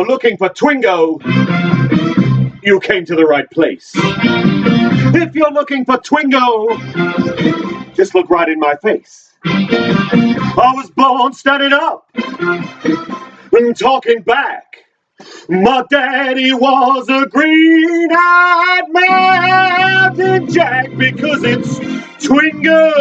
you're looking for Twingo, you came to the right place. If you're looking for Twingo, just look right in my face. I was born standing up and talking back. My daddy was a green-eyed mountain jack because it's Twingo.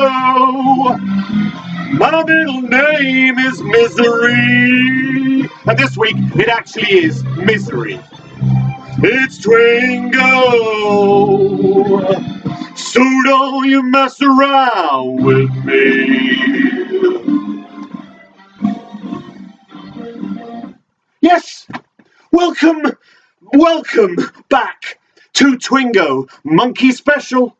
My middle name is Misery. And this week, it actually is Misery. It's Twingo. So don't you mess around with me. Yes! Welcome back to Twingo Monkey Special.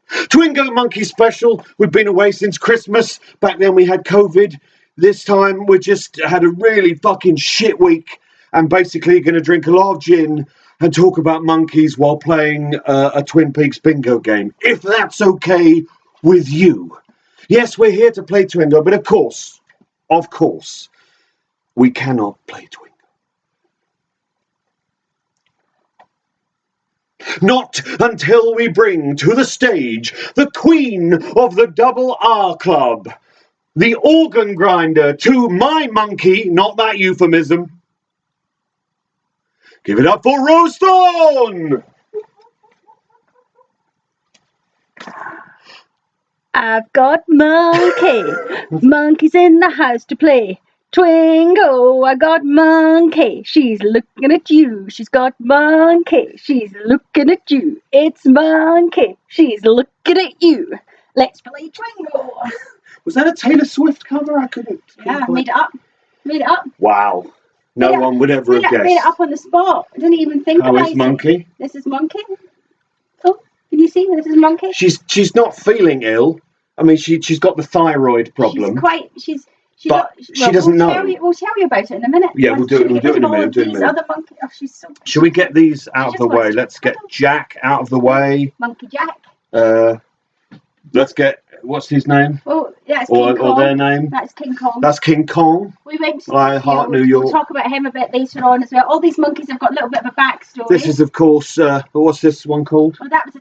Twingo Monkey Special. We've been away since Christmas. Back then we had COVID. This time we just had a really fucking shit week and basically going to drink a lot of gin and talk about monkeys while playing a Twin Peaks bingo game. If that's okay with you. Yes, we're here to play Twingo, but of course, we cannot play Twingo. Not until we bring to the stage the queen of the Double R Club, the organ grinder to my monkey, not that euphemism. Give it up for Rose Thorne! I've got monkeys in the house to play. Twingo, I got monkey. She's looking at you. She's got monkey. She's looking at you. It's monkey. She's looking at you. Let's play Twingo. Was that a Taylor Swift cover? I couldn't. Yeah, I made it up. Wow. No one would ever have guessed. Made it up on the spot. I didn't even think about it. How is Monkey? This is Monkey. Oh, can you see? This is Monkey. She's not feeling ill. I mean, she's got the thyroid problem. She doesn't know. We'll tell you about it in a minute. Yeah, we'll do it in a minute. Other monkey. Oh, she's so cute. Shall we get these out of the way? Let's get Jack out of the way. Monkey Jack. Let's get, what's his name? Oh, that's King Kong. Or their name? That's King Kong. That's King Kong. We went to New York. We'll talk about him a bit later on as well. All these monkeys have got a little bit of a backstory. This is, of course, what's this one called? Oh, that's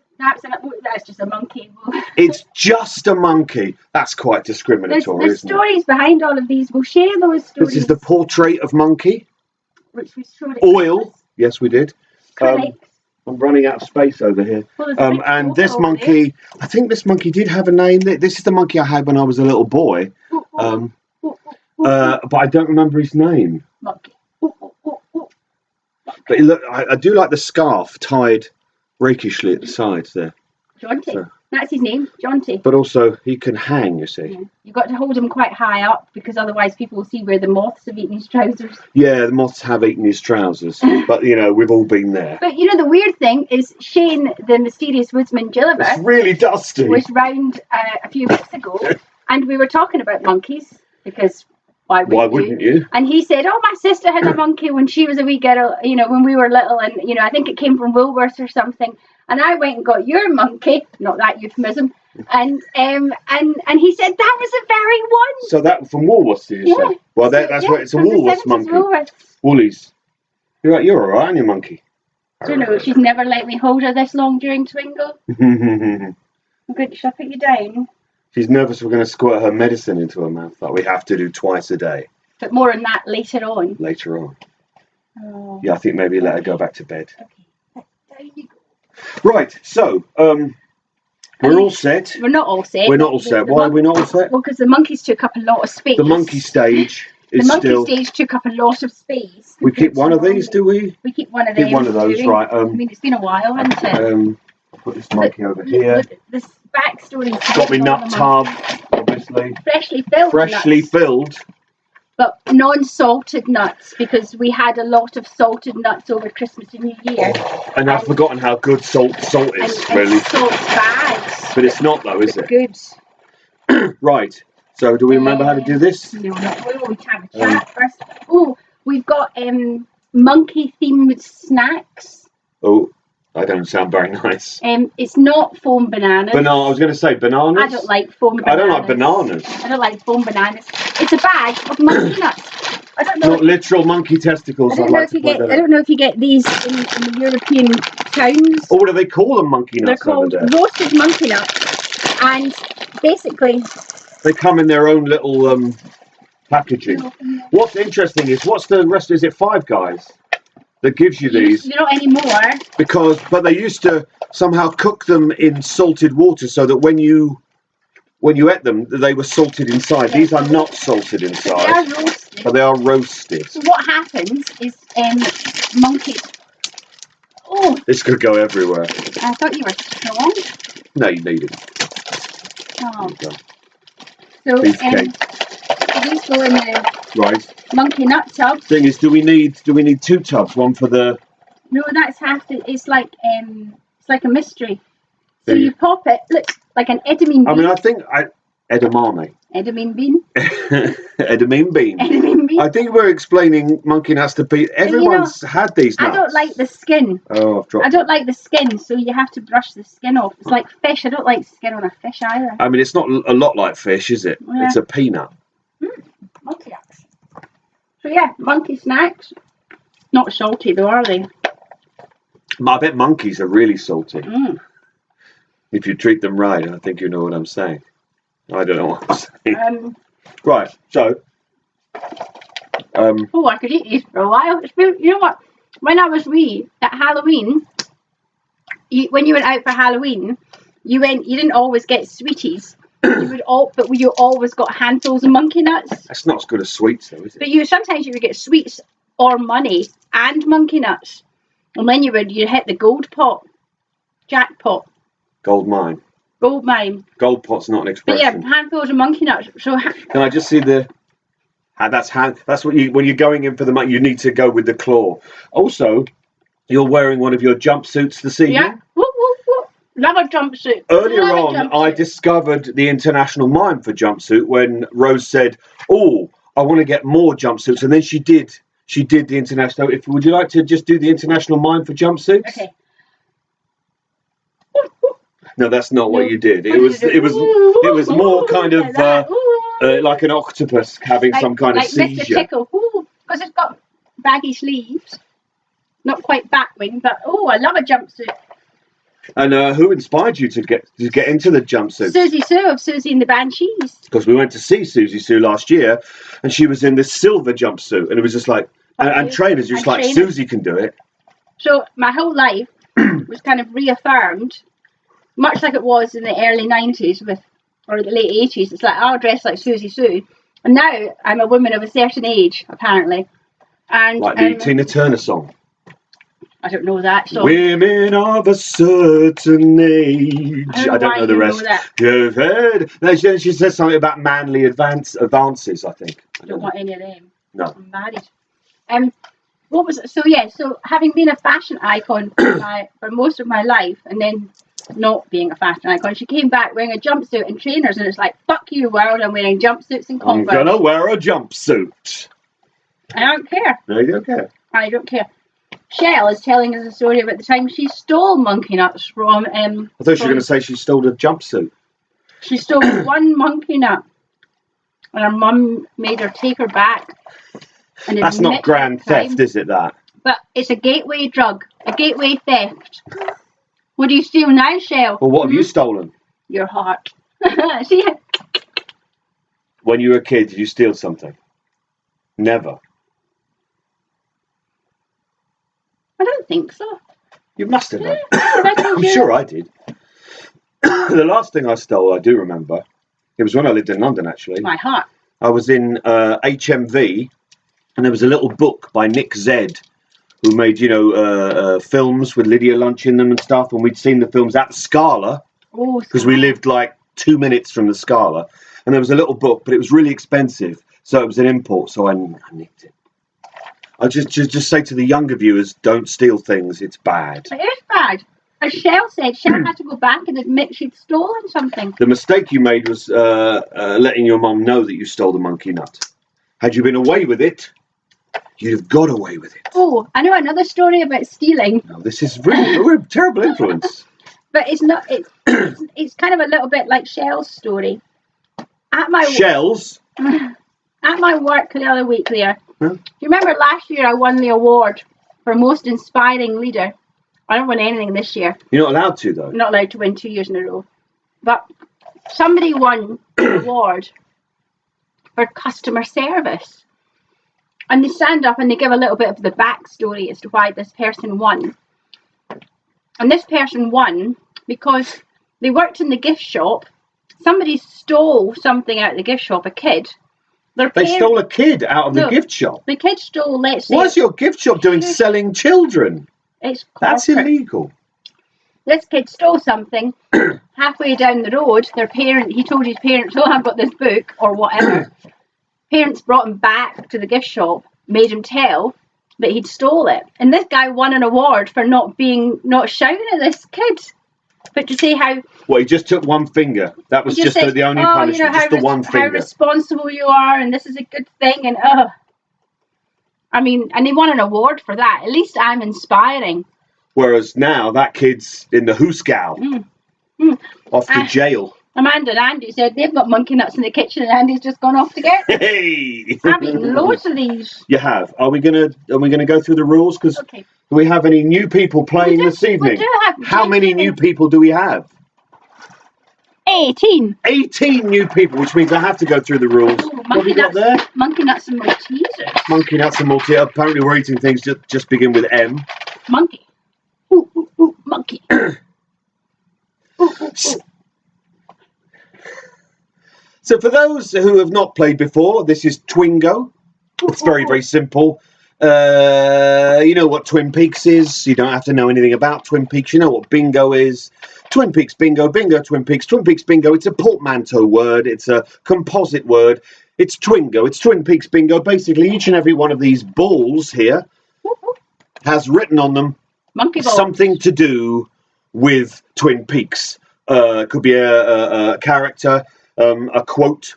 just a monkey. It's just a monkey. That's quite discriminatory, there's stories behind all of these. We'll share those stories. This is the portrait of Monkey. Which we showed at Oil. Christmas. Yes, we did. I'm running out of space over here. And this monkey, I think this monkey did have a name. This is the monkey I had when I was a little boy. But I don't remember his name. Monkey. But look, I do like the scarf tied rakishly at the sides there. Jaunty. That's his name, Jaunty. But also, he can hang, you see. Yeah. You've got to hold him quite high up because otherwise people will see where the moths have eaten his trousers. Yeah, the moths have eaten his trousers. But, we've all been there. But, the weird thing is Shane, the mysterious woodsman Gilliver, it's really dusty. Was round a few weeks ago and we were talking about monkeys because why wouldn't you? And he said, oh, my sister had a monkey when she was a wee girl, when we were little and, I think it came from Woolworths or something. And I went and got your monkey, not that euphemism, and he said that was the very one. So that from Woolworths, did you say? Well, that's what it's a Woolworths monkey. Woolies. You're all right, aren't you, monkey? I don't know. She's never let me hold her this long during Twingo. I'm going to put you down. She's nervous we're going to squirt her medicine into her mouth that we have to do twice a day. But more on that later on. Oh. Yeah, I think maybe let her go back to bed. Okay. There you go. Right, so we're all set. We're not all set. Why are we not all set? Well, because the monkeys took up a lot of space. The monkey stage is still... The monkey stage took up a lot of space. We keep one of these, do we? We keep one of them. Keep one of those, right. It's been a while, hasn't it? Put this monkey over here. Look, this backstory. Got me nut tub, obviously. Freshly filled. But non-salted nuts, because we had a lot of salted nuts over Christmas and New Year. And I've forgotten how good salt is, really. Salt's bad. But it's not, though, is it? Good. Right. So, do we remember how to do this? No, not we will have a chat first. Oh, we've got monkey-themed snacks. Oh, that don't sound very nice. It's not foam bananas. I was going to say bananas. I don't like foam bananas. I don't like bananas. I don't like foam bananas. it's a bag of monkey nuts. I don't know. Not literal monkey testicles. I don't know if you get these in the European towns. Or what do they call them? Monkey nuts. They're called roasted monkey nuts, and basically they come in their own little packaging. What's interesting is what's the rest? Is it Five Guys that gives you these? You not anymore. But they used to somehow cook them in salted water so that when you ate them, they were salted inside. Yeah. These are not salted inside. They are roasted. But they are roasted. So what happens is monkeys. Oh. This could go everywhere. I thought you were strong. No, you need it. Oh. So these go in the monkey nut tub. Thing is, do we need 2 tubs? One for the. No, that's half. It's like a mystery. So you pop it. Looks like an edamame bean. I mean, I think edamame. Edamame bean. Edamame bean. Edamame bean. I think we're explaining monkey nuts to people. Everyone's had these nuts. I don't like the skin. Oh, I've dropped. I don't like the skin, so you have to brush the skin off. It's like fish. I don't like skin on a fish either. I mean, it's not a lot like fish, is it? Yeah. It's a peanut. Monkey nuts. So yeah, monkey snacks. Not salty though, are they? I bet monkeys are really salty. If you treat them right, I think you know what I'm saying. I don't know what I'm saying. Right, so. Oh, I could eat these for a while. You know what? When I was wee at Halloween, when you went out for Halloween, you didn't always get sweeties. But you always got handfuls of monkey nuts. That's not as good as sweets, though, is it? But sometimes you would get sweets or money and monkey nuts, and then you hit the jackpot. Gold mine. Gold pot's not an expression. But yeah, handfuls of monkey nuts. So can I just see the? That's what when you're going in for the money, you need to go with the claw. Also, you're wearing one of your jumpsuits this evening. Yeah. Love a jumpsuit. Earlier on, I discovered the international mime for jumpsuit when Rose said, "Oh, I want to get more jumpsuits," and then she did the international. Would you like to just do the international mime for jumpsuits? Okay. No, that's not what you did. It was more kind of like an octopus having some kind of seizure. Mr. Tickle, because it's got baggy sleeves, not quite batwing, but I love a jumpsuit. And who inspired you to get into the jumpsuit? Susie Sue of Susie and the Banshees. Because we went to see Susie Sue last year, and she was in this silver jumpsuit, and it was just like, and trainers just like, Susie can do it. So my whole life was kind of reaffirmed, much like it was in the early 90s or the late 80s. It's like, I'll dress like Susie Sue. And now I'm a woman of a certain age, apparently. And like the Tina Turner song. I don't know that song. Women of a certain age. I don't know the rest. You've heard. No, she says something about manly advances, I think. I don't want any of them. No. I'm married. What was it? So yeah, so having been a fashion icon for most of my life, and then not being a fashion icon, she came back wearing a jumpsuit and trainers, and it's like, fuck you world, I'm wearing jumpsuits and Converse. I'm gonna wear a jumpsuit. I don't care. No, you don't care. I don't care. Shell is telling us a story about the time she stole monkey nuts from. I thought she was going to say she stole a jumpsuit. She stole one monkey nut, and her mum made her take her back. And that's not grand theft, is it? That. But it's a gateway drug, a gateway theft. What do you steal now, Shell? Well, what have you stolen? Your heart. See? When you were a kid, did you steal something? Never. I don't think so. You must have done. I'm sure I did. The last thing I stole, I do remember. It was when I lived in London, actually. My heart. I was in HMV, and there was a little book by Nick Zed, who made, films with Lydia Lunch in them and stuff. And we'd seen the films at the Scala, because we lived like 2 minutes from the Scala. And there was a little book, but it was really expensive, so it was an import. So I nicked it. I just say to the younger viewers, don't steal things. It's bad. It is bad. As Shell said, Shell had to go back and admit she'd stolen something. The mistake you made was letting your mum know that you stole the monkey nut. Had you been away with it, you'd have got away with it. Oh, I know another story about stealing. No, this is really we're a terrible influence. But it's not. It's kind of a little bit like Shell's story. At my Shells. At my work the other week, Leah, Huh? do you remember last year I won the award for most inspiring leader? I don't win anything this year. You're not allowed to, though. I'm not allowed to win 2 years in a row. But somebody won the award for customer service. And they stand up and they give a little bit of the backstory as to why this person won. And this person won because they worked in the gift shop. Somebody stole something out of the gift shop, a kid. They stole a kid out of the gift shop. The kid stole, let's say... What's your gift shop doing selling children? It's That's illegal. This kid stole something. Halfway down the road, he told his parents, oh, I've got this book, or whatever. Parents brought him back to the gift shop, made him tell that he'd stole it. And this guy won an award for not shouting at this kid. But to say how... Well, he just took one finger. That was just the only punishment, just the one finger. How responsible you are, and this is a good thing, and I mean, and he won an award for that. At least I'm inspiring. Whereas now, that kid's in the hoosegow. Off to jail. Amanda and Andy said they've got monkey nuts in the kitchen, and Andy's just gone off to get them. Hey! I've eaten loads of these. You have. Are we gonna go through the rules? Because okay. Do we have any new people playing this evening? We do have. How many new people do we have? 18. 18 new people, which means I have to go through the rules. Ooh, what have we got there? Monkey nuts and Maltesers. Monkey nuts and Maltesers. Apparently we're eating things just begin with M. Monkey. Ooh, ooh, ooh, monkey. Ooh, ooh, ooh. So for those who have not played before, this is Twingo. It's very, very simple. You know what Twin Peaks is. You don't have to know anything about Twin Peaks. You know what bingo is. Twin Peaks bingo, bingo Twin Peaks bingo. It's a portmanteau word. It's a composite word. It's Twingo. It's Twin Peaks bingo. Basically, each and every one of these balls here has written on them something to do with Twin Peaks. It could be a character, a quote,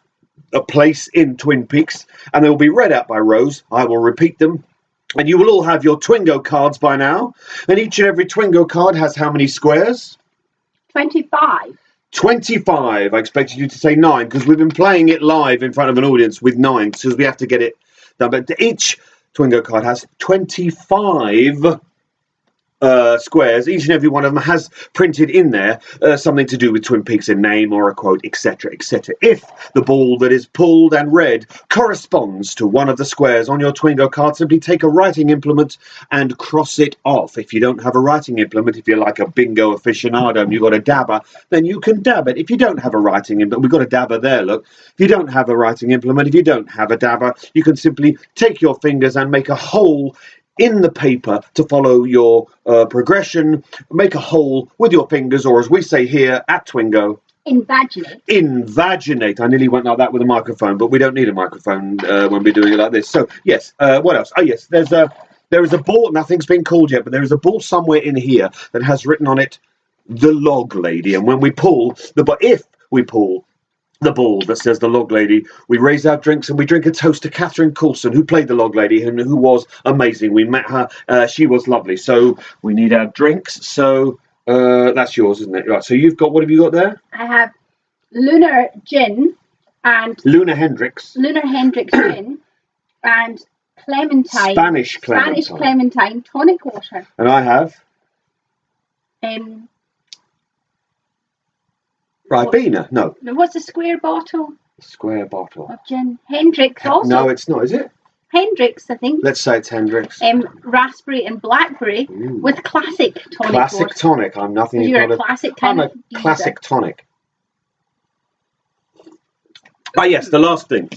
a place in Twin Peaks, and they will be read out by Rose. I will repeat them. And you will all have your Twingo cards by now. And each and every Twingo card has how many squares? 25. 25. I expected you to say 9 because we've been playing it live in front of an audience with 9 because we have to get it done. But each Twingo card has 25 squares. Each and every one of them has printed in there something to do with Twin Peaks, a name or a quote, etc., etc. If the ball that is pulled and read corresponds to one of the squares on your Twingo card, simply take a writing implement and cross it off. If you don't have a writing implement, if you're like a bingo aficionado and you've got a dabber, then you can dab it. If you don't have a writing implement, we've got a dabber there, look. If you don't have a writing implement, if you don't have a dabber, you can simply take your fingers and make a hole in the paper to follow your progression. Make a hole with your fingers, or as we say here at Twingo, invaginate. Invaginate. I nearly went like that with a microphone, but we don't need a microphone when we're doing it like this. So yes, what else? Oh yes, there is a ball. Nothing's been called yet, but there is a ball somewhere in here that has written on it the Log Lady. And when we pull if we pull the ball that says the Log Lady, we raise our drinks and we drink a toast to Catherine Coulson, who played the Log Lady and who was amazing. We met her. She was lovely. So we need our drinks. So that's yours, isn't it? Right. So you've got, what have you got there? I have Lunar Gin and Luna Hendricks Gin and Clementine. Spanish Clementine tonic water. And I have Ribena. No. What's a square bottle? Square bottle of gin. Hendricks also. No, it's not, is it? Hendricks, I think. Let's say it's Hendricks. Raspberry and blackberry with classic tonic. Classic tonic. I'm nothing. You're a classic kind I'm a classic tonic. Ah, yes, the last thing.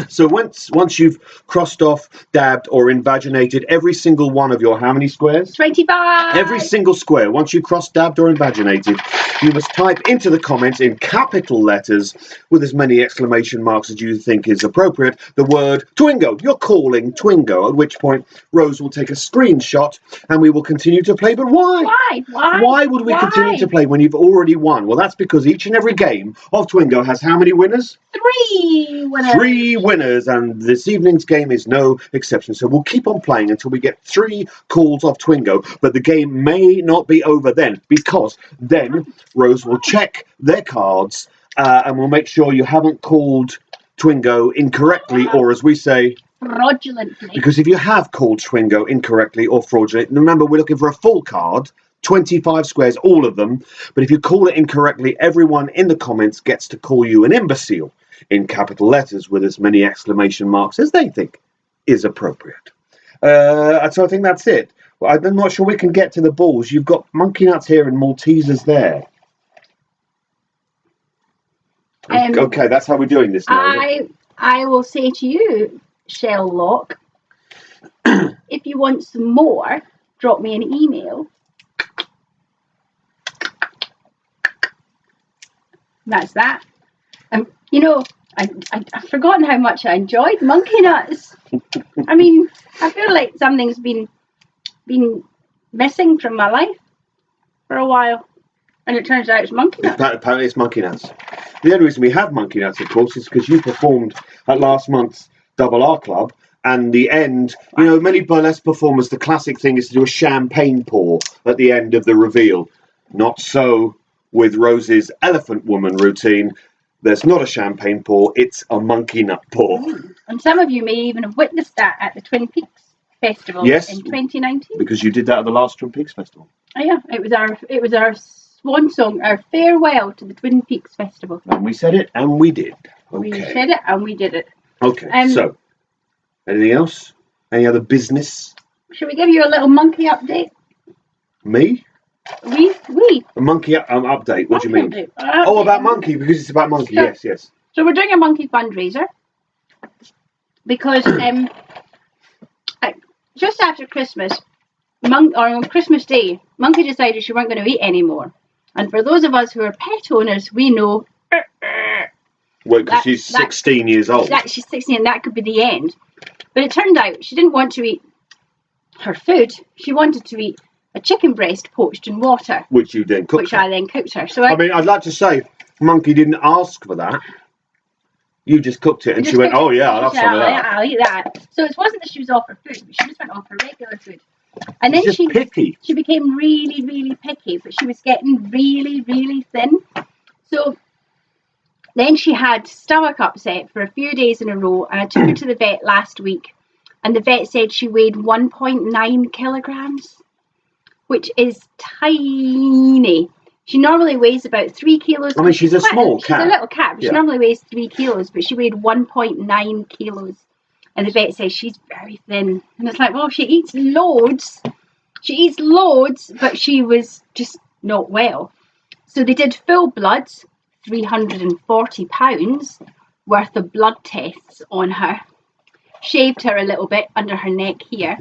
So once you've crossed off, dabbed, or invaginated every single one of your how many squares? 25. Every single square. Once you crossed, dabbed, or invaginated, you must type into the comments in capital letters with as many exclamation marks as you think is appropriate the word Twingo. You're calling Twingo, at which point Rose will take a screenshot and we will continue to play. But why? Why would we continue to play when you've already won? Well, that's because each and every game of Twingo has how many winners? 3 winners. 3 winners, and this evening's game is no exception. So we'll keep on playing until we get 3 calls of Twingo, but the game may not be over then, because then Rose will check their cards and we'll make sure you haven't called Twingo incorrectly, or as we say, fraudulently. Because if you have called Twingo incorrectly or fraudulently, remember we're looking for a full card, 25 squares, all of them. But if you call it incorrectly, everyone in the comments gets to call you an imbecile in capital letters with as many exclamation marks as they think is appropriate. So I think that's it. Well, I'm not sure we can get to the balls. You've got monkey nuts here and Maltesers there. Okay, that's how we're doing this now. I will say to you, Shelllock, if you want some more, drop me an email. That's that. You know, I've forgotten how much I enjoyed monkey nuts. I mean, I feel like something's been missing from my life for a while, and it turns out it's monkey nuts. Apparently it's monkey nuts. The only reason we have monkey nuts, of course, is because you performed at last month's Double R Club, and the end, you know, many burlesque performers, the classic thing is to do a champagne pour at the end of the reveal. Not so with Rose's Elephant Woman routine. There's not a champagne pour, it's a monkey nut pour. And some of you may even have witnessed that at the Twin Peaks Festival in 2019. Because you did that at the last Twin Peaks Festival. Oh yeah, it was our swan song, our farewell to the Twin Peaks Festival. And we said it, and we did. Okay. We said it, and we did it. Okay, so, anything else? Any other business? Should we give you a little monkey update? Me? We. A monkey update, what do you mean? Update. About monkey, because it's about monkey, yes. So we're doing a monkey fundraiser, because just after Christmas, on Christmas Day, Monkey decided she weren't going to eat anymore. And for those of us who are pet owners, we know... Well, because she's 16 years old. She's 16, and that could be the end. But it turned out she didn't want to eat her food. She wanted to eat a chicken breast poached in water. Which you then cooked. Which I then cooked her. So I mean, I'd like to say, Monkey didn't ask for that. You just cooked it, and she went, "Oh yeah, I'll have some of that. I'll eat that." So it wasn't that she was off her food, but she just went off her regular food. And then picky. She became really, really picky, but she was getting really, really thin. So then she had stomach upset for a few days in a row, and I took her to the vet last week, and the vet said she weighed 1.9 kilograms, which is tiny. She normally weighs about 3 kilos. I mean, she's a small cat. She's a little cat, but she normally weighs 3 kilos, but she weighed 1.9 kilos. And the vet says she's very thin. And it's like, well, she eats loads. But she was just not well. So they did full bloods, £340 worth of blood tests on her. Shaved her a little bit under her neck here.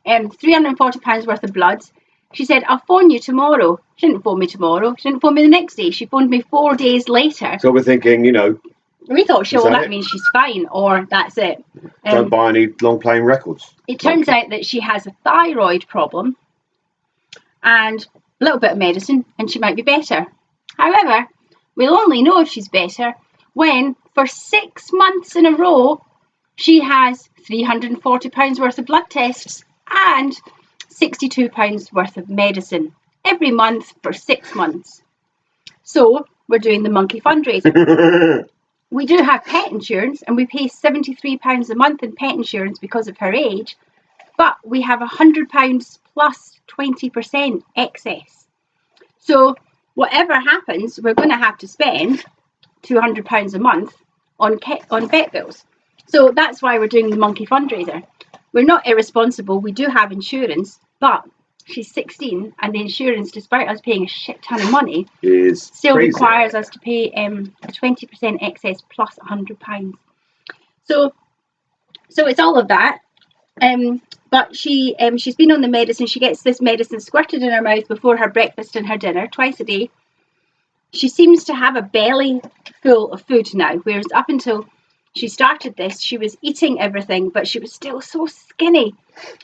£340 worth of bloods. She said, "I'll phone you tomorrow." She didn't phone me tomorrow. She didn't phone me the next day. She phoned me 4 days later. So we're thinking, we thought, sure, that means she's fine, or that's it. Don't buy any long-playing records. It turns out that she has a thyroid problem and a little bit of medicine, and she might be better. However, we'll only know if she's better when, for 6 months in a row, she has £340 worth of blood tests and £62 worth of medicine every month for 6 months. So we're doing the monkey fundraiser. We do have pet insurance, and we pay £73 a month in pet insurance because of her age, but we have £100 plus 20% excess. So whatever happens, we're going to have to spend £200 a month on vet bills. So that's why we're doing the monkey fundraiser. We're not irresponsible. We do have insurance, but she's 16, and the insurance, despite us paying a shit ton of money, still requires us to pay a 20% excess plus £100. So it's all of that. But she's been on the medicine. She gets this medicine squirted in her mouth before her breakfast and her dinner twice a day. She seems to have a belly full of food now, whereas up until she started this, she was eating everything, but she was still so skinny.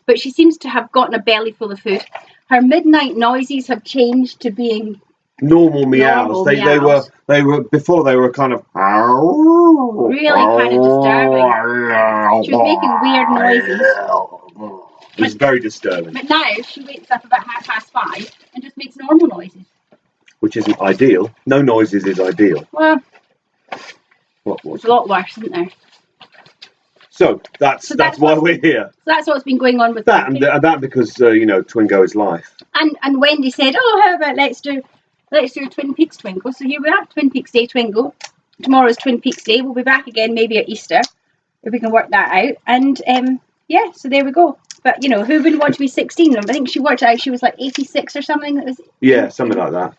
But she seems to have gotten a belly full of food. Her midnight noises have changed to being normal meows. They were before, they were kind of really kind of disturbing. She was making weird noises. It was very disturbing. But now she wakes up about 5:30 and just makes normal noises. Which isn't ideal. No noises is ideal. Well, What was? It's a lot worse, isn't there? So that's why we're here. So that's what's been going on with that, and that because you know, Twingo is life. And Wendy said, "Oh, how about let's do Twin Peaks Twingo." So here we are, Twin Peaks Day Twingo. Tomorrow's Twin Peaks Day. We'll be back again maybe at Easter if we can work that out. And yeah, so there we go. But you know, who wouldn't want to be 16? I think she worked out she was like 86 or something. That was something like that.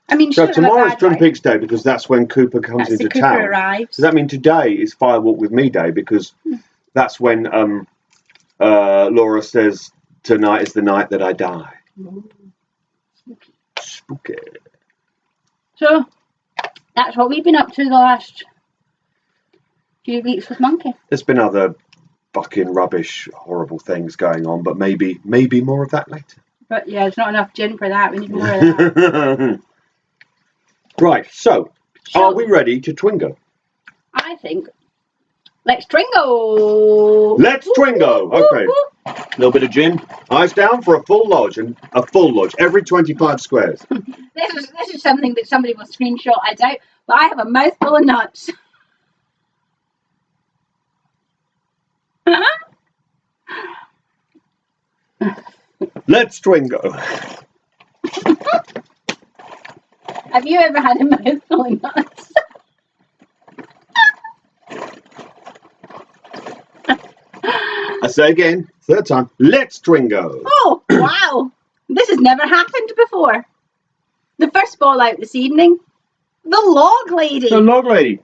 I mean, so tomorrow's Twin Peaks Day because that's when Cooper comes into town. Cooper arrives. Does that mean today is Firewalk with Me Day because that's when Laura says tonight is the night that I die. Ooh. Spooky. So that's what we've been up to the last few weeks with Monkey. There's been other fucking rubbish, horrible things going on, but maybe more of that later. But yeah, there's not enough gin for that. We need more of that. Right, so are we ready to Twingo? I think let's Twingo. Let's Twingo. Okay. A little bit of gin. Eyes down for a full lodge every 25 squares. This is something that somebody will screenshot. I doubt, but I have a mouthful of nuts. Let's Twingo. Have you ever had a mouthful of nuts? I say again, third time. Let's Twingo. Oh, wow. This has never happened before. The first ball out this evening. The Log Lady. The Log Lady.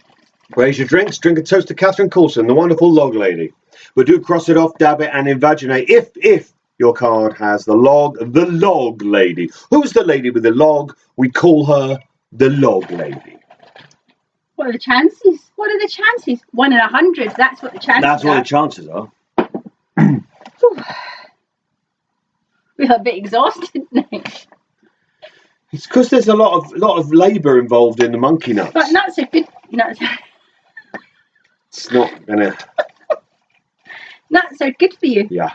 Raise your drinks. Drink a toast to Catherine Coulson, the wonderful Log Lady. But do cross it off, dab it, and invaginate if your card has the Log Lady. Who's the lady with the log? We call her the Log Lady. What are the chances? What are the chances? 1 in 100. That's what the chances are. That's what the chances are. We're a bit exhausted now. It's because there's a lot of labour involved in the monkey nuts. But nuts are good. Nuts. It's not gonna. Nuts are good for you. Yeah,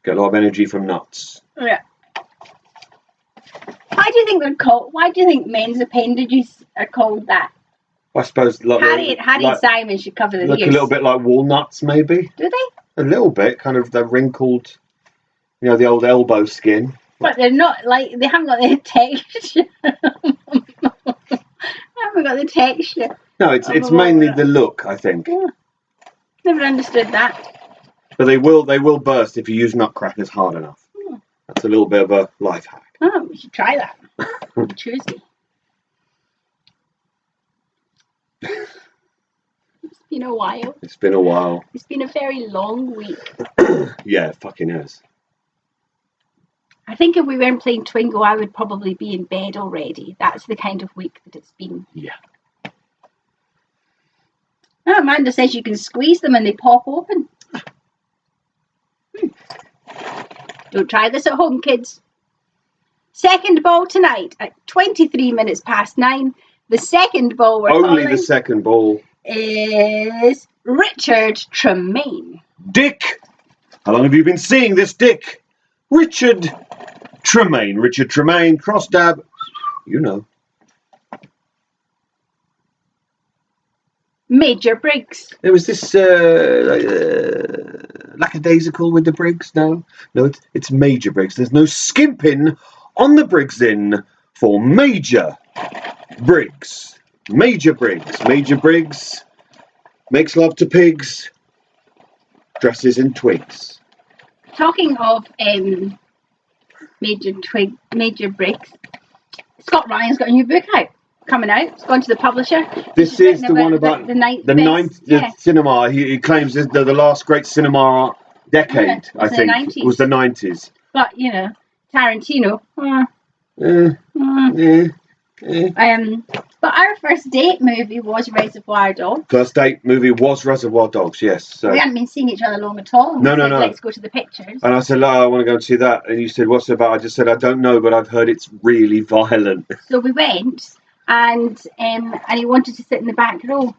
get a lot of energy from nuts. Yeah. Why do you think they're called? Why do you think men's appendages are called that? I suppose Harry and Simon should cover their ears. Look a little bit like walnuts, maybe. Do they? A little bit, kind of. They're wrinkled. You know, the old elbow skin. But they're not like, they haven't got the texture. They haven't got the texture. No, it's mainly the look, I think. Yeah. Never understood that. But they will burst if you use nutcrackers hard enough. Hmm. That's a little bit of a life hack. Oh, we should try that. Tuesday. It's been a while. It's been a while. It's been a very long week. Yeah, it fucking is. I think if we weren't playing Twingo, I would probably be in bed already. That's the kind of week that it's been. Yeah. Oh, Amanda says you can squeeze them and they pop open. Don't try this at home, kids. Second ball tonight at 23 minutes past 9. The second ball we're Only calling the second ball is Richard Tremaine. Dick! How long have you been seeing this Dick? Richard Tremaine, cross dab, you know. Major Briggs. There was this lackadaisical with the Briggs. No, it's Major Briggs. There's no skimping on the Briggs in for Major Briggs. Major Briggs makes love to pigs, dresses in twigs. Talking of Major Briggs, Scott Ryan's got a new book coming out. It's gone to the publisher. This is the one about the ninth cinema. He claims it's the last great cinema decade. I think it was the 90s. But you know, Tarantino. But our first date movie was Reservoir Dogs. First date movie was Reservoir Dogs, yes. So. We hadn't been seeing each other long at all. No. Let's go to the pictures. And I said, I want to go and see that. And you said, what's it about? I just said, I don't know, but I've heard it's really violent. So we went, and he wanted to sit in the back row.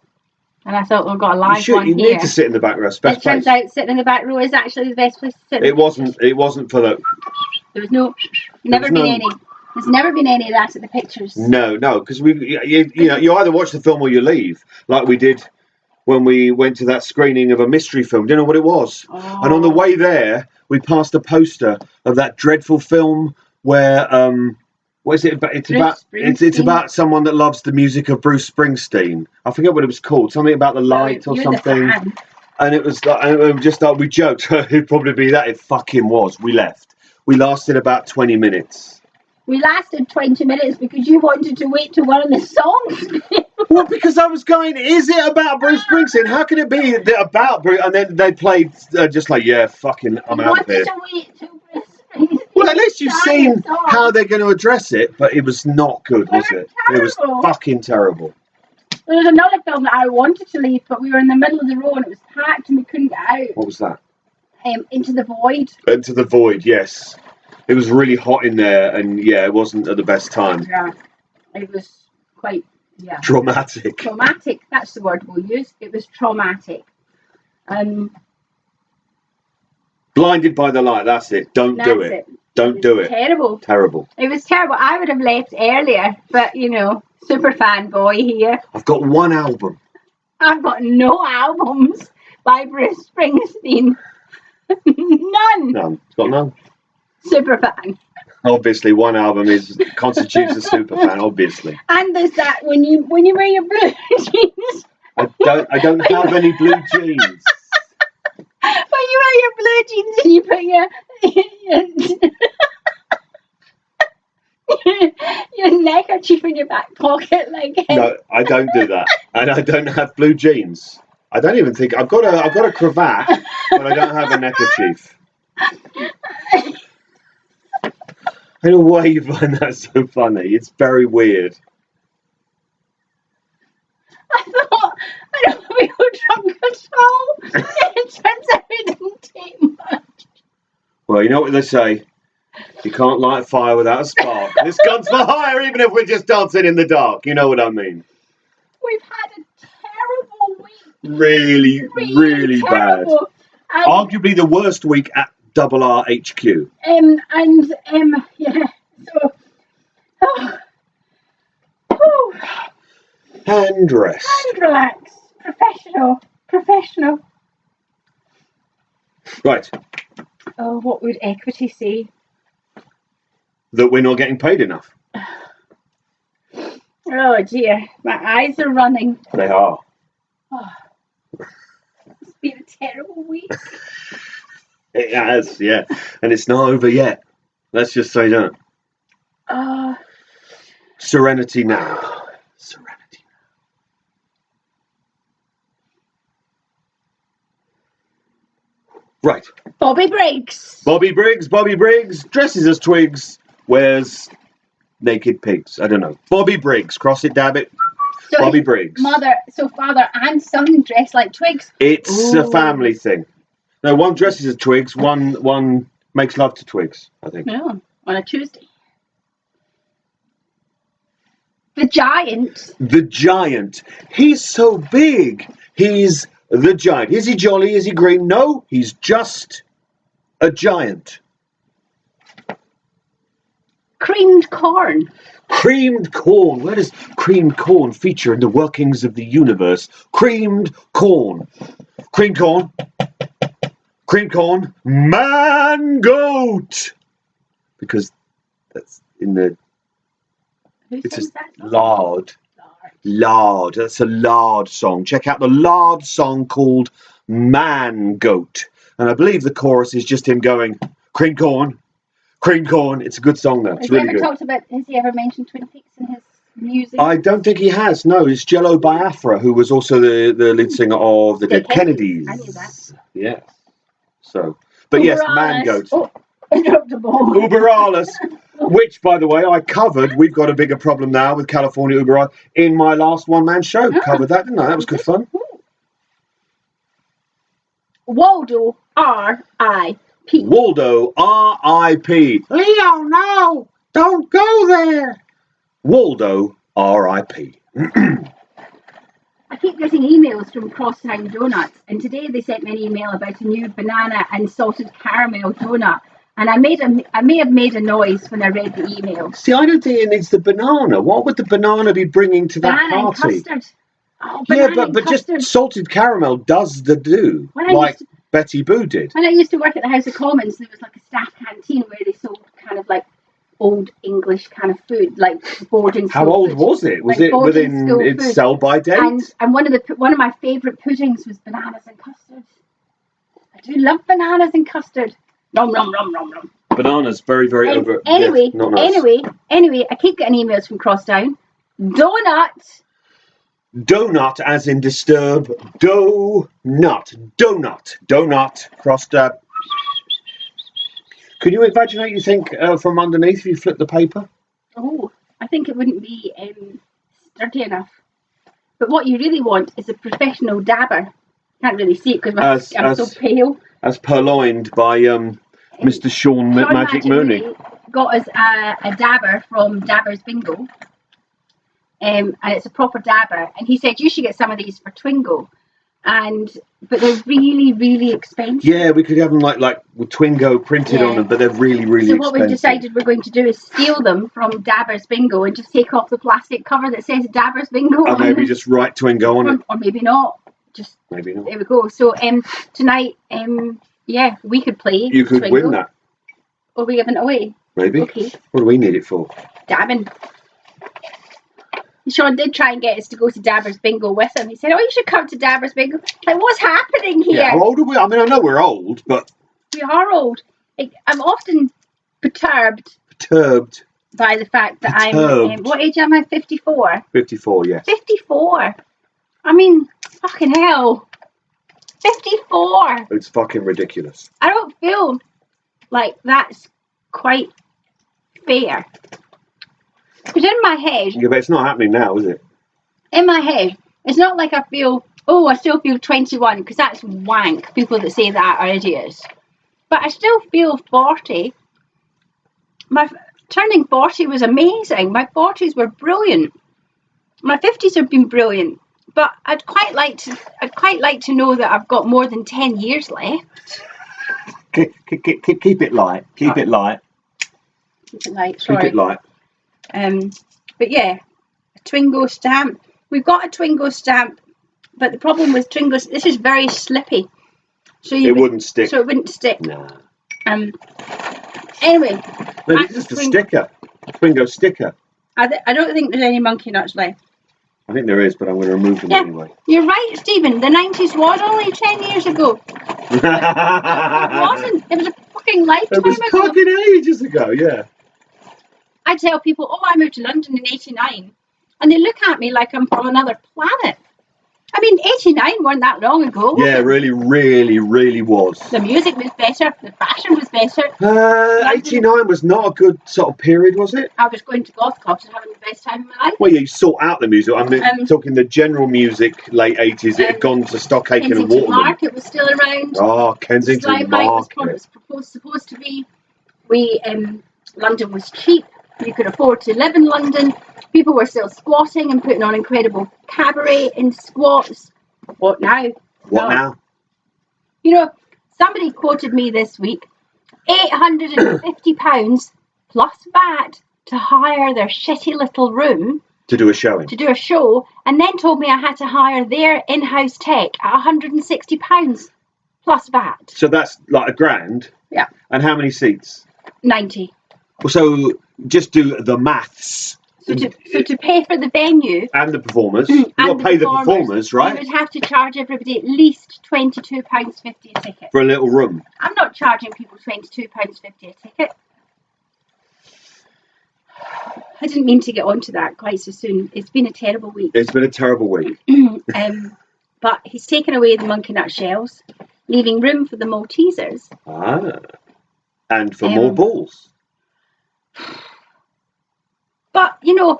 And I thought, we've got a live one here. You need to sit in the back row. It turns out sitting in the back row is actually the best place to sit. It wasn't for the... There was never been any. There's never been any of that at the pictures. No, because you either watch the film or you leave, like we did when we went to that screening of a mystery film. Do you know what it was? Oh. And on the way there, we passed a poster of that dreadful film where what is it about? It's about someone that loves the music of Bruce Springsteen. I forget what it was called. Something about the light or something. And it was like, we joked it'd probably be that. It fucking was. We left. We lasted about 20 minutes. We lasted 20 minutes because you wanted to wait to one of the songs. Well, because I was going, is it about Bruce Springsteen? How can it be about Bruce? And then they played just like, yeah, fucking, I'm out of here. To wait till Bruce Springsteen. Well, at least you've seen how they're going to address it, but it was not good, was it? It was fucking terrible. There was another film that I wanted to leave, but we were in the middle of the road and it was packed and we couldn't get out. What was that? Into the Void. Into the Void, yes. It was really hot in there, and yeah, it wasn't at the best time. Yeah, it was quite, traumatic. Traumatic, that's the word we'll use. It was traumatic. Blinded by the light, that's it. Don't do it. Don't do it. Terrible. Terrible. It was terrible. I would have left earlier, but super fanboy here. I've got one album. I've got no albums by Bruce Springsteen. None. None. It's got none. Super fan. Obviously, one album constitutes a super fan. Obviously. And there's that when you wear your blue jeans. I don't have any blue jeans. When you wear your blue jeans and you put your neckerchief in your back pocket, like. No, I don't do that, and I don't have blue jeans. I don't even think I've got a cravat, but I don't have a neckerchief. I don't know why you find that so funny. It's very weird. I thought, I don't feel drunk at all. It turns out it didn't take much. Well, you know what they say. You can't light a fire without a spark. This gun's for hire, even if we're just dancing in the dark. You know what I mean? We've had a terrible week. Really bad. Arguably the worst week at RRHQ. Yeah. So, hand rest. And relax. Professional. Right. Oh, what would Equity say? That we're not getting paid enough. Oh dear, my eyes are running. They are. Oh, it's been a terrible week. It has, yeah. And it's not over yet. Let's just say that. Serenity now. Serenity now. Right. Bobby Briggs dresses as Twigs, wears naked pigs. I don't know. Bobby Briggs, cross it, dab it. So Bobby Briggs. Father and son dress like Twigs. It's a family thing. No, one dresses as Twigs, one makes love to Twigs, I think. No, on a Tuesday. The giant. He's so big. He's the giant. Is he jolly? Is he green? No, he's just a giant. Creamed corn. Where does creamed corn feature in the workings of the universe? Creamed corn. Man goat. Because that's in the. It's a lard. Lard. That's a lard song. Check out the lard song called Man Goat. And I believe the chorus is just him going, cream corn. It's a good song though. It's really good. Has he ever mentioned Twin Peaks in his music? I don't think he has. No, it's Jello Biafra, who was also the lead singer of the Dead Kennedys. I knew that. Yeah. So, but yes, Man Goat. Oh, I dropped the ball. Uber Alles. Which, by the way, I covered. We've got a bigger problem now with California Uber Alles in my last one-man show. Covered that, didn't I? That was good fun. Waldo R.I.P. Waldo R.I.P. Leo, no! Don't go there! Waldo R.I.P. I keep getting emails from Crosstown Donuts, and today they sent me an email about a new banana and salted caramel donut. And I may have made a noise when I read the email. See, I don't think it needs the banana. What would the banana be bringing to that party? And custard. Oh, Yeah, banana but just custard. salted caramel does the do, like Betty Boo did. When I used to work at the House of Commons, there was like a staff canteen where they sold kind of like old English kind of food, like boarding school. How old food. was it? Was like it within its sell-by date? And one of my favourite puddings was bananas and custard. I do love bananas and custard. Nom nom nom nom nom. Bananas, very, very over. Anyway, not nice. anyway, I keep getting emails from Crosstown. Donut, as in disturb. Donut. Crossed up. Could you imaginate, you think, from underneath if you flip the paper? Oh, I think it wouldn't be sturdy enough. But what you really want is a professional dabber. Can't really see it because I'm so pale. As purloined by Mr. Sean Magic Mooney. Got us a dabber from Dabber's Bingo. And it's a proper dabber. And he said, you should get some of these for Twingo. But they're really, really expensive. Yeah, we could have them like with Twingo printed on them, but they're really, really expensive. So what we've decided we're going to do is steal them from Dabber's Bingo and just take off the plastic cover that says Dabber's Bingo. Or maybe just write Twingo on it. Or maybe not. Maybe not. There we go. So tonight, we could play. You could Twingo. win that. Or we give it away. Maybe. Okay. What do we need it for? Dabbing. Sean did try and get us to go to Dabber's Bingo with him. He said, oh, you should come to Dabber's Bingo. Like, what's happening here? Yeah, how old are we? I mean, I know we're old, but... We are old. I'm often perturbed by the fact that I'm... what age am I? 54? 54, yes. 54. I mean, fucking hell. 54. It's fucking ridiculous. I don't feel like that's quite fair. Because in my head... Yeah, but it's not happening now, is it? In my head, it's not like I feel, I still feel 21, because that's wank. People that say that are idiots. But I still feel 40. Turning 40 was amazing. My 40s were brilliant. My 50s have been brilliant. But I'd quite like to know that I've got more than 10 years left. Keep it light. Keep it light. Keep it light, sorry. Keep it light. But yeah, a Twingo stamp. We've got a Twingo stamp, but the problem with Twingos, this is very slippy. So it wouldn't stick. So it wouldn't stick. Nah. Anyway. No, this is the sticker. Twingo sticker. I don't think there's any monkey nuts left. I think there is, but I'm going to remove them anyway. You're right, Stephen. The 90s was only 10 years ago. It wasn't. It was a fucking lifetime ago. It was fucking ages ago, yeah. I tell people, I moved to London in 89. And they look at me like I'm from another planet. I mean, 89 weren't that long ago. Yeah, really, really, really was. The music was better. The fashion was better. 89 was not a good sort of period, was it? I was going to golf clubs and having the best time of my life. Well, yeah, you sort out the music. I'm talking the general music, late 80s. It had gone to Stockaken and Waterman. Market was still around. Oh, Kensington Market. Was supposed to be. London was cheap. You could afford to live in London. People were still squatting and putting on incredible cabaret in squats. What now? What now? You know, somebody quoted me this week, £850 plus VAT to hire their shitty little room. To do a showing. To do a show, and then told me I had to hire their in-house tech at £160 plus VAT. So that's like £1,000? Yeah. And how many seats? 90. Well, so just do the maths. So to pay for the venue and the performers, you've got to pay the performers, right? You would have to charge everybody at least £22.50 a ticket for a little room. I'm not charging people £22.50 a ticket. I didn't mean to get onto that quite so soon. It's been a terrible week. It's been a terrible week. But he's taken away the monkey nut shells, leaving room for the Maltesers. And for more balls. But, you know,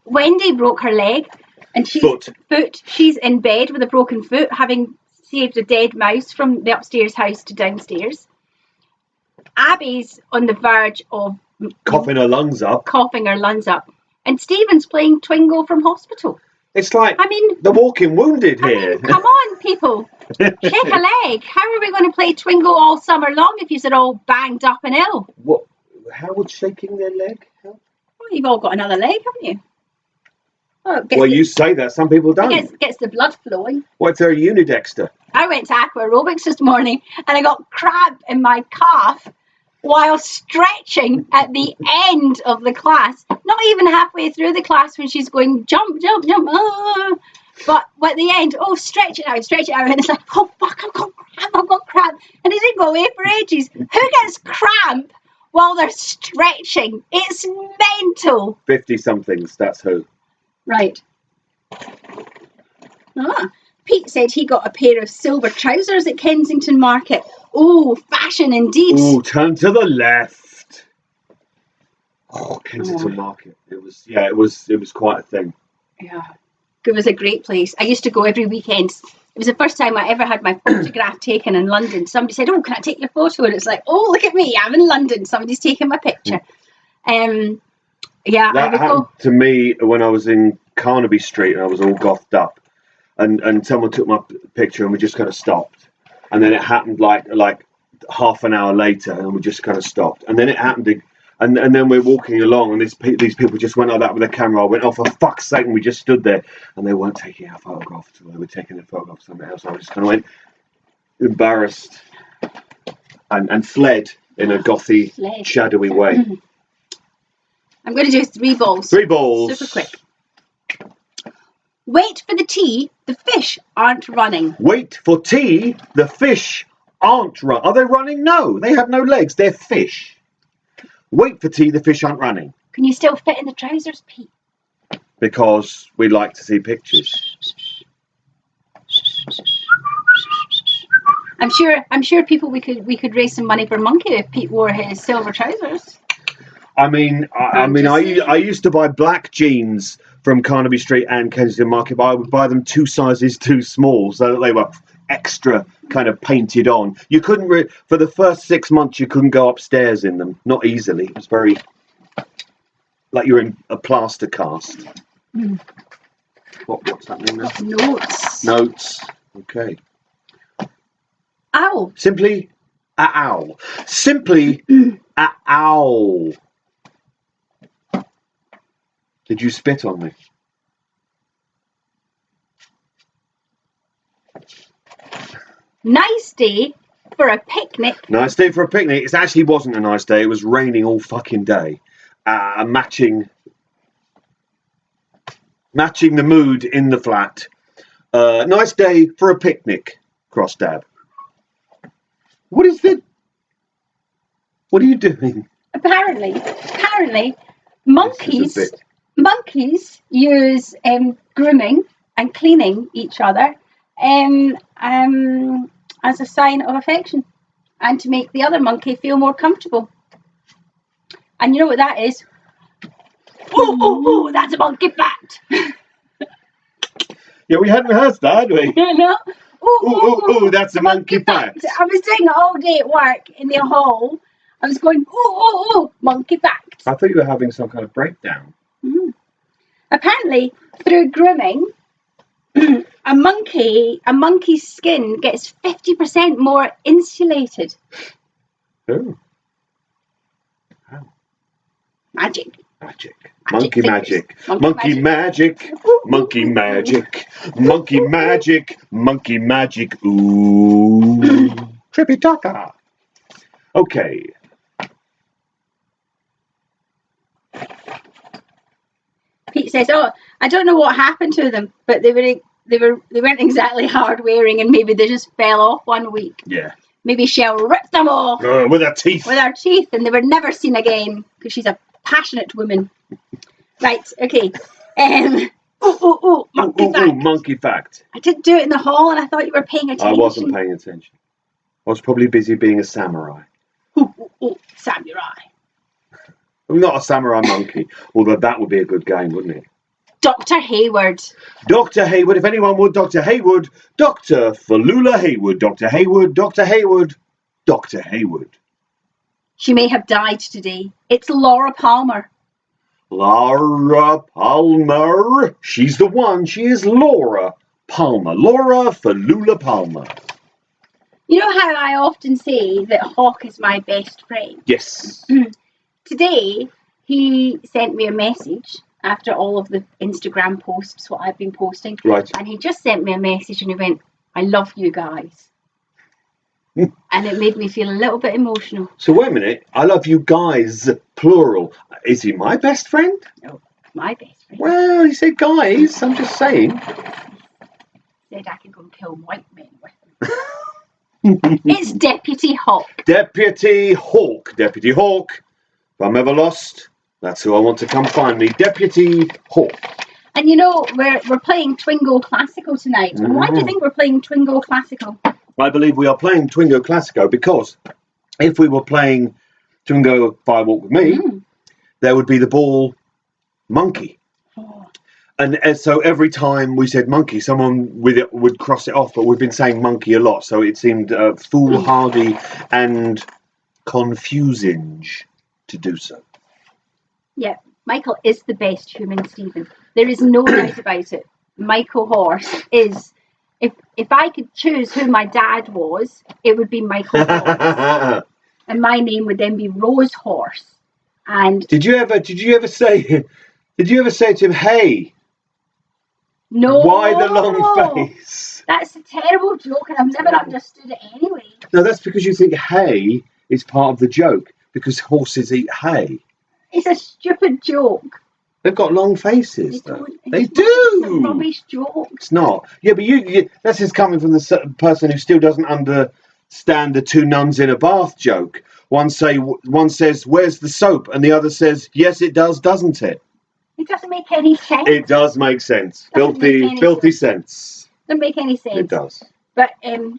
Wendy broke her leg and she's in bed with a broken foot, having saved a dead mouse from the upstairs house to downstairs. Abby's on the verge of coughing her lungs up. And Stephen's playing Twingo from hospital. It's like the walking wounded here. Come on, people. Shake a leg. How are we going to play Twingo all summer long if you're all banged up and ill? What? How would shaking their leg help? Well, you've all got another leg, haven't you? Well, you say that. Some people don't. It gets the blood flowing. What's their unidexter? I went to aqua aerobics this morning and I got cramp in my calf while stretching at the end of the class. Not even halfway through the class when she's going jump, jump, jump. But at the end, stretch it out. And it's like, oh, fuck, I've got cramp. And it didn't go away for ages. Who gets cramp while they're stretching? It's mental. 50-somethings, that's who. Right. Pete said he got a pair of silver trousers at Kensington Market. Oh, fashion indeed. Oh, turn to the left. Oh, Kensington Market. It was quite a thing. Yeah. It was a great place. I used to go every weekend. It was the first time I ever had my photograph taken in London. Somebody said, "Oh, can I take your photo?" And it's like, "Oh, look at me. I'm in London. Somebody's taking my picture." Yeah, that happened to me when I was in Carnaby Street and I was all gothed up. And someone took my picture and we just kind of stopped. And then it happened like half an hour later and we just kind of stopped. And then it happened and then we're walking along and these people just went like that with a camera. I went, oh, for fuck's sake, and we just stood there. And they weren't taking our photograph. They were taking a photograph of something else. I just kind of went embarrassed and fled in a gothy, shadowy way. I'm going to do 3 balls. 3 balls. Super quick. Wait for the tea, the fish aren't running. Wait for tea, the fish aren't running. Are they running? No, they have no legs. They're fish. Wait for tea, the fish aren't running. Can you still fit in the trousers, Pete? Because we like to see pictures. I'm sure people we could raise some money for Monkey if Pete wore his silver trousers. I used to buy black jeans from Carnaby Street and Kensington Market, but I would buy them 2 sizes too small so that they were extra kind of painted on. You couldn't for the first 6 months you couldn't go upstairs in them, not easily. It was very like you're in a plaster cast. What's happening now? Notes. Okay. Owl. Simply a owl. Simply a owl. Did you spit on me? Nice day for a picnic. Nice day for a picnic. It actually wasn't a nice day. It was raining all fucking day. Matching the mood in the flat. Nice day for a picnic. Cross dab. What are you doing? Apparently, monkeys use grooming and cleaning each other as a sign of affection and to make the other monkey feel more comfortable. And you know what that is? Oh, that's a monkey fact. Yeah, we hadn't heard that, had we? No. Oh, that's a monkey fact. I was doing it all day at work in the hall. I was going, monkey fact. I thought you were having some kind of breakdown. Apparently, through grooming, a monkey's skin gets 50% more insulated. Oh. Magic. Monkey magic. Monkey magic. Monkey magic. Monkey magic. Monkey magic. Ooh. Trippy Taka. Okay. Pete says, I don't know what happened to them, but they weren't exactly hard wearing and maybe they just fell off one week. Yeah. Maybe Shell ripped them off. With her teeth. With her teeth, and they were never seen again because she's a passionate woman. Right, okay. Monkey fact. I didn't do it in the hall and I thought you were paying attention. I wasn't paying attention. I was probably busy being a samurai. Samurai. I'm not a samurai monkey, although that would be a good game, wouldn't it? Dr. Hayward. Dr. Hayward, if anyone would, Dr. Hayward. Dr. Falula Hayward. Dr. Hayward. Dr. Hayward. Dr. Hayward. She may have died today. It's Laura Palmer. Laura Palmer. She's the one. She is Laura Palmer. Laura Falula Palmer. You know how I often say that Hawk is my best friend? Yes. Today, he sent me a message after all of the Instagram posts, what I've been posting. Right. And he just sent me a message and he went, I love you guys. And it made me feel a little bit emotional. So wait a minute. I love you guys, plural. Is he my best friend? No, my best friend. Well, he said guys. I'm just saying. He said I could go and kill white men with him. It's Deputy Hawk. Deputy Hawk. Deputy Hawk. If I'm ever lost, that's who I want to come find me. Deputy Hawk. And you know, we're playing Twingo Classical tonight. And why do you think we're playing Twingo Classical? I believe we are playing Twingo Classico because if we were playing Twingo Fire Walk with Me, there would be the ball monkey. Oh. And so every time we said monkey, someone with it would cross it off, but we've been saying monkey a lot, so it seemed foolhardy and confusing to do so. Yeah, Michael is the best human, Stephen. There is no doubt about it. Michael Horse is... If I could choose who my dad was, it would be Michael Horse. And my name would then be Rose Horse. And Did you ever say to him, hey? No. Why the long face? That's a terrible joke and I've never understood it anyway. No, that's because you think hay is part of the joke, because horses eat hay. It's a stupid joke. They've got long faces, though. They do. It's a rubbish joke. It's not. Yeah, but you that's just coming from the person who still doesn't understand the two nuns in a bath joke. One says, "Where's the soap?" and the other says, "Yes, it does, doesn't it?" It doesn't make any sense. It does make sense. Filthy sense. Doesn't make any sense. It does. But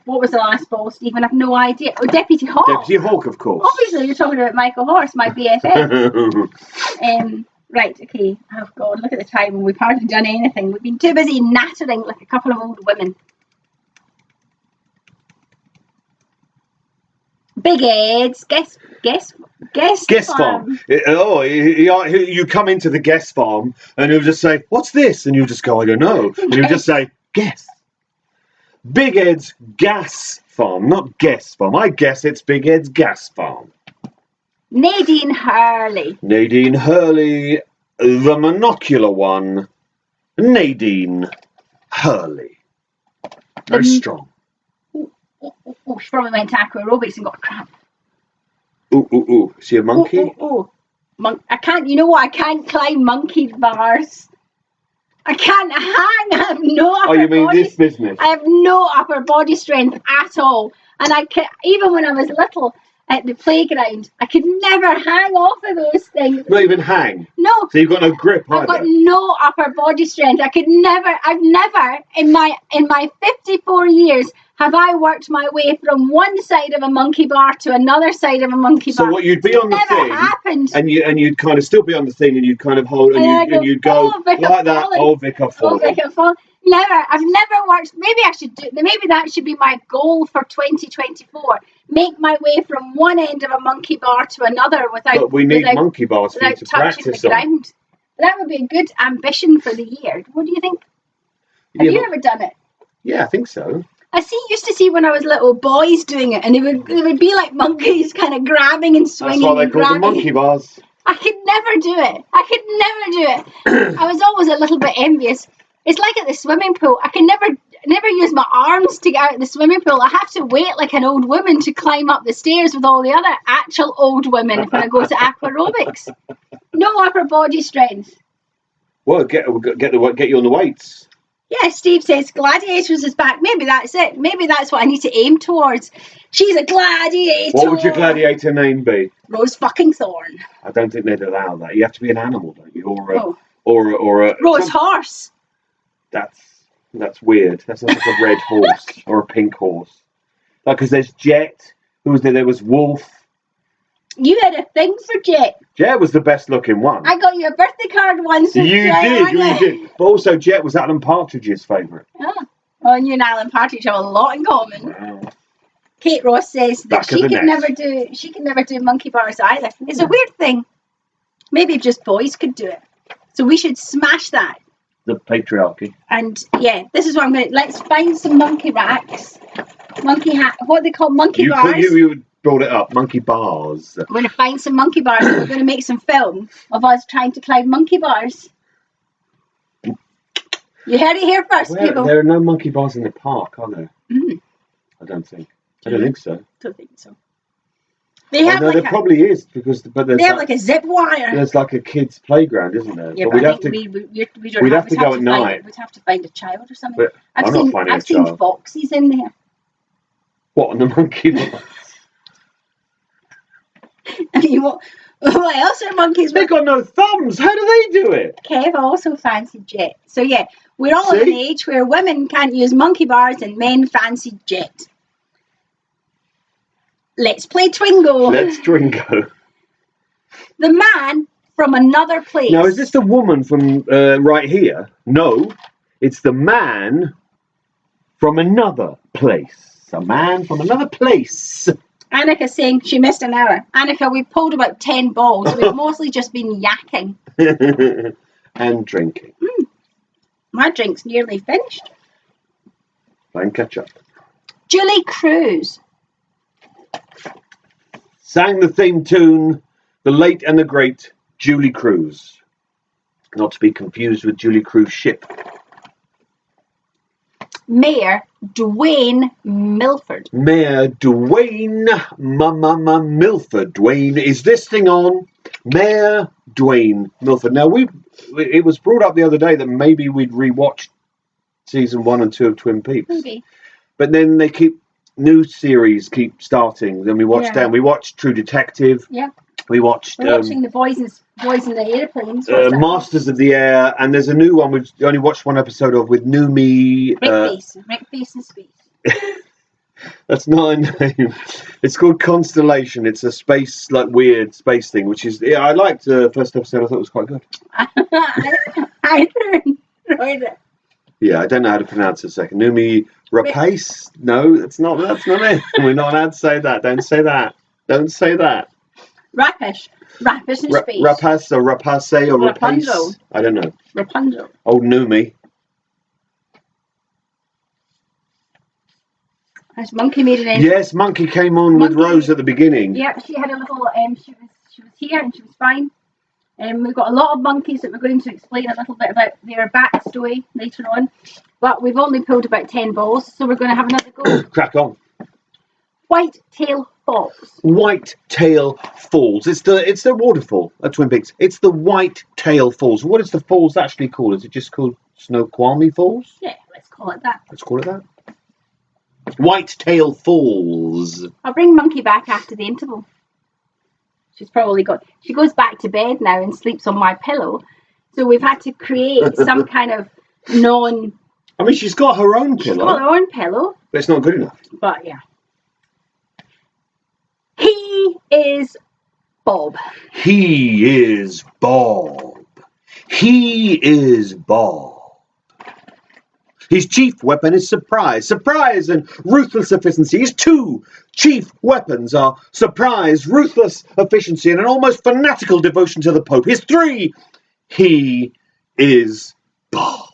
what was the last ball, Stephen? I've no idea. Oh, Deputy Hawk. Deputy Hawk, of course. Obviously, you're talking about Michael Horse, my BFF. Right, okay. Oh, God, look at the time and we've hardly done anything. We've been too busy nattering like a couple of old women. Big Ed's guest farm. Oh, you come into the guest farm and he'll just say, "What's this?" And you just go, "I don't know." And you just say, "Guess." Big Ed's gas farm, not guest farm. I guess it's Big Ed's gas farm. Nadine Hurley, the monocular one. Nadine Hurley. Very strong. Oh, she probably went to aquarobics and got a cramp. Ooh. Is she a monkey? I can't, you know what? I can't climb monkey bars. I can't hang. I have no upper you mean this business? I have no upper body strength at all. And even when I was little at the playground, I could never hang off of those things. Not even hang? No. So you've got no grip either? I've got no upper body strength. I've never, in my 54 years, have I worked my way from one side of a monkey bar to another side of a monkey bar. So what, you'd be on the thing, happened. and you'd kind of still be on the thing, and you'd kind of hold, and you'd go like that. Oh, Vic, I've fallen. Oh, Vic, I've fallen. Never. I've never worked. Maybe I should do. Maybe that should be my goal for 2024. Make my way from one end of a monkey bar to another without. But we need monkey bars for you to practice on. That would be a good ambition for the year. What do you think? Have you ever done it? Yeah, I think so. I used to see when I was little boys doing it, and they would be like monkeys, kind of grabbing and swinging. That's why they call them monkey bars. I could never do it. I was always a little bit envious. It's like at the swimming pool. I can never use my arms to get out of the swimming pool. I have to wait like an old woman to climb up the stairs with all the other actual old women when I go to aquarobics. No upper body strength. Well, get you on the weights. Yeah, Steve says Gladiators is back. Maybe that's it. Maybe that's what I need to aim towards. She's a gladiator. What would your gladiator name be? Rose fucking Thorn. I don't think they'd allow that. You have to be an animal, don't you? Or a Rose Horse. That's weird. That's like a red horse or a pink horse. Like, because there's Jet. Who was there? There was Wolf. You had a thing for Jet. Jet was the best looking one. I got you a birthday card once. You did. But also, Jet was Alan Partridge's favourite. Oh. Well, you and Alan Partridge have a lot in common. Wow. Kate Ross says that she could never do monkey bars either. It's a weird thing. Maybe just boys could do it. So we should smash that. The patriarchy. And yeah, this is what I'm going to... Let's find some monkey racks. What they call monkey bars. You brought it up. Monkey bars. We're going to find some monkey bars and we're going to make some film of us trying to climb monkey bars. You heard it here first, people. There are no monkey bars in the park, are there? Mm. I don't think. I don't think so. Don't think so. They have there probably is because they have like a zip wire. There's like a kids' playground, isn't there? Yeah, but we'd have to go at night. We'd have to find a child or something. But I've seen foxes in there. What, on the monkey bars? I mean, what else are monkeys? They've got no thumbs. How do they do it? Kev also fancied jet. So yeah, we're all at an age where women can't use monkey bars and men fancy jet. Let's play Twingo. Let's Twingo. The man from another place. Now, is this the woman from right here? No, it's the man from another place. A man from another place. Annika's saying she missed an hour. Annika, we've pulled about 10 balls. We've mostly just been yakking. And drinking. My drink's nearly finished. Playing catch up. Julie Cruz. Sang the theme tune, the late and the great Julie Cruz. Not to be confused with Julie Cruz ship. Mayor Dwayne Milford. Mayor Dwayne Milford. Dwayne, is this thing on? Mayor Dwayne Milford. Now, it was brought up the other day that maybe we'd rewatch season 1 and 2 of Twin Peaks. Maybe. But then new series keep starting. Then we watched We watched True Detective. Yeah. We're watching the boys in the airplanes. Masters of the Air, and there's a new one we've only watched one episode of with Noomi. Rick Basin Space. That's not a name. It's called Constellation. It's a space, weird space thing, which is I liked the first episode. I thought it was quite good. I enjoyed it. Yeah, I don't know how to pronounce it. Second, Noomi Rapace. No, that's not it. We're not allowed to say that. Don't say that. Don't say that. Rapish in space. Rapace or Rapace or Rapace. I don't know. Rapunzel. Old Noomi. Has Monkey made an end? Yes, Monkey came on with Rose at the beginning. Yeah, she had a little. She was here and she was fine. We've got a lot of monkeys that we're going to explain a little bit about their backstory later on. But we've only pulled about 10 balls, so we're going to have another go. Crack on. Whitetail Falls. Whitetail Falls. It's the waterfall at Twin Peaks. It's the Whitetail Falls. What is the falls actually called? Is it just called Snoqualmie Falls? Yeah, let's call it that. Whitetail Falls. I'll bring Monkey back after the interval. She's probably got. She goes back to bed now and sleeps on my pillow. So we've had to create some kind of non. I mean, she's got her own pillow. She's got her own pillow. But it's not good enough. But yeah. He is Bob. He is Bob. He is Bob. His chief weapon is surprise. Surprise and ruthless efficiency. His two chief weapons are surprise, ruthless efficiency, and an almost fanatical devotion to the Pope. His three, he is Bob.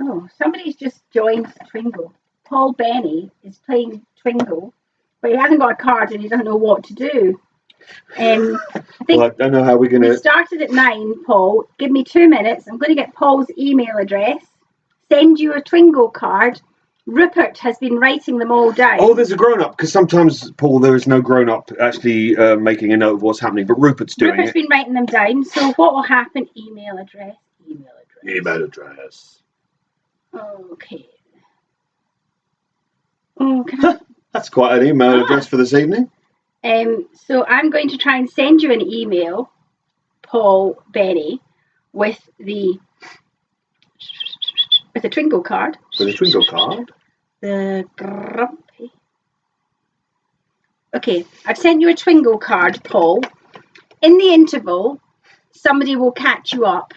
Oh, somebody's just joined Twingo. Paul Benny is playing Twingo, but he hasn't got a card and he doesn't know what to do. I don't know how we're going to... We started at 9, Paul. Give me 2 minutes. I'm going to get Paul's email address. Send you a Twingo card. Rupert has been writing them all down. Oh, there's a grown-up, because sometimes, Paul, there is no grown-up actually making a note of what's happening, but Rupert's doing it. Rupert's been writing them down. So what will happen? Email address. Okay. Oh, can I... That's quite an email address for this evening. So I'm going to try and send you an email, Paul Benny, with the Twingo card. With a Twingo card? The grumpy. Okay, I've sent you a Twingo card, Paul. In the interval, somebody will catch you up.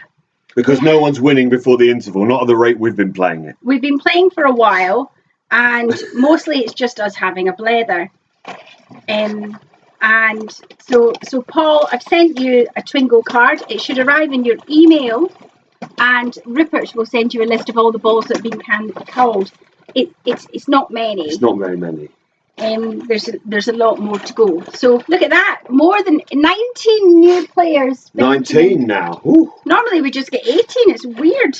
Because no one's winning before the interval, not at the rate we've been playing it. We've been playing for a while, and mostly it's just us having a blather. And so Paul, I've sent you a Twingo card. It should arrive in your email, and Rupert will send you a list of all the balls that have been called. It's not many. It's not very many. There's a lot more to go. So look at that, more than 19 new players. 19 now. Ooh. Normally we just get 18. It's weird.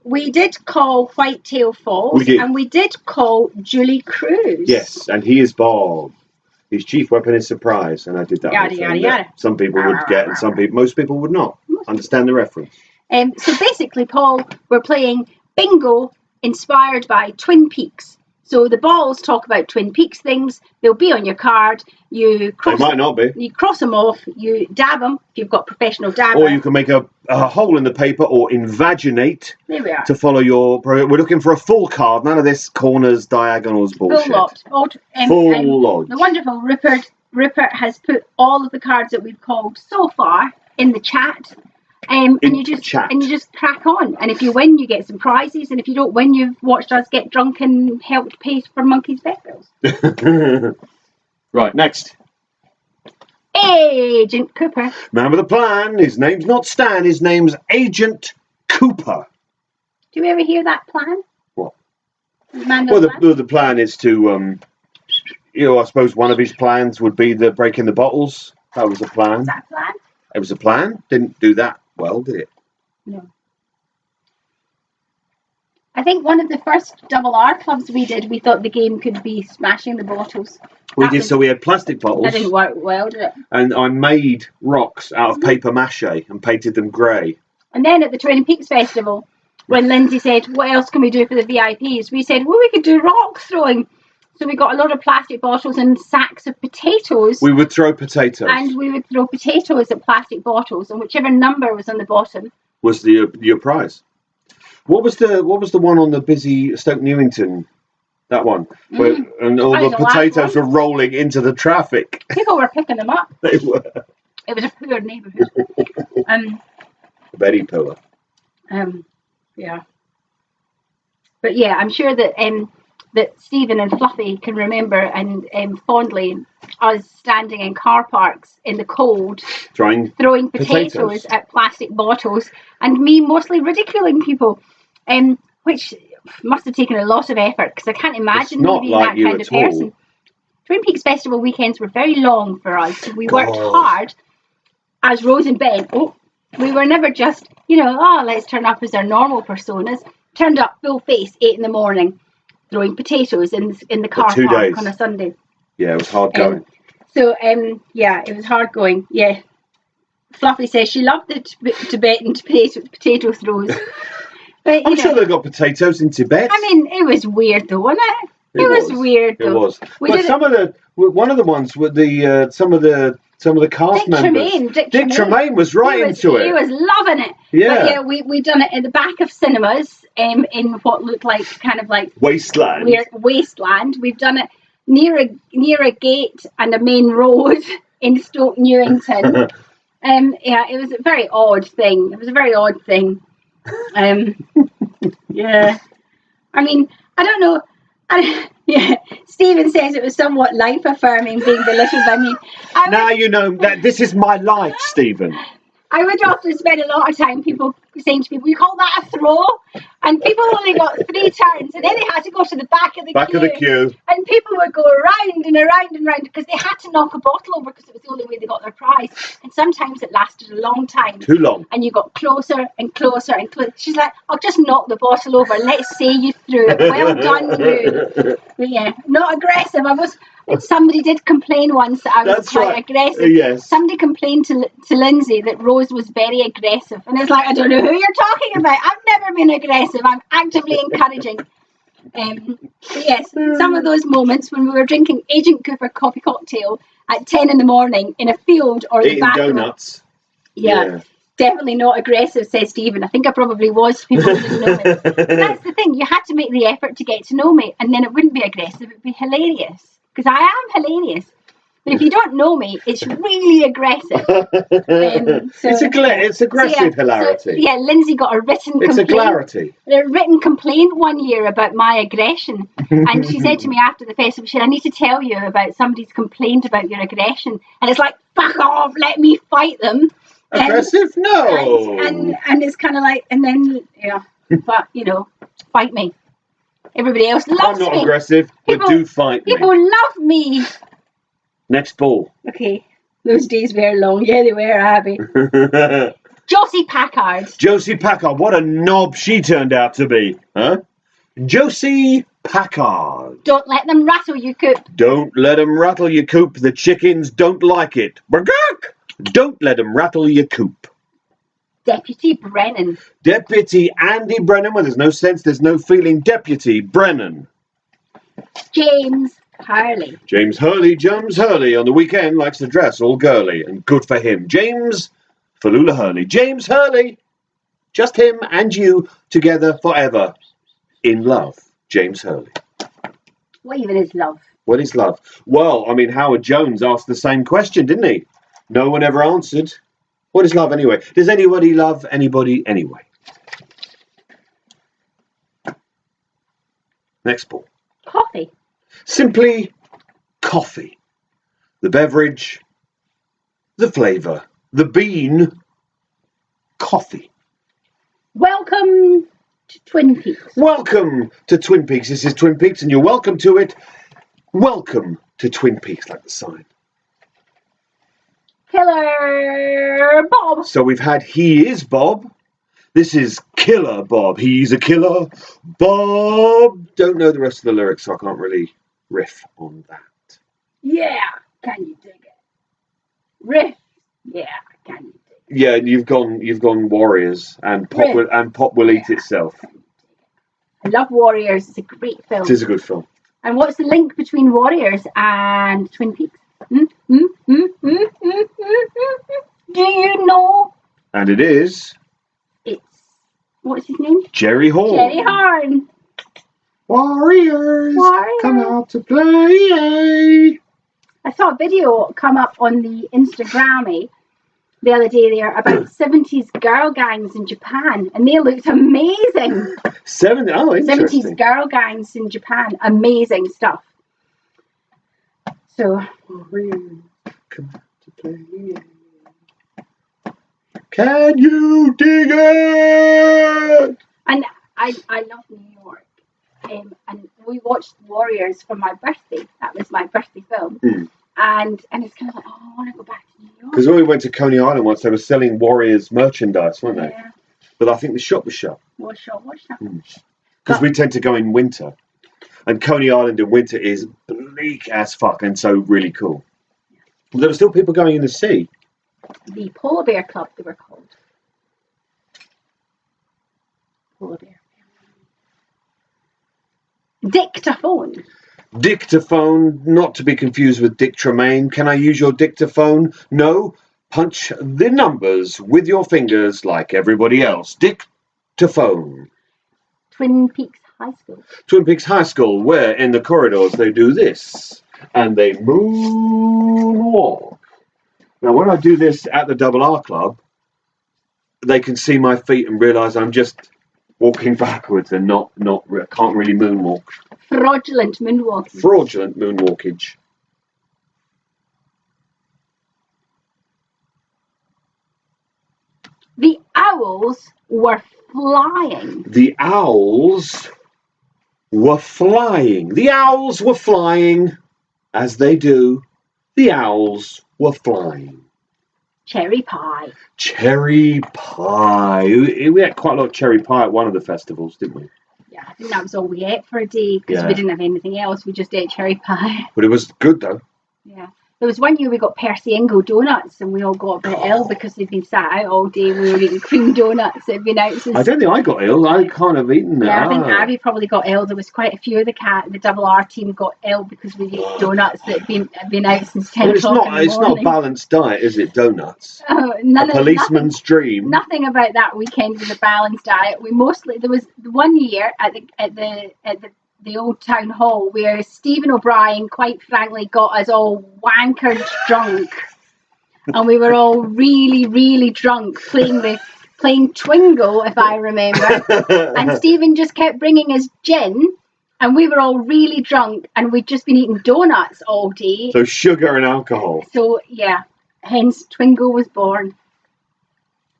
We did call Whitetail Falls. We did. And we did call Julie Cruz. Yes, and he is Bob. His chief weapon is surprise, and I did that. Yada, yada, yada. Some people would get, and most people would not understand the reference. So basically, Paul, we're playing bingo inspired by Twin Peaks. So the balls talk about Twin Peaks things. They'll be on your card. They might not be. You cross them off. You dab them if you've got professional dabber. Or you can make a hole in the paper or invaginate. There we are. To follow your program. We're looking for a full card. None of this corners, diagonals bullshit. Full lot. Full lot. The wonderful Rupert has put all of the cards that we've called so far in the chat. And you just crack on. And if you win, you get some prizes. And if you don't win, you've watched us get drunk and helped pay for Monkey's Vehicles. Right, next. Agent Cooper. Remember the plan. His name's not Stan. His name's Agent Cooper. Do you ever hear that plan? What? The plan is to, I suppose one of his plans would be the breaking the bottles. That was a plan. Was that a plan? It was a plan. Didn't do that well, did it? No. I think one of the first double R clubs we did, we thought the game could be smashing the bottles. So we had plastic bottles. That didn't work well, did it? And I made rocks out of paper mache and painted them grey. And then at the Twin Peaks Festival, when Lindsay said, what else can we do for the VIPs? We said, well, we could do rock throwing. So we got a lot of plastic bottles and sacks of potatoes. We would throw potatoes. And we would throw potatoes at plastic bottles, and whichever number was on the bottom was your prize. What was the one on the busy Stoke Newington? That one, and all the potatoes were rolling into the traffic. People were picking them up. They were. It was a poor neighbourhood. Very poor. Yeah. But yeah, I'm sure that Stephen and Fluffy can remember and fondly us standing in car parks in the cold, throwing potatoes at plastic bottles, and me mostly ridiculing people, which must have taken a lot of effort because I can't imagine me being that kind of person. Twin Peaks Festival weekends were very long for us. So we worked hard as Rose and Ben. We were never just, let's turn up as our normal personas. Turned up full face, 8 a.m, throwing potatoes in the car park on a Sunday. Yeah, it was hard going. It was hard going. Yeah. Fluffy says she loved the Tibetan potato throws. But, I'm sure they got potatoes in Tibet. I mean, it was weird though, wasn't it? It was weird though. It was. But one of the ones with some of the cast members. Dick Tremaine was into it. He was loving it. Yeah. But we done it in the back of cinemas in what looked like kind of like wasteland. Weird wasteland. We've done it near a gate and a main road in Stoke Newington. It was a very odd thing. Yeah. I mean, I don't know. Stephen says it was somewhat life affirming being belittled by me. Now you know that this is my life, Stephen. I would often spend a lot of time saying to people, "You call that a throw?" And people only got 3 turns, and then they had to go to the back of the queue. And people would go around and around and around because they had to knock a bottle over because it was the only way they got their prize. And sometimes it lasted a long time. Too long. And you got closer and closer and closer. She's like, "I'll just knock the bottle over. Let's say you threw it. Well done, you." But yeah, not aggressive. Somebody did complain once that I was quite aggressive. Yes. Somebody complained to Lindsay that Rose was very aggressive. And it's like, I don't know who you're talking about. I've never been aggressive. I'm actively encouraging. But yes, some of those moments when we were drinking Agent Cooper coffee cocktail at 10 a.m. in a field or eating donuts. Yeah. Definitely not aggressive, says Stephen. I think I probably was. People didn't know me. But that's the thing. You had to make the effort to get to know me. And then it wouldn't be aggressive. It would be hilarious. Because I am hilarious. But if you don't know me, it's really aggressive. It's aggressive hilarity. Lindsay got a written complaint. It's a clarity. A written complaint one year about my aggression. And she said to me after the festival, she said, "I need to tell you about somebody's complaint about your aggression." And it's like, fuck off, let me fight them. Aggressive? No. And it's kind of like, and then, but, fight me. Everybody else loves me. I'm not aggressive, but do fight me. People love me. Next ball. Okay. Those days were long. Yeah, they were, Abby. Josie Packard. Josie Packard. What a knob she turned out to be, huh? Josie Packard. Don't let them rattle you, coop. Don't let them rattle your coop. The chickens don't like it. Burgurk! Don't let them rattle your coop. Deputy Brennan. Deputy Andy Brennan. Well, there's no sense, there's no feeling. Deputy Brennan. James Hurley. James Hurley on the weekend likes to dress all girly, and good for him. James Falula Hurley. James Hurley. Just him and you together forever. In love. James Hurley. What even is love? What is love? Well, I mean, Howard Jones asked the same question, didn't he? No one ever answered. What is love anyway? Does anybody love anybody anyway? Next ball. Coffee. Simply coffee. The beverage, the flavour, the bean, coffee. Welcome to Twin Peaks. Welcome to Twin Peaks. This is Twin Peaks and you're welcome to it. Welcome to Twin Peaks, like the sign. Killer Bob. So we've had He Is Bob. This is Killer Bob. He's a killer. Bob. Don't know the rest of the lyrics, so I can't really riff on that. Yeah, can you dig it? Riff. Yeah, can you dig it? Yeah, you've gone Warriors and Pop Will Eat Itself. I love Warriors. It's a great film. It is a good film. And what's the link between Warriors and Twin Peaks? Do you know? And it is. It's, what's his name? Jerry Horn. Jerry Horn. Warriors, come out to play. I saw a video come up on the Instagrammy the other day there about 70s girl gangs in Japan, and they looked amazing. 70s girl gangs in Japan, amazing stuff. So, come out to play. Can you dig it? And I love New York. And we watched Warriors for my birthday. That was my birthday film. And it's kind of like, oh, I want to go back to New York. Because when we went to Coney Island once, they were selling Warriors merchandise, weren't they? Yeah. But I think the shop was shut. What's that? Because we tend to go in winter. And Coney Island in winter is bleak as fuck and so really cool. But there were still people going in the sea. The Polar Bear Club, they were called. Polar Bear. Dictaphone. Dictaphone, not to be confused with Dick Tremaine. Can I use your dictaphone? No. Punch the numbers with your fingers like everybody else. Dictaphone. Twin Peaks High School. Twin Peaks High School, where in the corridors they do this. And they moonwalk. Now, when I do this at the Double R Club, they can see my feet and realise I'm just walking backwards and not can't really moonwalk. Fraudulent moonwalking. Fraudulent moonwalkage. The owls were flying. The owls were flying. The owls were flying, as they do. The owls were flying. Cherry pie. Cherry pie. We had quite a lot of cherry pie at one of the festivals, didn't we? Yeah, I think that was all we ate for a day because we didn't have anything else. We just ate cherry pie. But it was good though. Yeah. There was one year we got Percy Ingle donuts and we all got a bit ill because they'd been sat out all day. We were eating cream donuts that had been out since... I don't think I got ill. I can't have eaten that. Yeah, I think Abby probably got ill. There was quite a few of the Double R team got ill because we ate donuts that had been out since 10 o'clock in the It's not a balanced diet, is it? Donuts. Oh, a policeman's dream. Nothing about that weekend was a balanced diet. We mostly... There was one year at the old town hall where Stephen O'Brien quite frankly got us all wankered drunk and we were all really, really drunk playing Twingo, if I remember. And Stephen just kept bringing us gin and we were all really drunk and we'd just been eating donuts all day. So sugar and alcohol. So yeah, hence Twingo was born.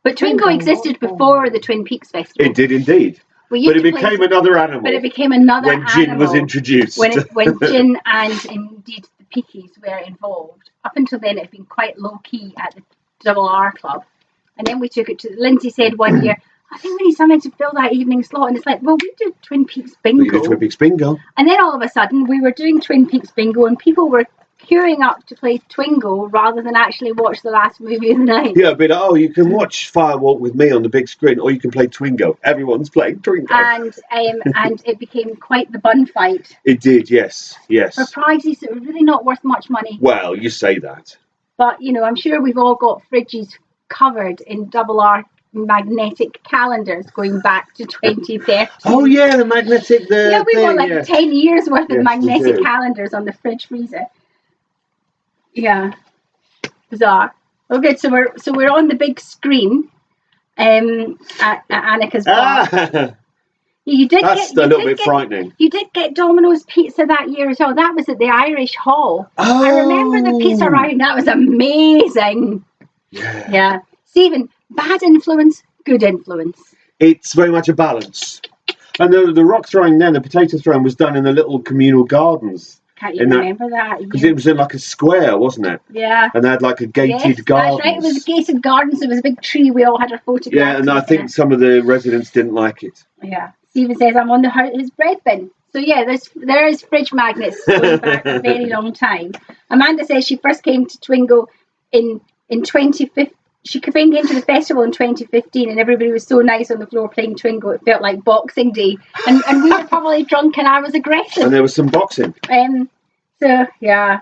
But Twingo existed before the Twin Peaks Festival. It did indeed. But it became another animal. But it became another animal. When gin was introduced. When gin and indeed the Peakies were involved. Up until then, it had been quite low-key at the Double R Club. And then we took it to, Lindsay said one year, I think we need something to fill that evening slot. And it's like, well, we do Twin Peaks bingo. We do Twin Peaks bingo. And then all of a sudden we were doing Twin Peaks bingo and people were queuing up to play Twingo rather than actually watch the last movie of the night. Yeah, but you can watch Firewalk with me on the big screen, or you can play Twingo. Everyone's playing Twingo. And it became quite the bun fight. It did, yes. For prizes that were really not worth much money. Well, you say that. But, you know, I'm sure we've all got fridges covered in double R magnetic calendars going back to 2013. Oh, yeah, the magnetic... Yeah, we got like 10 years worth of magnetic calendars on the fridge freezer. Yeah, bizarre. Okay, so we're on the big screen at Annika's bar. That's a little bit frightening. You did get Domino's pizza that year as well. That was at the Irish Hall. Oh. I remember the pizza round. That was amazing. Yeah. Stephen, bad influence, good influence. It's very much a balance. And the rock throwing then, the potato throwing was done in the little communal gardens. Can't you remember that? Because it was in like a square, wasn't it? Yeah. And they had like a gated garden. That's right. It was gated gardens. There was a big tree. We all had our photographs. Yeah, and I think some of the residents didn't like it. Yeah. Stephen says, I'm on his bread bin. So yeah, there is fridge magnets going back a very long time. Amanda says she first came to Twingo in 2015. She came into the festival in 2015 and everybody was so nice on the floor playing Twingo. It felt like Boxing Day. And we were probably drunk and I was aggressive. And there was some boxing. So, yeah.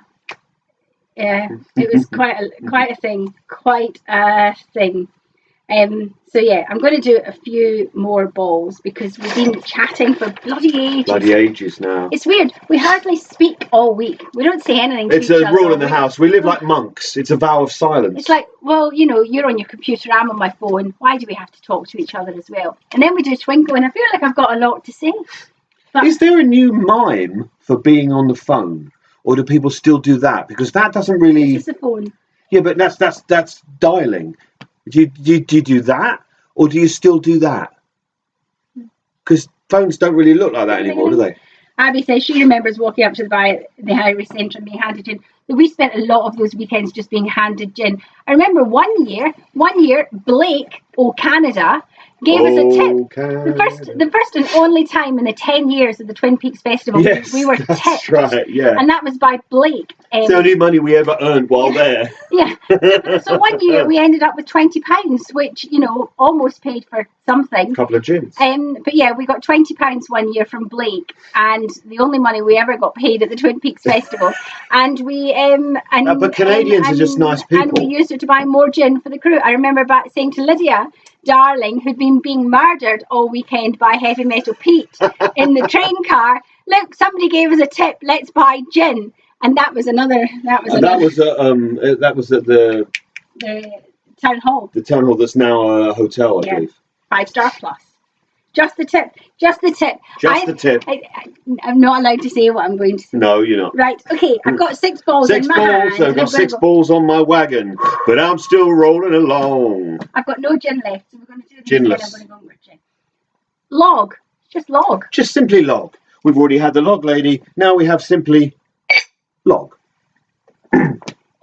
Yeah, it was quite a thing. Quite a thing. So, yeah, I'm going to do a few more balls because we've been chatting for bloody ages. Now. It's weird. We hardly speak all week. We don't say anything to each other. It's a rule in the house. We live like monks. It's a vow of silence. It's like, well, you know, you're on your computer, I'm on my phone. Why do we have to talk to each other as well? And then we do Twingo, and I feel like I've got a lot to say. But is there a new mime for being on the phone? Or do people still do that? Because that doesn't really... It's just a phone. Yeah, but that's dialing. Do you do that? Or do you still do that? Because phones don't really look like that anymore, do they? Abby says she remembers walking up to the bar at the Irish Centre and being handed gin. We spent a lot of those weekends just being handed gin. I remember one year, Blake, Canada, gave us a tip. The first and only time in the 10 years of the Twin Peaks Festival, we were tipped. That's right, yeah. And that was by Blake. It's the only money we ever earned while there. Yeah. So one year we ended up with £20, which, you know, almost paid for something. A couple of gins. But yeah, we got £20 one year from Blake, and the only money we ever got paid at the Twin Peaks Festival. And we but Canadians are just nice people. And we used it to buy more gin for the crew. I remember saying to Lydia, darling, who'd been being murdered all weekend by Heavy Metal Pete in the train car, look, somebody gave us a tip, let's buy gin. And that was another. That was at the town hall. The town hall that's now a hotel, I believe. 5-star plus. Just the tip. The tip. I'm not allowed to say what I'm going to say. No, you're not. Right. Okay. I've got 6 balls in my hand. I've got 6 balls on my wagon, but I'm still rolling along. I've got no gin left, so we're going to do this. Ginless. I'm going to go with gin. Log. Just log. Just simply log. We've already had the log lady. Now we have simply log.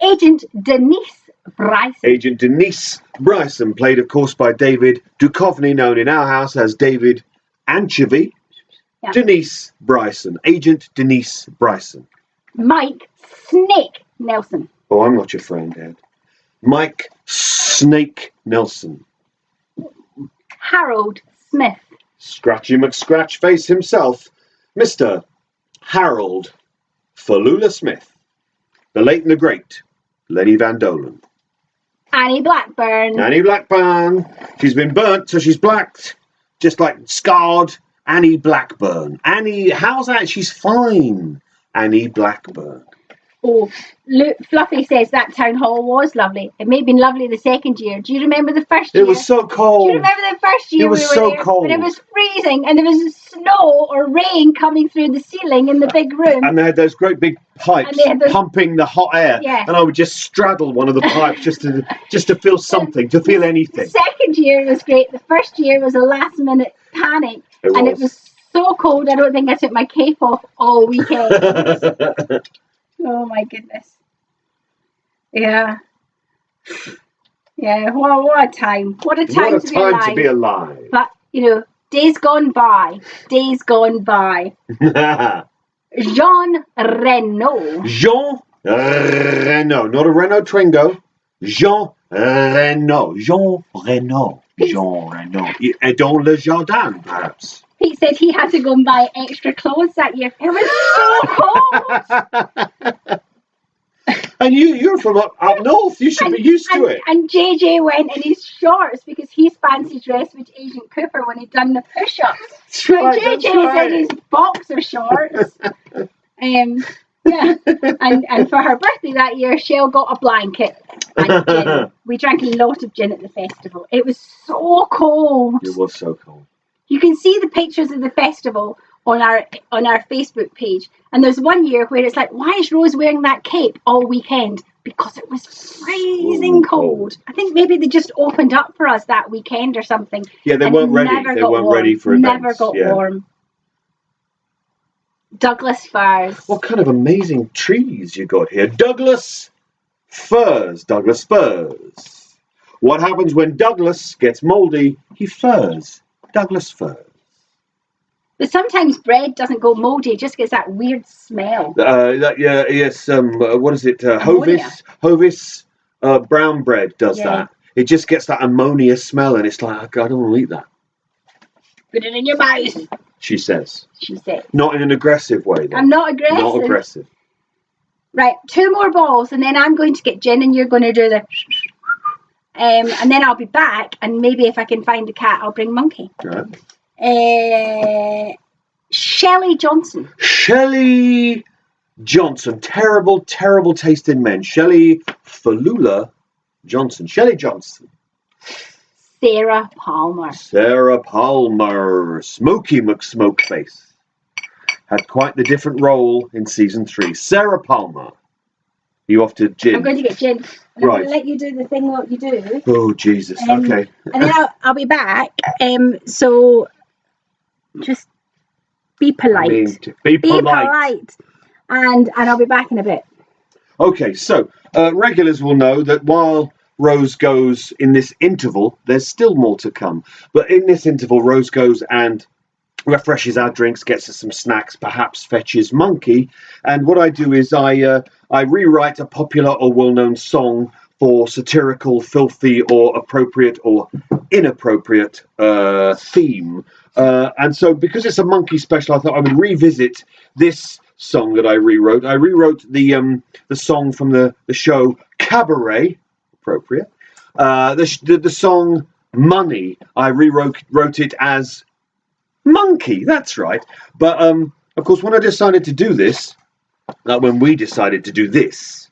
Agent Denise Bryson. Agent Denise Bryson, played, of course, by David Duchovny, known in our house as David Anchovy. Yeah. Denise Bryson. Agent Denise Bryson. Mike Snake Nelson. Oh, I'm not your friend, Ed. Mike Snake Nelson. Harold Smith. Scratchy McScratchface himself, Mr. Harold Falula Smith. The late and the great Lenny Van Dolen. Annie Blackburn. Annie Blackburn. She's been burnt, so she's blacked. Just like scarred. Annie Blackburn. Annie, how's that? She's fine. Annie Blackburn. Oh, Fluffy says that town hall was lovely. It may have been lovely the second year. Do you remember the first year? It was so cold. Do you remember the first year? It was so cold. But it was freezing and there was snow or rain coming through the ceiling in the big room. And they had those great big pipes pumping the hot air. Yeah. And I would just straddle one of the pipes just to feel something, to feel anything. The second year was great. The first year was a last minute panic. And it was so cold I don't think I took my cape off all weekend. Oh my goodness. Yeah. Yeah, well, what a time. What a time, to be alive. But, days gone by. Days gone by. Jean Reno. Jean Reno. Not a Renault Twingo. Jean Reno. Jean Reno. Jean Reno. Et dans le jardin, perhaps. Pete said he had to go and buy extra clothes that year. It was so cold. And you're from up north. You should be used to it. And JJ went in his shorts because he's fancy dressed with Agent Cooper when he'd done the push-ups. So right, JJ's in his boxer shorts. Yeah. And for her birthday that year, Shell got a blanket and gin. We drank a lot of gin at the festival. It was so cold. It was so cold. You can see the pictures of the festival on our Facebook page. And there's one year where it's like, why is Rose wearing that cape all weekend? Because it was freezing cold. I think maybe they just opened up for us that weekend or something. Yeah, they weren't ready. They weren't ready for events. Never got warm. Douglas firs. What kind of amazing trees you got here? Douglas firs. Douglas firs. What happens when Douglas gets moldy? He furs. Douglas firs. But sometimes bread doesn't go moldy; it just gets that weird smell. Yes. What is it? Hovis brown bread does that. It just gets that ammonia smell, and it's like, I don't want to eat that. Put it in your mouth. She says. She says. Not in an aggressive way, though. I'm not aggressive. Not aggressive. Right, 2 more balls, and then I'm going to get gin, and you're going to do the. And then I'll be back, and maybe if I can find the cat, I'll bring Monkey. Right. Shelley Johnson. Shelley Johnson. Terrible, terrible tasting men. Shelley Falula Johnson. Shelley Johnson. Sarah Palmer. Sarah Palmer. Smoky McSmokeface. Had quite the different role in season 3. Sarah Palmer. You off to gin? I'm going to get gin. Right. I'm going to let you do the thing what you do. Oh, Jesus. Okay. And then I'll be back. So just be polite. Be polite. And I'll be back in a bit. Okay, so regulars will know that while Rose goes in this interval, there's still more to come. But in this interval, Rose goes and refreshes our drinks, gets us some snacks, perhaps fetches Monkey. And what I do is I rewrite a popular or well-known song for satirical, filthy, or appropriate or inappropriate theme. And so because it's a Monkey special, I thought I would revisit this song that I rewrote. I rewrote the song from the show Cabaret, appropriate. The song Money, I wrote it as Monkey, that's right. But of course, when I decided to do this, when we decided to do this,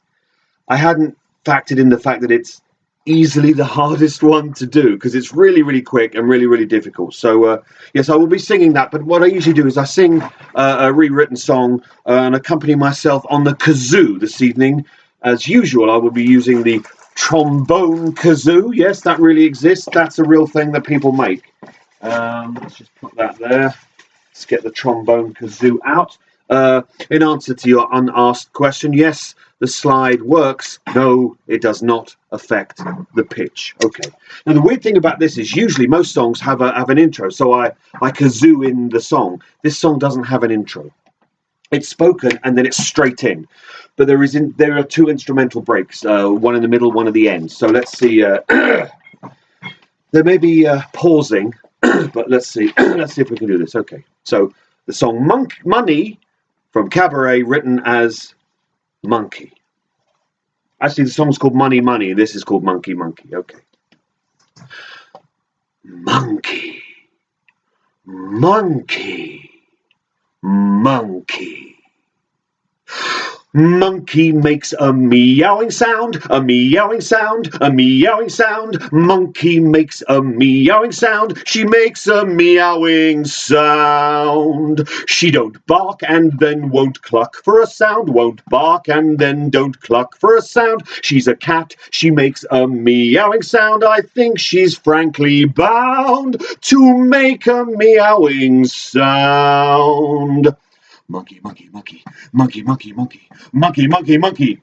I hadn't factored in the fact that it's easily the hardest one to do because it's really, really quick and really, really difficult. So yes, I will be singing that. But what I usually do is I sing a rewritten song and accompany myself on the kazoo this evening. As usual, I will be using the trombone kazoo. Yes, that really exists. That's a real thing that people make. Let's just put that there. Let's get the trombone kazoo out. In answer to your unasked question, yes, the slide works. No, it does not affect the pitch. Okay. Now, the weird thing about this is usually most songs have an intro, so I kazoo in the song. This song doesn't have an intro. It's spoken and then it's straight in. But there are 2 instrumental breaks, one in the middle, one at the end. So let's see. There may be pausing. But let's see if we can do this. Okay, so the song Money from Cabaret, written as Monkey. Actually, the song's called Money, Money, and this is called Monkey, Monkey. Okay. Monkey, monkey, monkey. Monkey makes a meowing sound, a meowing sound, a meowing sound. Monkey makes a meowing sound. She makes a meowing sound. She don't bark and then won't cluck for a sound. Won't bark and then don't cluck for a sound. She's a cat. She makes a meowing sound. I think she's frankly bound to make a meowing sound. Monkey, monkey, monkey, monkey, monkey, monkey, monkey, monkey, monkey.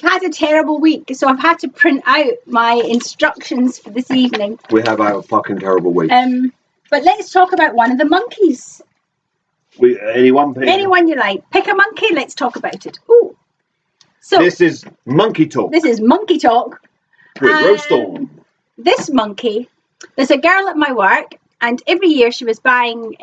we've had a terrible week, so I've had to print out my instructions for this evening. We have had a fucking terrible week. But let's talk about one of the monkeys. Anyone you like. Pick a monkey, let's talk about it. Ooh. So this is Monkey Talk. This is Monkey Talk. With Rose Thorn. This monkey, there's a girl at my work, and every year she was buying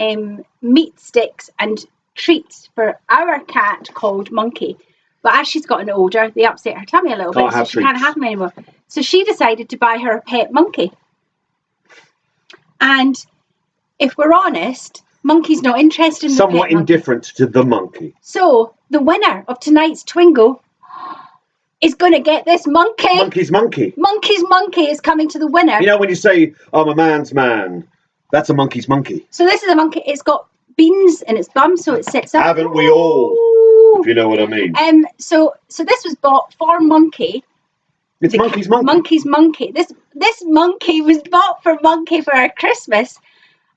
meat sticks and treats for our cat called Monkey. But as she's gotten older, they upset her tummy a little bit, so she can't have them anymore. So she decided to buy her a pet monkey. And if we're honest, Monkey's not interested in somewhat indifferent to the monkey. So the winner of tonight's Twingo is going to get this monkey. Monkey's monkey. Monkey's monkey is coming to the winner. You know when you say, I'm a man's man, that's a monkey's monkey. So this is a monkey. It's got beans in its bum, so it sits up. Haven't we all? If you know what I mean. So this was bought for Monkey. It's Monkey's monkey. Monkey's monkey. This monkey was bought for Monkey for her Christmas.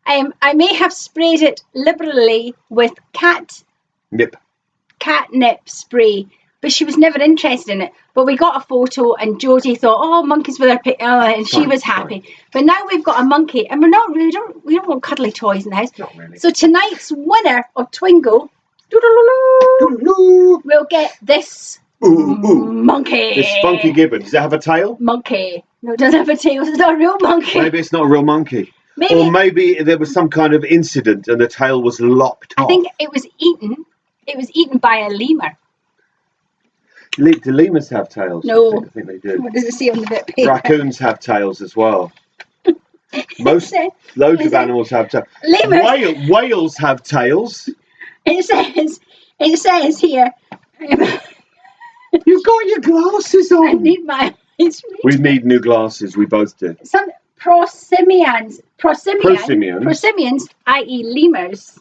I may have sprayed it liberally with catnip spray, but she was never interested in it. But we got a photo, and Jodie thought, "Oh, Monkey's with her," and she was happy. But now we've got a monkey, and we don't want cuddly toys in the house. Not really. So tonight's winner of Twingo will get this monkey. This funky gibbon. Does it have a tail? Monkey. No, it doesn't have a tail. It's not a real monkey. Maybe it's not a real monkey. Maybe. Or maybe there was some kind of incident and the tail was lopped off. I think it was eaten. It was eaten by a lemur. Do lemurs have tails? No. I think they do. What does it say on the bit of paper? Raccoons have tails as well. Loads of animals have tails. Whales have tails. It says here. You've got your glasses on. I need my eyes. We need new glasses. We both do. Some prosimians, i.e. lemurs.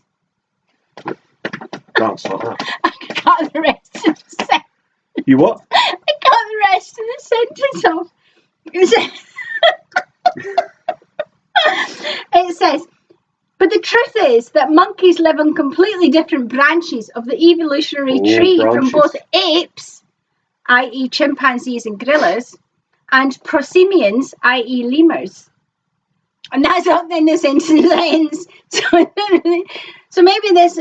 Dance like that. I got the rest of the sentence. You what? I got the rest of the sentence off. It says, but the truth is that monkeys live on completely different branches of the evolutionary tree from both apes, i.e. chimpanzees and gorillas, and prosimians, i.e. lemurs. And that's not in the sentence. So maybe this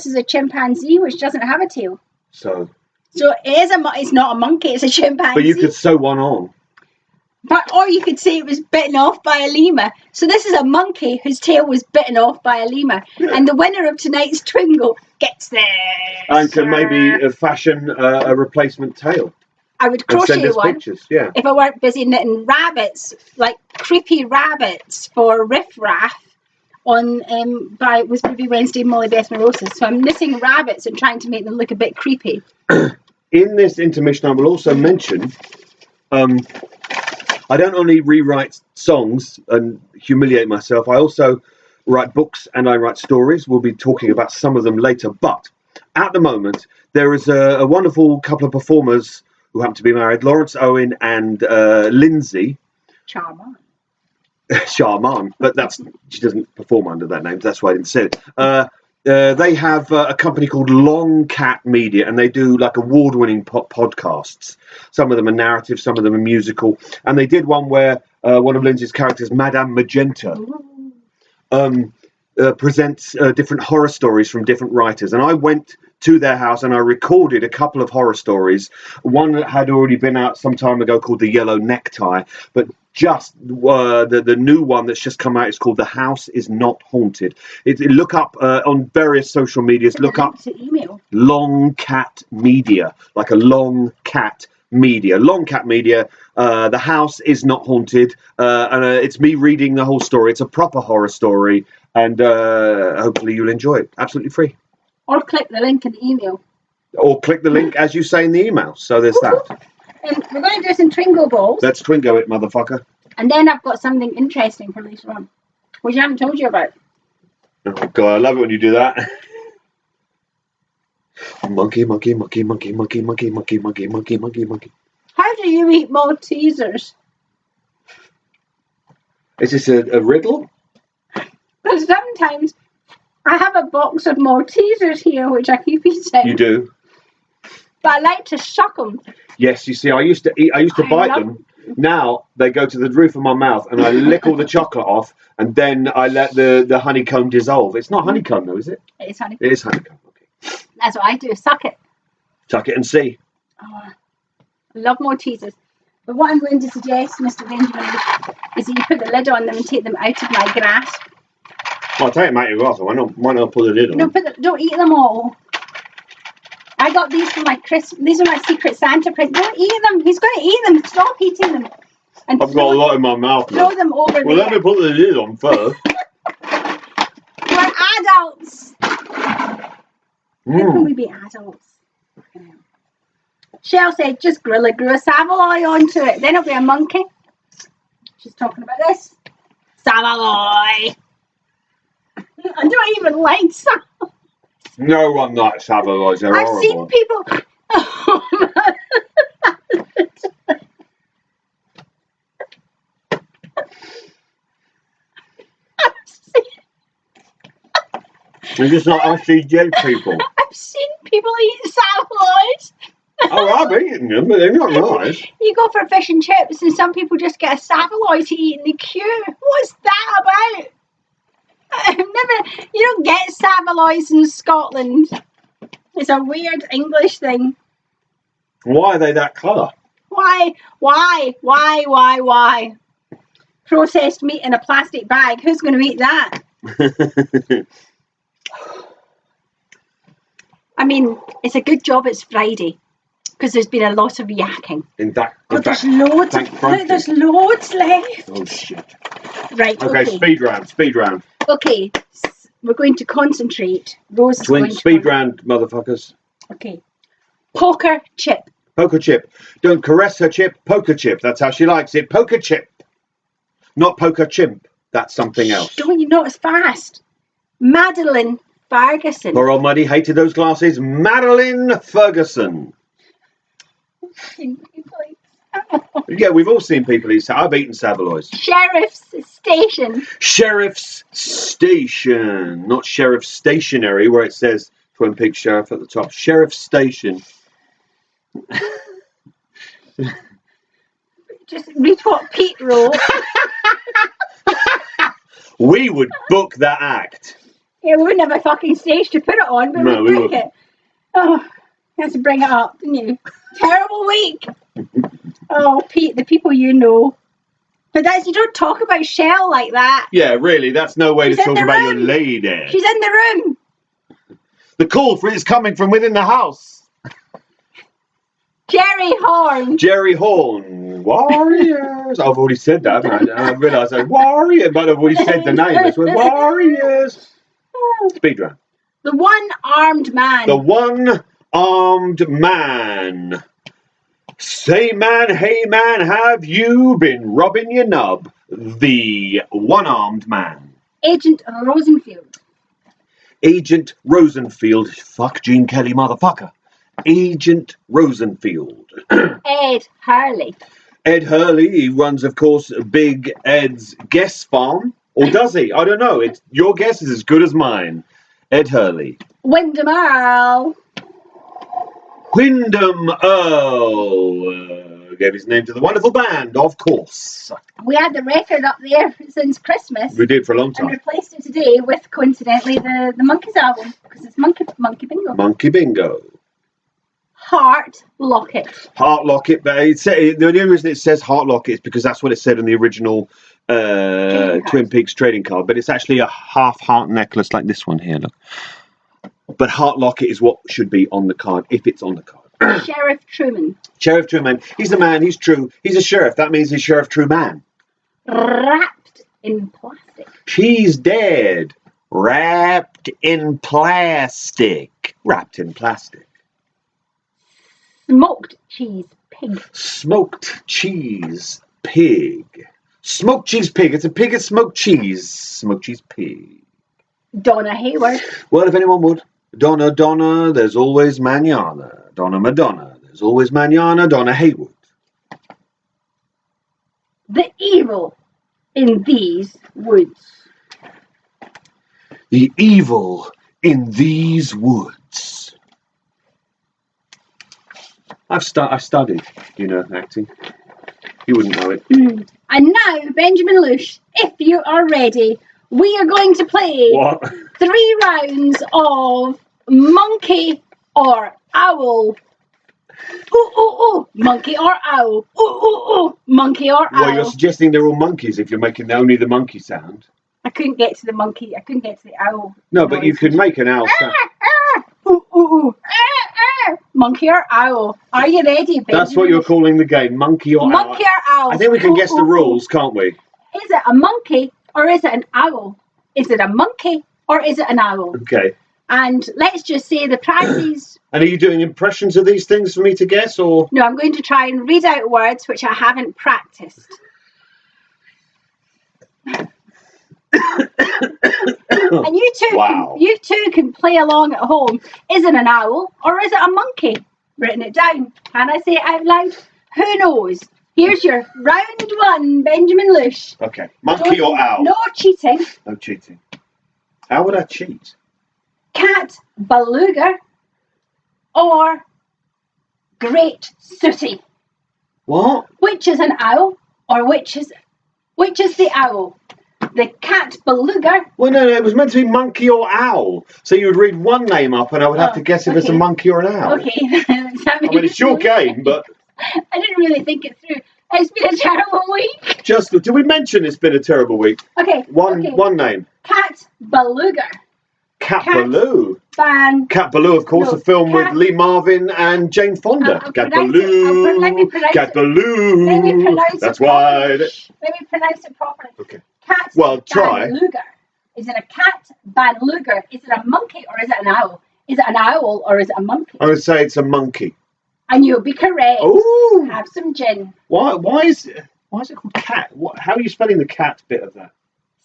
is a chimpanzee which doesn't have a tail. So it's not a monkey, it's a chimpanzee. But you could sew one on. Or you could say it was bitten off by a lemur. So this is a monkey whose tail was bitten off by a lemur. And the winner of tonight's Twingo gets this. And can maybe fashion a replacement tail. I would crochet one pictures, yeah. if I weren't busy knitting rabbits, like creepy rabbits for Riff Raff was Ruby Wednesday and Molly Beth Morosis. So I'm knitting rabbits and trying to make them look a bit creepy. In this intermission, I will also mention I don't only rewrite songs and humiliate myself. I also write books and I write stories. We'll be talking about some of them later. But at the moment, there is a wonderful couple of performers who happen to be married, Lawrence Owen and Lindsay. Charman. But she doesn't perform under that name. That's why I didn't say it. They have a company called Long Cat Media, and they do like award-winning podcasts. Some of them are narrative, some of them are musical. And they did one where one of Lindsay's characters, Madame Magenta, presents different horror stories from different writers. And I went to their house and I recorded a couple of horror stories. One that had already been out some time ago called The Yellow Necktie, but just the new one that's just come out is called The House Is Not Haunted. Look up on various social medias, look up Long Cat Media, like a long cat media. Long Cat Media, The House Is Not Haunted, and it's me reading the whole story. It's a proper horror story, and hopefully you'll enjoy it. Absolutely free. Or click the link in the email. Or click the link as you say in the email. So there's that. And we're going to do some Twingo balls. Let's Twingo it, motherfucker. And then I've got something interesting for later on, which I haven't told you about. Oh, God, I love it when you do that. Monkey, monkey, monkey, monkey, monkey, monkey, monkey, monkey, monkey, monkey, monkey. How do you eat Maltesers? Is this a riddle? Because sometimes I have a box of Maltesers here, which I keep eating. You do? But I like to suck them. Yes, you see, I used to bite them. Now they go to the roof of my mouth, and I lick all the chocolate off, and then I let the honeycomb dissolve. It's not honeycomb, though, is it? It is honeycomb. It is honeycomb. Okay. That's what I do. Suck it. Suck it and see. Oh, I love more cheeses. But what I'm going to suggest, Mr. Benjamin, is that you put the lid on them and take them out of my grasp. I'll take them out of your grasp. Why not put the lid on? No, don't eat them all. I got these for my Christmas. These are my Secret Santa present. Don't eat them. He's going to eat them. Stop eating them. And I've got a lot in my mouth now. Throw them over there. Well, let me put the lid on first. We're adults. How can we be adults? Shell said, just grew a Savoy onto it. Then it'll be a monkey. She's talking about this. Savoy. I don't even like Savoy. No one likes Savoys. They're horrible. I've seen people. They're just like ICJ people. I've seen people eat Savoys. Oh, I've eaten them, but they're not nice. You go for fish and chips, and some people just get a Savoy to eat in the queue. What's that about? I've never. You don't get Savoys in Scotland. It's a weird English thing. Why are they that colour? Why? Processed meat in a plastic bag. Who's going to eat that? I mean, it's a good job it's Friday, because there's been a lot of yakking. There's loads. Look, there's loads left. Oh shit! Right. Okay. Speed round. Okay, we're going to concentrate. Rose is going to speed round, motherfuckers. Okay. Poker chip. Poker chip. Don't caress her chip. Poker chip. That's how she likes it. Poker chip. Not poker chimp. That's something else. Don't you not as fast? Madeline Ferguson. Poor old Muddy hated those glasses. Madeline Ferguson. Yeah, we've all seen people eat. I've eaten Savoys. Sheriff's Station. Sheriff's Station. Not Sheriff Stationery, where it says Twin Peaks Sheriff at the top. Sheriff Station. Just read what Pete wrote. We would book that act. Yeah, we wouldn't have a fucking stage to put it on, but no, we'd book it. Oh, you had to bring it up, didn't you? Terrible week. Oh, Pete, the people you know. But you don't talk about Shell like that. Yeah, really, that's no way to talk about your lady. She's in the room. The call for it is coming from within the house. Jerry Horn. Jerry Horn. Warriors. I've already said that, haven't I? I realised Warriors, but I've already said the name. It's Warriors. Speed round. The one-armed man. The one-armed man. Say man, hey man, have you been rubbing your nub? The one-armed man. Agent Rosenfield. Agent Rosenfield. Fuck Gene Kelly, motherfucker. Agent Rosenfield. Ed Hurley. Ed Hurley, he runs, of course, Big Ed's Guest Farm. Or does he? I don't know. Your guess is as good as mine. Ed Hurley. Wyndham Earl. Wyndham Earl gave his name to the wonderful band, of course. We had the record up there since Christmas. We did for a long time. And replaced it today with, coincidentally, the Monkeys album, because it's Monkey Bingo. Monkey Bingo. Heart Locket. Heart Locket, but the only reason it says Heart Locket is because that's what it said in the original Twin Peaks trading card, but it's actually a half heart necklace like this one here, look. But Heart Locket is what should be on the card, if it's on the card. Sheriff Truman. Sheriff Truman. He's a man, he's true. He's a sheriff. That means he's Sheriff Truman. Wrapped in plastic. She's dead. Wrapped in plastic. Wrapped in plastic. Smoked cheese pig. Smoked cheese pig. Smoked cheese pig. It's a pig of smoked cheese. Smoked cheese pig. Donna Hayward. Well, if anyone would. Donna, there's always manana. Donna Madonna, there's always manana. Donna Hayward. The evil in these woods. The evil in these woods. I studied, acting. You wouldn't know it. And now, Benjamin Lush, if you are ready, we are going to play 3 rounds of monkey or owl. Ooh, ooh, ooh, monkey or owl. Ooh, ooh, ooh, monkey or owl. Well, you're suggesting they're all monkeys if you're making only the monkey sound. I couldn't get to the monkey. I couldn't get to the owl. No, but you could make an owl sound. Ooh, ooh, ooh. Monkey or owl. Are you ready, Benjamin? That's what you're calling the game, monkey or owl. Monkey or owl. I think we can guess the rules, can't we? Is it a monkey or is it an owl? Is it a monkey or is it an owl? Okay. And let's just say the prizes. And are you doing impressions of these things for me to guess, or? No, I'm going to try and read out words which I haven't practiced. And you two can play along at home. Is it an owl or is it a monkey? Written it down. Can I say it out loud? Who knows? Here's your round 1, Benjamin Lush. Okay. Monkey or owl? No cheating. No cheating. How would I cheat? Cat beluga or great sooty? What? Which is an owl or which is the owl? The cat beluga. Well, no, it was meant to be monkey or owl. So you would read one name up and I would have to guess if it's a monkey or an owl. Okay. I mean, it's your game, but... I didn't really think it through. It's been a terrible week. Did we mention it's been a terrible week? Okay. One name. Cat beluga. Cat Ballou. Cat Ballou, of course, a film with Lee Marvin and Jane Fonda. Cat Ballou. Cat Ballou. Let me pronounce That's it why. Let me pronounce it properly. Okay. Cat try. beluga. Is it a cat beluga? Is it a monkey or is it an owl? Is it an owl or is it a monkey? I would say it's a monkey. And you'll be correct. Ooh. Have some gin. Why is it called cat? How are you spelling the cat bit of that?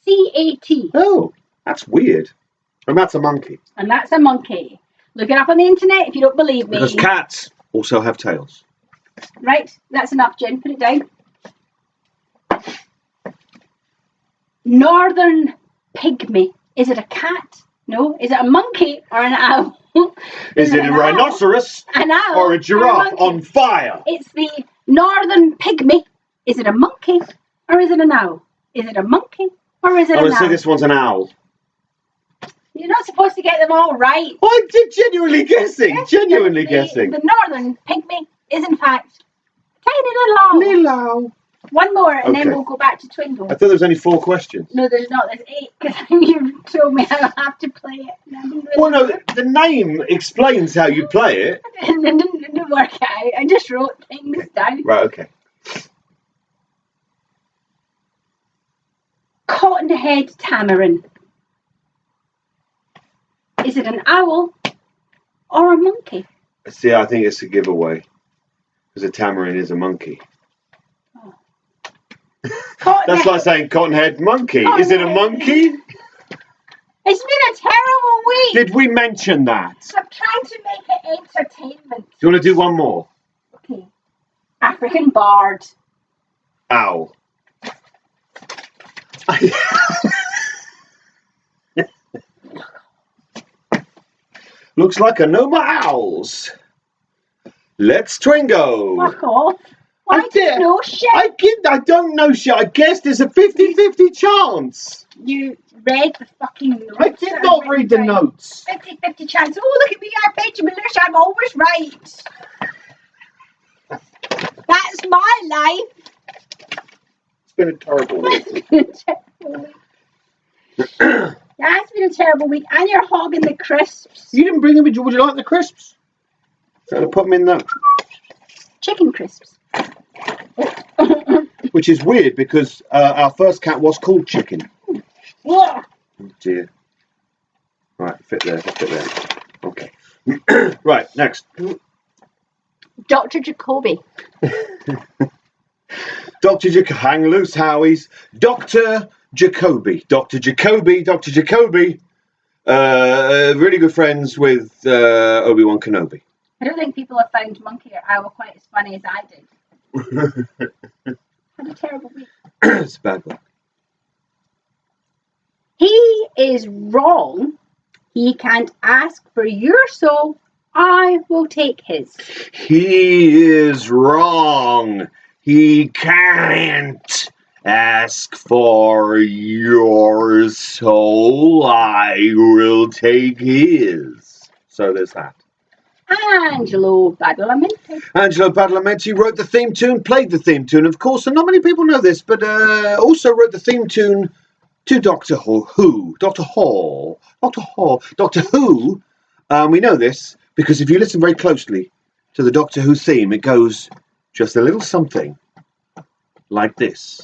C-A-T. Oh, that's weird. And that's a monkey. And that's a monkey. Look it up on the internet if you don't believe me. Because cats also have tails. Right, that's enough, Jen. Put it down. Northern pygmy. Is it a cat? No. Is it a monkey or an owl? Is it a rhinoceros an owl or a giraffe on fire? It's the northern pygmy. Is it a monkey or is it an owl? Is it a monkky or is it an owl? I would say this one's an owl. You're not supposed to get them all right. I did genuinely guessing. The northern pygmy is in fact a tiny little owl. One more and then we'll go back to Twingo. I thought there was only 4 questions. No, there's not. There's 8 because you told me I have to play it. Well, no, the name explains how you play it. And it didn't work out. I just wrote things down. Right, okay. Cottonhead tamarin. Is it an owl or a monkey? See, I think it's a giveaway. Because a tamarin is a monkey. That's like saying cottonhead monkey. Is it a monkey? It's been a terrible week. Did we mention that? I'm trying to make it entertainment. Do you want to do one more? Okay. African bard. Owl. Looks like a no more owls. Let's Twingo. Fuck off. Why do you know shit? I don't know shit. I guess there's a 50-50 chance. You read the fucking notes. I did not read the notes. 50-50 chance. Oh, look at me. I'm Benjamin Lush. I'm always right. That's my life. It's been a terrible week. Yeah, it's been a terrible week. And you're hogging the crisps. You didn't bring them. Would you like the crisps? Gotta put them in the chicken crisps. Which is weird because our first cat was called Chicken. Oh dear. Right, fit there. Okay. Right, next. Dr. Jacoby. Dr. Jacoby. Hang loose, Howies. Dr. Jacoby. Really good friends with Obi-Wan Kenobi. I don't think people have found Monkey or Owl quite as funny as I did. Had a terrible week. It's a bad one. He is wrong. He can't ask for your soul I will take his. He is wrong. He can't ask for yours, so I will take his. So there's that. Angelo Badalamenti. Angelo Badalamenti wrote the theme tune, played the theme tune, of course, and not many people know this, but also wrote the theme tune to Doctor Who. Doctor Who. We know this because if you listen very closely to the Doctor Who theme, it goes just a little something like this.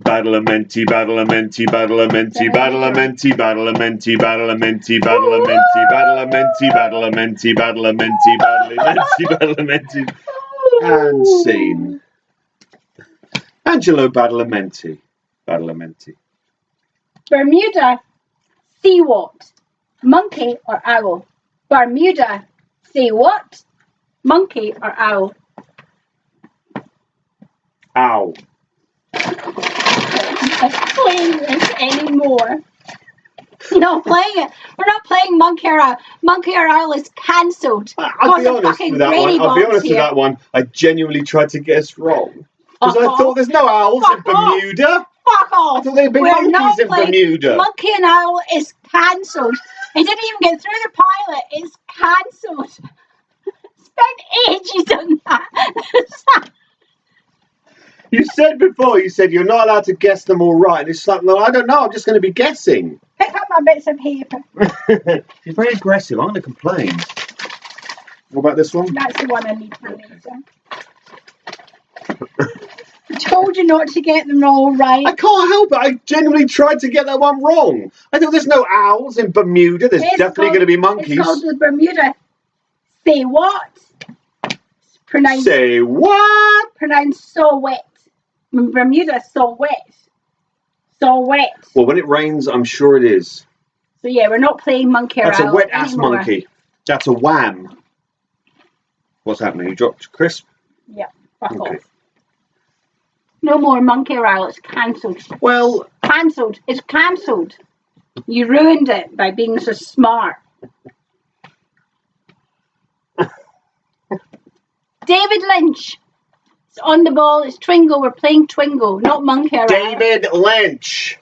Badalamenti, Badalamenti, Badalamenti, Badalamenti, Badalamenti, Badalamenti, Badalamenti, Badalamenti, Badalamenti, Badalamenti, Badalamenti, Badalamenti, and scene. Angelo Badalamenti. Badalamenti. Bermuda, see what? Monkey or owl? Bermuda, say what? Monkey or owl? Owl. I'm not playing this anymore. Not playing it. We're not playing Monkey or Owl. Monkey or Owl is cancelled. I'll be honest with that one. I genuinely tried to guess wrong. Because I thought there's no owls in Bermuda. Fuck off. I thought there'd be monkeys in Bermuda. Monkey and Owl is cancelled. It didn't even get through the pilot. It's cancelled. Spent ages on that. You said before, you're not allowed to guess them all right. And it's like, well, I don't know. I'm just going to be guessing. Pick up my bits of paper. She's very aggressive. I'm going to complain. What about this one? That's the one I need for later. I told you not to get them all right. I can't help it. I genuinely tried to get that one wrong. I thought there's no owls in Bermuda. There's definitely going to be monkeys. It's called the Bermuda. Say what? Say what? Pronounced so wet. Bermuda, so wet. So wet. Well, when it rains, I'm sure it is. So yeah, we're not playing Monkey or Owl. That's a wet-ass anymore. monkey. That's a wham. What's happening? You dropped crisp? Yeah, fuck off. No more Monkey or Owl. It's cancelled. Well... Cancelled. It's cancelled. You ruined it by being so smart. David Lynch. It's on the ball. It's Twingo. We're playing Twingo, not Monkey or Owl. David Lynch.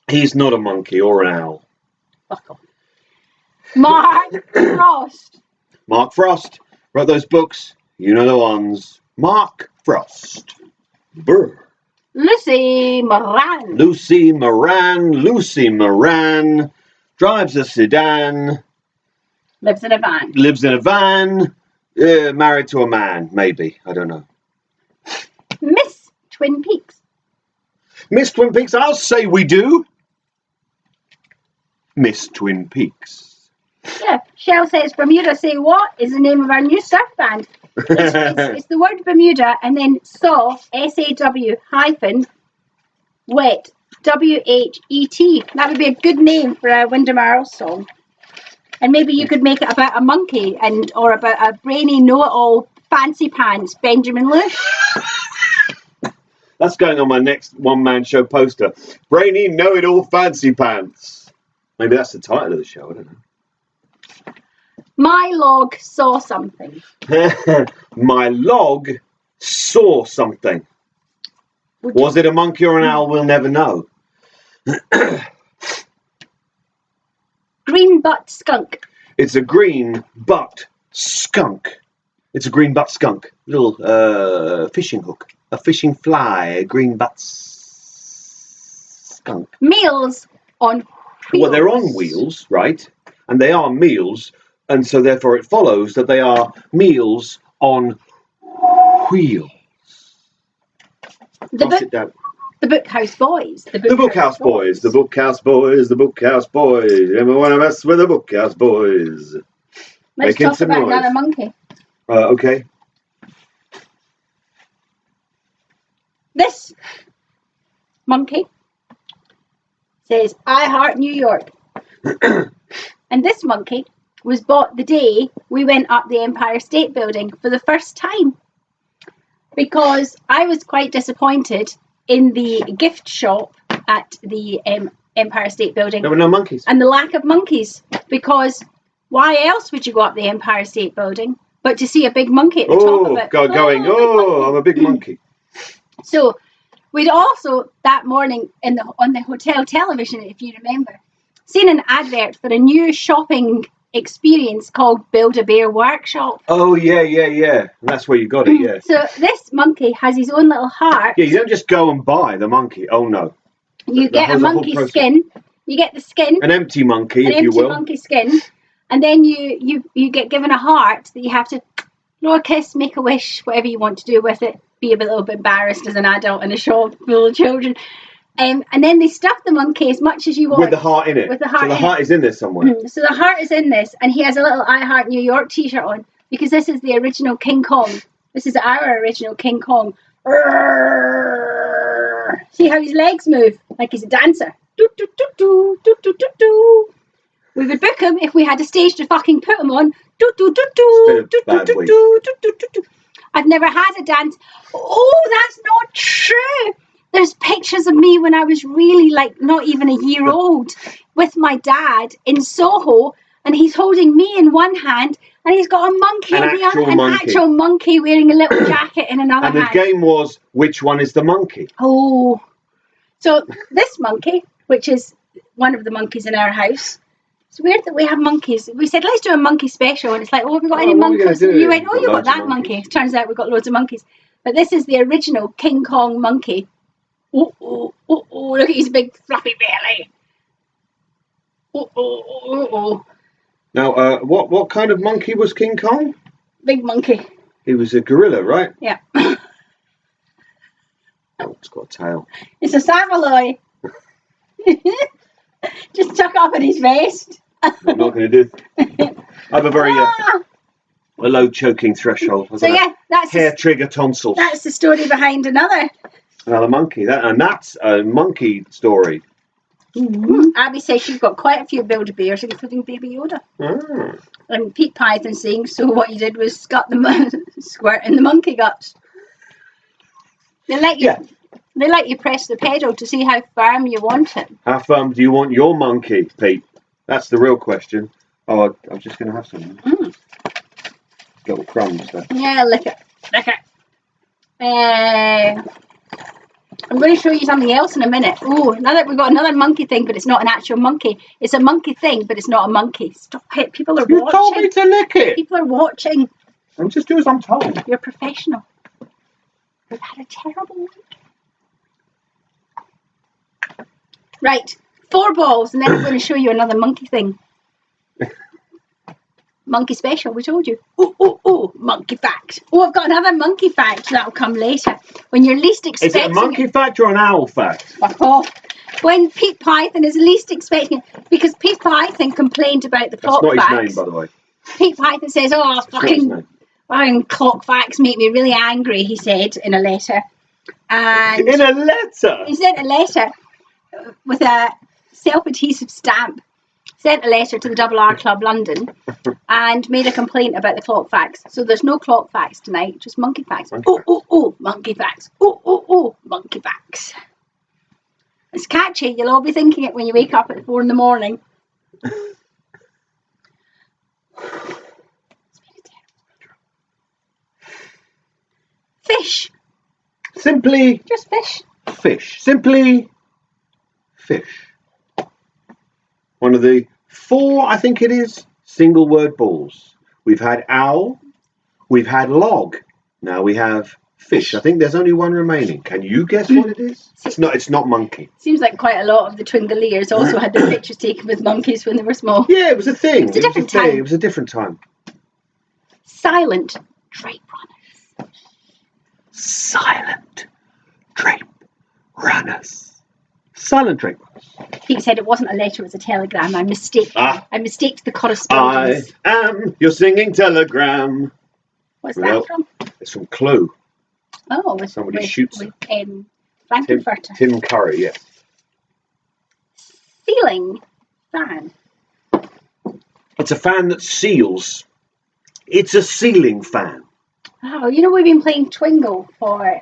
He's not a monkey or an owl. Fuck off. Mark Frost. Mark Frost. Wrote those books. You know the ones. Mark Frost. Brr. Lucy Moran. Lucy Moran. Lucy Moran. Drives a sedan. Lives in a van. Lives in a van. Married to a man, maybe. I don't know. Miss Twin Peaks. Miss Twin Peaks, I'll say we do. Miss Twin Peaks. Yeah, Shell says Bermuda Say What is the name of our new surf band. It's the word Bermuda and then SAW, S-A-W hyphen, wet, W-H-E-T. That would be a good name for a Windham song. And maybe you could make it about a monkey or about a brainy know-it-all fancy pants Benjamin Lewis. That's going on my next one-man show poster. Brainy know-it-all fancy pants. Maybe that's the title of the show, I don't know. My log saw something. My log saw something. Was it a monkey or an owl? We'll never know. Green butt skunk. It's a green butt skunk. It's a green butt skunk. Little fishing hook. A fishing fly. A green butt skunk. Meals on wheels. Well, they're on wheels, right? And they are meals. And so therefore it follows that they are meals on wheels. The Bookhouse Boys. The Bookhouse Boys. The Bookhouse Boys. The Bookhouse Boys. Ever want to mess with the Bookhouse Boys? Let's talk about another monkey. Okay. This monkey says, I heart New York. And this monkey was bought the day we went up the Empire State Building for the first time. Because I was quite disappointed in the gift shop at the Empire State Building. There were no monkeys. And the lack of monkeys. Because Why else would you go up the Empire State Building but to see a big monkey at the top of it? I'm a big monkey. So we'd also that morning on the hotel television, if you remember, seen an advert for a new shopping experience called Build-A-Bear Workshop. Oh, yeah. And that's where you got it, yeah. So this monkey has his own little heart. Yeah, you don't just go and buy the monkey. Oh, no. You get a monkey skin. You get the skin. An empty monkey, if you will. An empty monkey skin. And then you get given a heart that you have to blow a kiss, make a wish, whatever you want to do with it. Be a little bit embarrassed as an adult in a shop full of children. And then they stuff the monkey as much as you want. With the heart in it. With the heart. So the heart is in there somewhere. So the heart is in this, and he has a little I Heart New York t-shirt on because this is the original King Kong. This is our original King Kong. See how his legs move like he's a dancer. Do, do, do, do, do, do, do, do. We would book him if we had a stage to fucking put him on. Do, do, do, do, do, do, do, do, do, do, do. I've never had a dance. Oh, that's not true. There's pictures of me when I was really like not even a year old with my dad in Soho, and he's holding me in one hand and he's got a monkey in the other, an actual monkey wearing a little jacket in another hand. And the game was, which one is the monkey? Oh, so this monkey, which is one of the monkeys in our house. It's weird that we have monkeys. We said, let's do a monkey special. And it's like, oh, have we got any monkeys? And you went, oh, you got that monkey. Turns out we've got loads of monkeys. But this is the original King Kong monkey. Oh, look at his big fluffy belly. Oh. Now, what kind of monkey was King Kong? Big monkey. He was a gorilla, right? Yeah. Oh, it's got a tail. It's a Savaloy. Just tuck up in his vest. I'm not going to do. I have a very a low choking threshold. So yeah, that's hair trigger tonsils. That's the story behind another monkey. That's a monkey story. Mm-hmm. Abby says she's got quite a few Build-A-Bears, including Baby Yoda. And Pete Python saying, so what you did was squirt in the monkey guts. They let you press the pedal to see how firm you want it. How firm do you want your monkey, Pete? That's the real question. Oh, I'm just going to have some little crumbs there. Yeah, lick it. I'm going to show you something else in a minute. Oh, now that we've got another monkey thing, but it's not an actual monkey. It's a monkey thing, but it's not a monkey. Stop it. People are watching. You told me to lick it. People are watching. I'm just doing as I'm told. You're professional. We've had a terrible week. Right. 4 balls, and then I'm going to show you another monkey thing. Monkey special, we told you. Monkey fact. Oh, I've got another monkey fact that'll come later. When you're least expecting it. Is it a monkey fact or an owl fact? Fuck off. When Pete Python is least expecting it, because Pete Python complained about the clock facts. That's not his name, by the way. Pete Python says, fucking clock facts make me really angry, he said in a letter. And in a letter? He sent a letter with a self-adhesive stamp. Sent a letter to the RR Club London and made a complaint about the clock facts. So there's no clock facts tonight, just monkey facts. Monkey facts. Monkey facts. It's catchy. You'll all be thinking it when you wake up at 4 a.m. Fish. Simply. Just fish. Fish. Simply fish. One of the 4, I think it is, single word balls. We've had owl, we've had log, now we have fish. I think there's only one remaining. Can you guess what it is? It's not monkey. Seems like quite a lot of the Twingaliers also had their pictures taken with monkeys when they were small. Yeah, it was a thing. It was a different time. It was a different time. Silent drape runners. Silent drape runners. Silent drape runners. Pete said it wasn't a letter, it was a telegram. I mistaked the correspondence. I am your singing telegram. What's that from? It's from Clue. Oh, somebody shoots Frankenfurter. Tim Curry, yes. Ceiling fan. It's a fan that seals. It's a ceiling fan. Oh, you know we've been playing Twingo for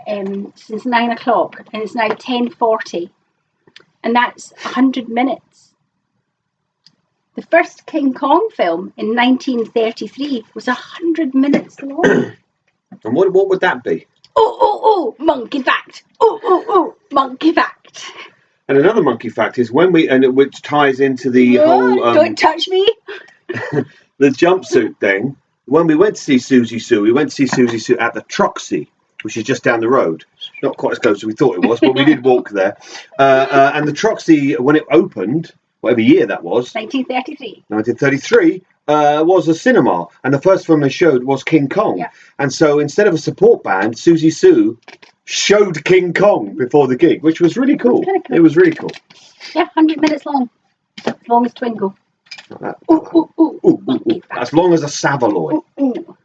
since 9 o'clock, and it's now 10:40. And that's 100 minutes. The first King Kong film in 1933 was 100 minutes long. And what would that be? Oh, monkey fact. Oh, monkey fact. And another monkey fact is which ties into the whole... don't touch me. The jumpsuit thing. When we went to see Susie Sue, we went to see Susie Sue at the Troxy, which is just down the road. Not quite as close as we thought it was, but we did walk there. And the Troxy, when it opened, whatever year that was... 1933. 1933, was a cinema. And the first film they showed was King Kong. Yeah. And so instead of a support band, Susie Sue showed King Kong before the gig, which was really cool. Cool. It was really cool. Yeah, 100 minutes long. As long as Twingo. Like that. Ooh. As long as a Savaloy. Ooh.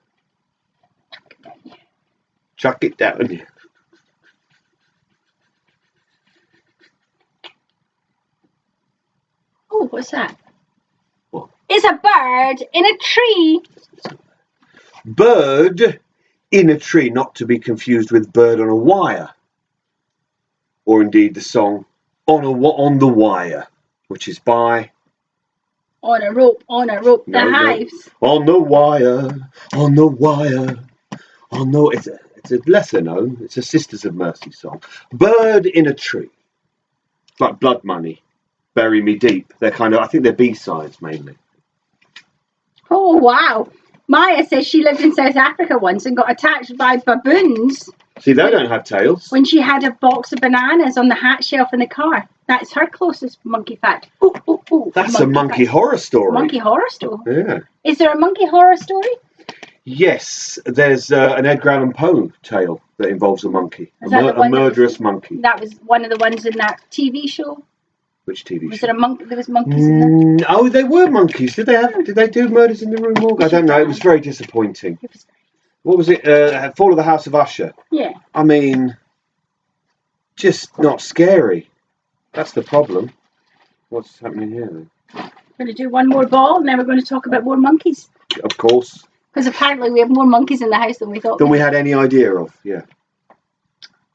Chuck it down. Oh, what's that? What? It's a bird in a tree. Bird in a tree, not to be confused with Bird on a Wire. Or indeed the song On the Wire, which is by... On a rope, the Hives. On the wire, on the wire, on the... It's a lesser known, it's a Sisters of Mercy song. Bird in a tree. It's like Blood Money, Bury Me Deep. They're I think they're B-sides mainly. Oh, wow. Maya says she lived in South Africa once and got attacked by baboons. See, they don't have tails. When she had a box of bananas on the hat shelf in the car. That's her closest monkey fact. Ooh. That's a monkey horror story. Monkey horror story? Yeah. Is there a monkey horror story? Yes, there's an Edgar Allan Poe tale that involves a monkey. A murderous monkey. That was one of the ones in that TV show? Which TV show? Was there a monkey? There was monkeys in there? Oh, they were monkeys. Did they do Murders in the Rue Morgue? I don't know. It was very disappointing. What was it? Fall of the House of Usher. Yeah. I mean, just not scary. That's the problem. What's happening here then? We're going to do one more ball and then we're going to talk about more monkeys. Of course. Because apparently we have more monkeys in the house than we thought. Than we had any idea of, yeah.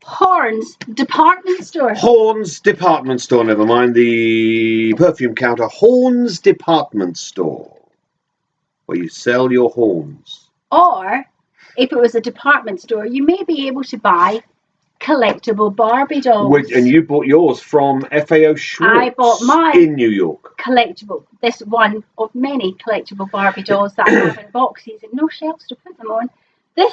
Horns department store. Horns department store, never mind the perfume counter. Horns department store, where you sell your horns. Or, if it was a department store, you may be able to buy collectible Barbie dolls. And you bought yours from FAO Schwartz. I bought mine in New York. Collectible. This one of many collectible Barbie dolls that I have in boxes and no shelves to put them on. This,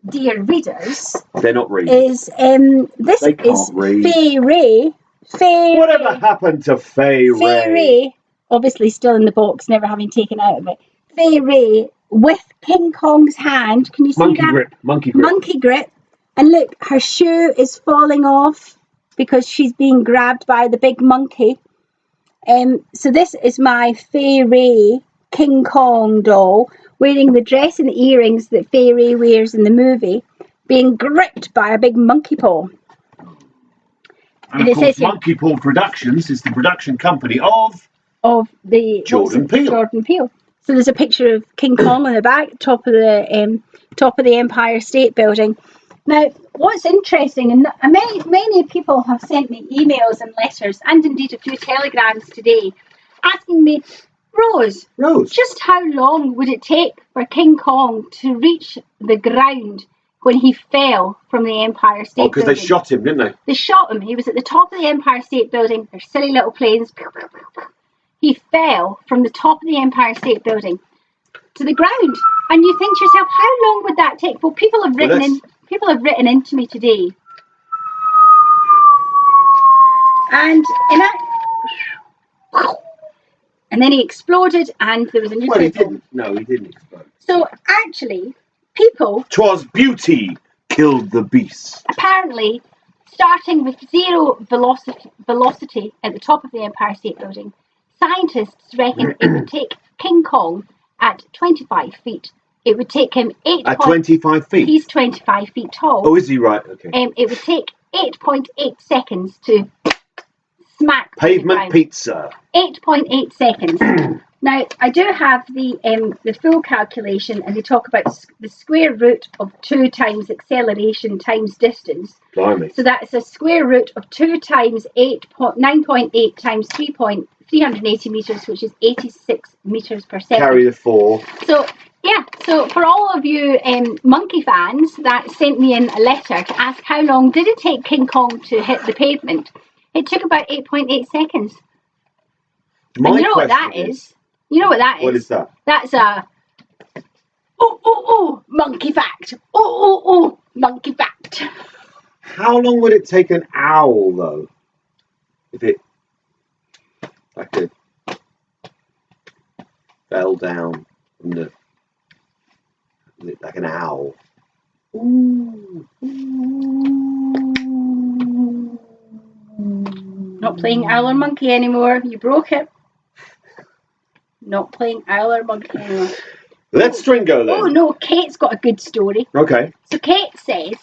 dear readers, they're not reading. Is this they can't is read. Fay Ray. Whatever happened to Fay Ray? Fay Ray, obviously still in the box, never having taken out of it. Fay Ray with King Kong's hand. Can you see that? Monkey grip. Monkey grip. And look, her shoe is falling off because she's being grabbed by the big monkey. So this is my Fay Ray King Kong doll, wearing the dress and the earrings that Fay Ray wears in the movie, being gripped by a big monkey paw. And of course, Monkey Paw Productions is the production company of the Jordan Peele. Jordan Peele. So there's a picture of King Kong on the back, top of the Empire State Building. Now, what's interesting, and many people have sent me emails and letters, and indeed a few telegrams today, asking me, Rose, just how long would it take for King Kong to reach the ground when he fell from the Empire State Building? Because they shot him, didn't they? They shot him. He was at the top of the Empire State Building. Their silly little planes. He fell from the top of the Empire State Building to the ground. And you think to yourself, how long would that take? Well, people have written into me today. And then he exploded and there was a new... Well, he didn't. No, he didn't explode. So actually, people... 'Twas beauty killed the beast. Apparently, starting with zero velocity at the top of the Empire State Building, scientists reckon it would take King Kong at 25 feet. It would take him 25 feet? He's 25 feet tall. Oh, is he right? Okay. It would take 8.8 seconds to smack pavement pizza. 8.8 seconds. Now, I do have the full calculation, and they talk about the square root of 2 times acceleration times distance. Blimey. So that's a square root of 2 times 9.8 times 3.3 380 metres, which is 86 metres per second. Carry the 4. So, yeah. So for all of you monkey fans that sent me in a letter to ask how long did it take King Kong to hit the pavement, it took about 8.8 seconds. And you know what that is? You know what that is? What is that? That's a monkey fact. Monkey fact. How long would it take an owl though? If it fell down from the like an owl. Not playing owl or monkey anymore. You broke it. Not playing owl or monkey anymore. Let's Twingo then. Oh no, Kate's got a good story. Okay. So Kate says,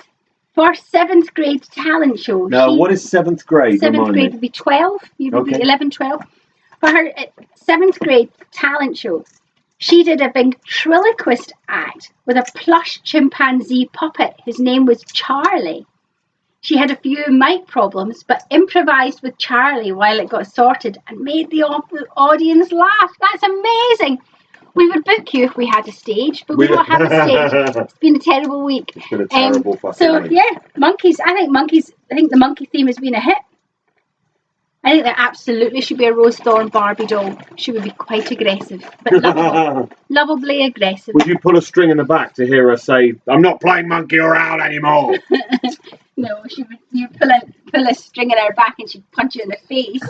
for 7th grade talent show. Now, what is 7th grade? 7th grade would be 12. You would be 11, 12. For her 7th grade talent show, she did a ventriloquist act with a plush chimpanzee puppet. His name was Charlie. She had a few mic problems, but improvised with Charlie while it got sorted and made the audience laugh. That's amazing. We would book you if we had a stage, but we don't have a stage. It's been a terrible week. It's been a terrible fucking week. Yeah, monkeys. I think the monkey theme has been a hit. I think there absolutely should be a Rose Thorn Barbie doll. She would be quite aggressive, but lovable. Lovably aggressive. Would you pull a string in the back to hear her say, "I'm not playing monkey or owl anymore"? No, you'd pull a string in her back and she'd punch you in the face.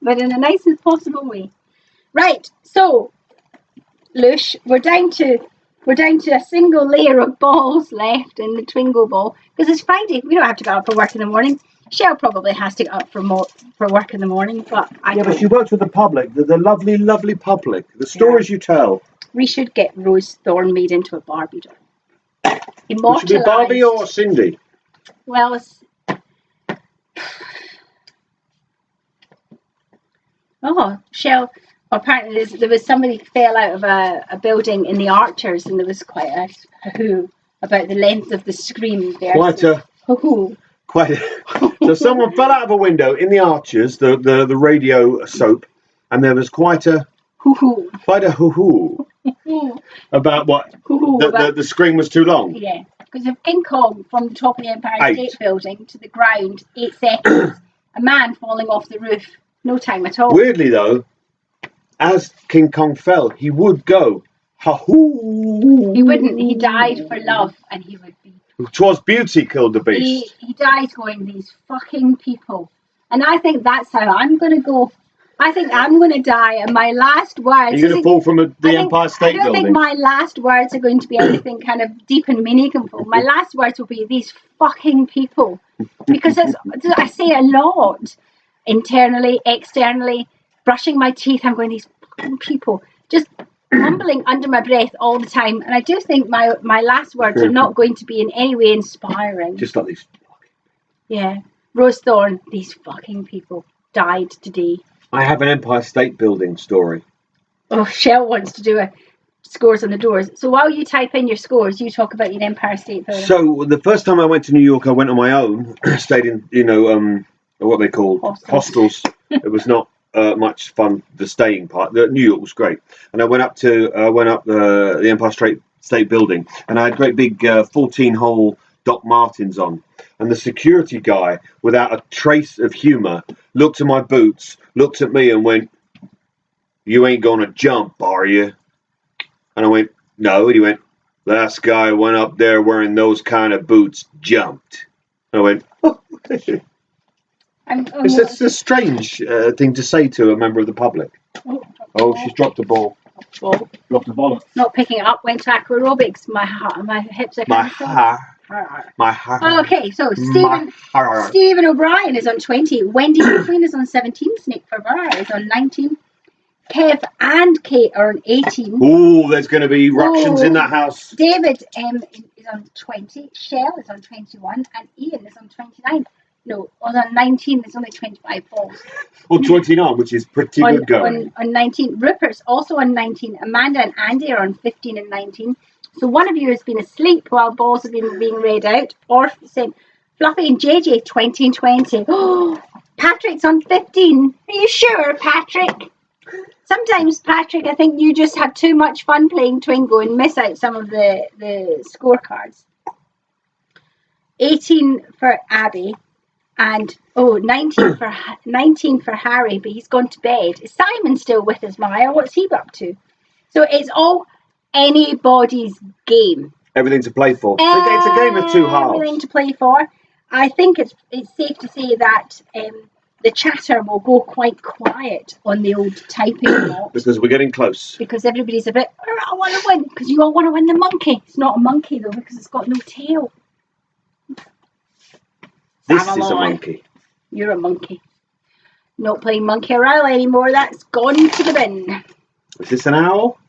But in the nicest possible way. Right, so Lush, we're down to a single layer of balls left in the Twingo ball because it's Friday. We don't have to get up for work in the morning. Shell probably has to get up for work in the morning, but but she works with the public, the lovely, lovely public. The stories you tell. We should get Rose Thorn made into a Barbie doll. Immortalized. Should it be Barbie or Cindy? Well, it's... Shell. Apparently, there was somebody fell out of a building in the Archers, and there was quite a hoo about the length of the scream. So someone fell out of a window in the Archers, the radio soap, and there was quite a hoo-hoo about what the scream was too long. Yeah, because of King Kong from the top of the Empire State Building to the ground, 8 seconds. A man falling off the roof, no time at all. Weirdly though, as King Kong fell, he would go ha-hoo. He wouldn't. He died for love, and he would be. 'Twas beauty killed the beast. He died going, these fucking people. And I think that's how I'm going to go. I think I'm going to die, and my last words... You're going to fall from the Empire State Building? I don't think my last words are going to be anything kind of deep and meaningful. My last words will be, these fucking people. Because I say a lot. Internally, externally, brushing my teeth, I'm going, these fucking people. Just mumbling under my breath all the time, and I do think my last words are not going to be in any way inspiring. Just like these. Yeah, Rose Thorn, these fucking people died today. I have an Empire State Building story. Oh, Shell wants to do a scores on the doors. So while you type in your scores, you talk about your Empire State Building. So the first time I went to New York, I went on my own. Stayed in, what they call hostels. It was not much fun, the staying part. New York was great, and I went up the Empire State Building, and I had great big 14-hole Doc Martens on, and the security guy, without a trace of humour, looked at my boots, looked at me, and went, "You ain't gonna jump, are you?" And I went, "No." And he went, "Last guy went up there wearing those kind of boots jumped." And I went, "Oh." It's a strange thing to say to a member of the public. Oh, she's dropped the ball. Dropped the ball. Not picking it up. Went to aquarobics. My hips are kind of my heart. Okay, so Stephen O'Brien is on 20. Wendy McQueen is on 17. Snake Ferrara is on 19. Kev and Kate are on 18. Oh, there's going to be eruptions in that house. David is on 20. Shell is on 21. And Ian is on 29. No, I was on 19. There's only 25 balls. Or 29, which is pretty good going. On 19. Rupert's also on 19. Amanda and Andy are on 15 and 19. So one of you has been asleep while balls have been being read out. Or saying Fluffy and JJ 20 and 20. Oh, Patrick's on 15. Are you sure, Patrick? Sometimes, Patrick, I think you just have too much fun playing Twingo and miss out some of the scorecards. 18 for Abby and 19 for Harry, but he's gone to bed. Is Simon still with us, Maya? What's he up to? So it's all anybody's game. Everything to play for. It's a game of two halves. Everything to play for. I think it's safe to say that the chatter will go quite quiet on the old typing lot. Because we're getting close. Because everybody's a bit, I want to win. Because you all want to win the monkey. It's not a monkey, though, because it's got no tail. This is a monkey. You're a monkey. Not playing Monkey Rally anymore. That's gone to the bin. Is this an owl?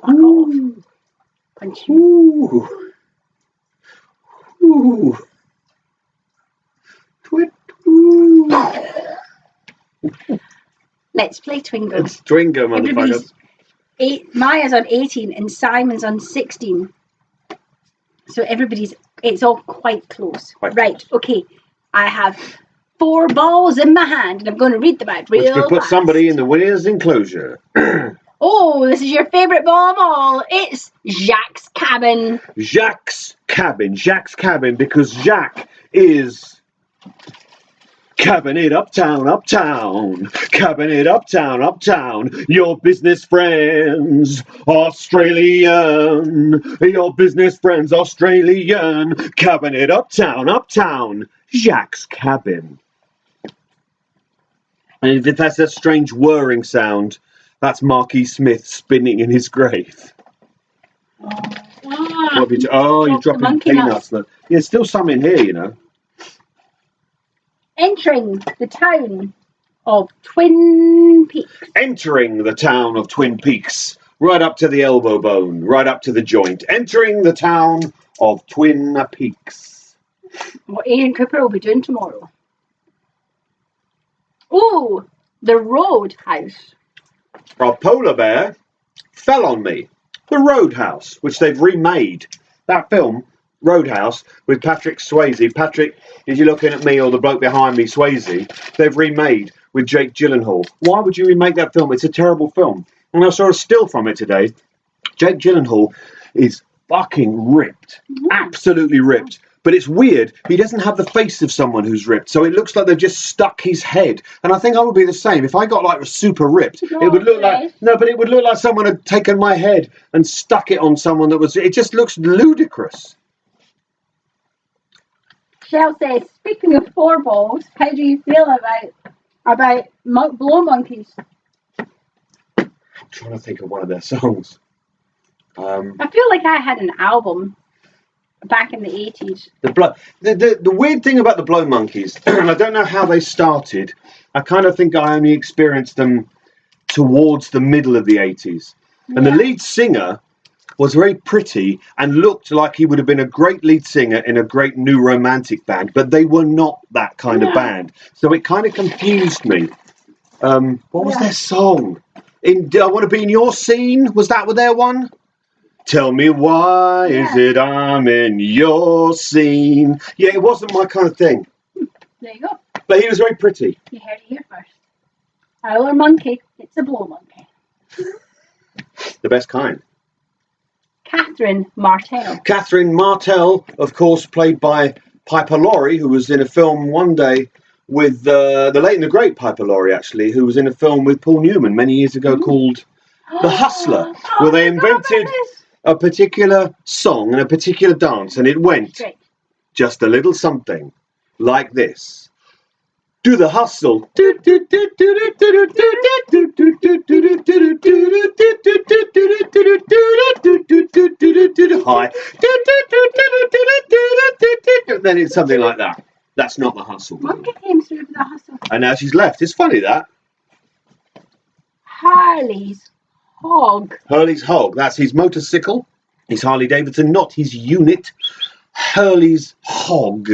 Ooh. Punch you. Ooh. Ooh. Let's play Twingo. It's Twingo, motherfuckers. Maya's on 18 and Simon's on 16. So it's all quite close. Right, okay. I have 4 balls in my hand and I'm going to read them out real fast. Which could put somebody in the winner's enclosure. Oh, this is your favourite ball of all. It's Jacques' cabin. Jacques' cabin. Jacques' cabin, because Jacques is cabbing it uptown, uptown. Cabbing it uptown, uptown. Your business friends, Australian. Your business friends, Australian. Cabbing it uptown, uptown. Jacques' cabin. And if that's a strange whirring sound, that's Marquis Smith spinning in his grave. You're dropping peanuts. There's still some in here, you know. Entering the town of Twin Peaks. Entering the town of Twin Peaks. Right up to the elbow bone. Right up to the joint. Entering the town of Twin Peaks. What Ian Cooper will be doing tomorrow. Oh, the Roadhouse. A polar bear fell on me. The Roadhouse, which they've remade. That film, Roadhouse, with Patrick Swayze. Patrick, if you're looking at me or the bloke behind me, Swayze, they've remade with Jake Gyllenhaal. Why would you remake that film? It's a terrible film. And I saw a still from it today. Jake Gyllenhaal is fucking ripped. Absolutely ripped. But it's weird. He doesn't have the face of someone who's ripped. So it looks like they've just stuck his head. And I think I would be the same. If I got like super ripped, it would look like... No, but it would look like someone had taken my head and stuck it on someone that was... It just looks ludicrous. Shell says, speaking of 4 balls, how do you feel about blow monkeys? I'm trying to think of one of their songs. I feel like I had an album back in the 80s. The weird thing about the Blow Monkeys, and I don't know how they started, I kind of think I only experienced them towards the middle of the 80s. Yeah. And the lead singer was very pretty and looked like he would have been a great lead singer in a great new romantic band, but they were not that kind of band. So it kind of confused me. What was their song? I Want to Be in Your Scene? Was that their one? Tell me why is it I'm in your scene? Yeah, it wasn't my kind of thing. There you go. But he was very pretty. You heard it here first. Our monkey, it's a blow monkey. The best kind. Catherine Martell. Catherine Martell, of course, played by Piper Laurie, who was in a film one day with the late and the great Piper Laurie, actually, who was in a film with Paul Newman many years ago called The Hustler, where they invented a particular song and a particular dance, and it went just a little something like this. Do the hustle. Hi. Then it's something like that. That's not the hustle. Monkey came through the hustle. And now she's left. It's funny that. Harley's Hog. Hurley's Hog. That's his motorcycle. His Harley Davidson, not his unit. Hurley's Hog.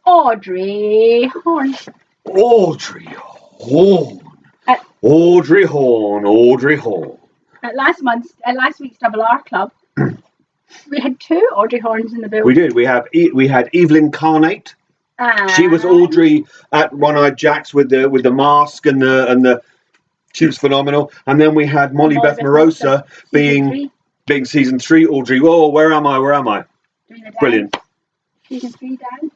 Audrey Horn. Audrey Horn. Audrey Horn. Audrey Horn. At last week's Double R Club, we had 2 Audrey Horns in the building. We did. We had Evelyn Carnate. She was Audrey at One-Eyed Jacks with the mask and the. She was phenomenal. And then we had Molly Beth Morosa being season 3 Audrey. Whoa, where am I? Brilliant. Season 3 dance.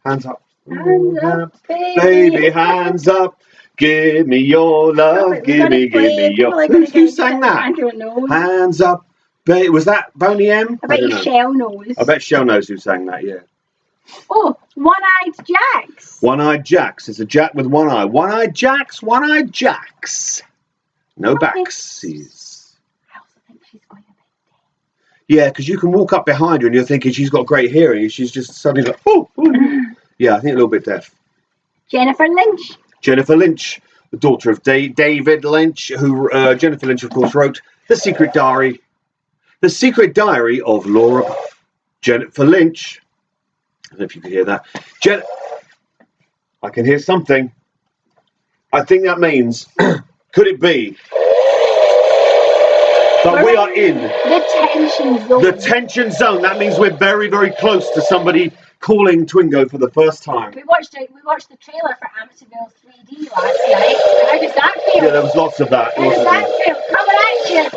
Hands up. Hands up, baby, hands up. Give me your love. Give me your. Who sang that? I don't know. Hands up. Was that Boney M? I bet Shell knows. I bet Shell knows who sang that, yeah. Oh, One-Eyed Jacks. One-Eyed Jacks. It's a jack with one eye. One-Eyed Jacks. One-Eyed Jacks. No backsies. I also think she's going a bit deaf. Yeah, because you can walk up behind her and you're thinking she's got great hearing and she's just suddenly like, oh. Yeah, I think a little bit deaf. Jennifer Lynch. Jennifer Lynch, the daughter of David Lynch, who Jennifer Lynch, of course, wrote The Secret Diary. The Secret Diary of Laura. Jennifer Lynch. I don't know if you can hear that. I can hear something. I think that means, could it be that we are in the tension zone? The tension zone. That means we're very, very close to somebody calling Twingo for the first time. We watched the trailer for Amityville 3D last night. How does that feel? Yeah, there was lots of that. How does that feel? Coming at you.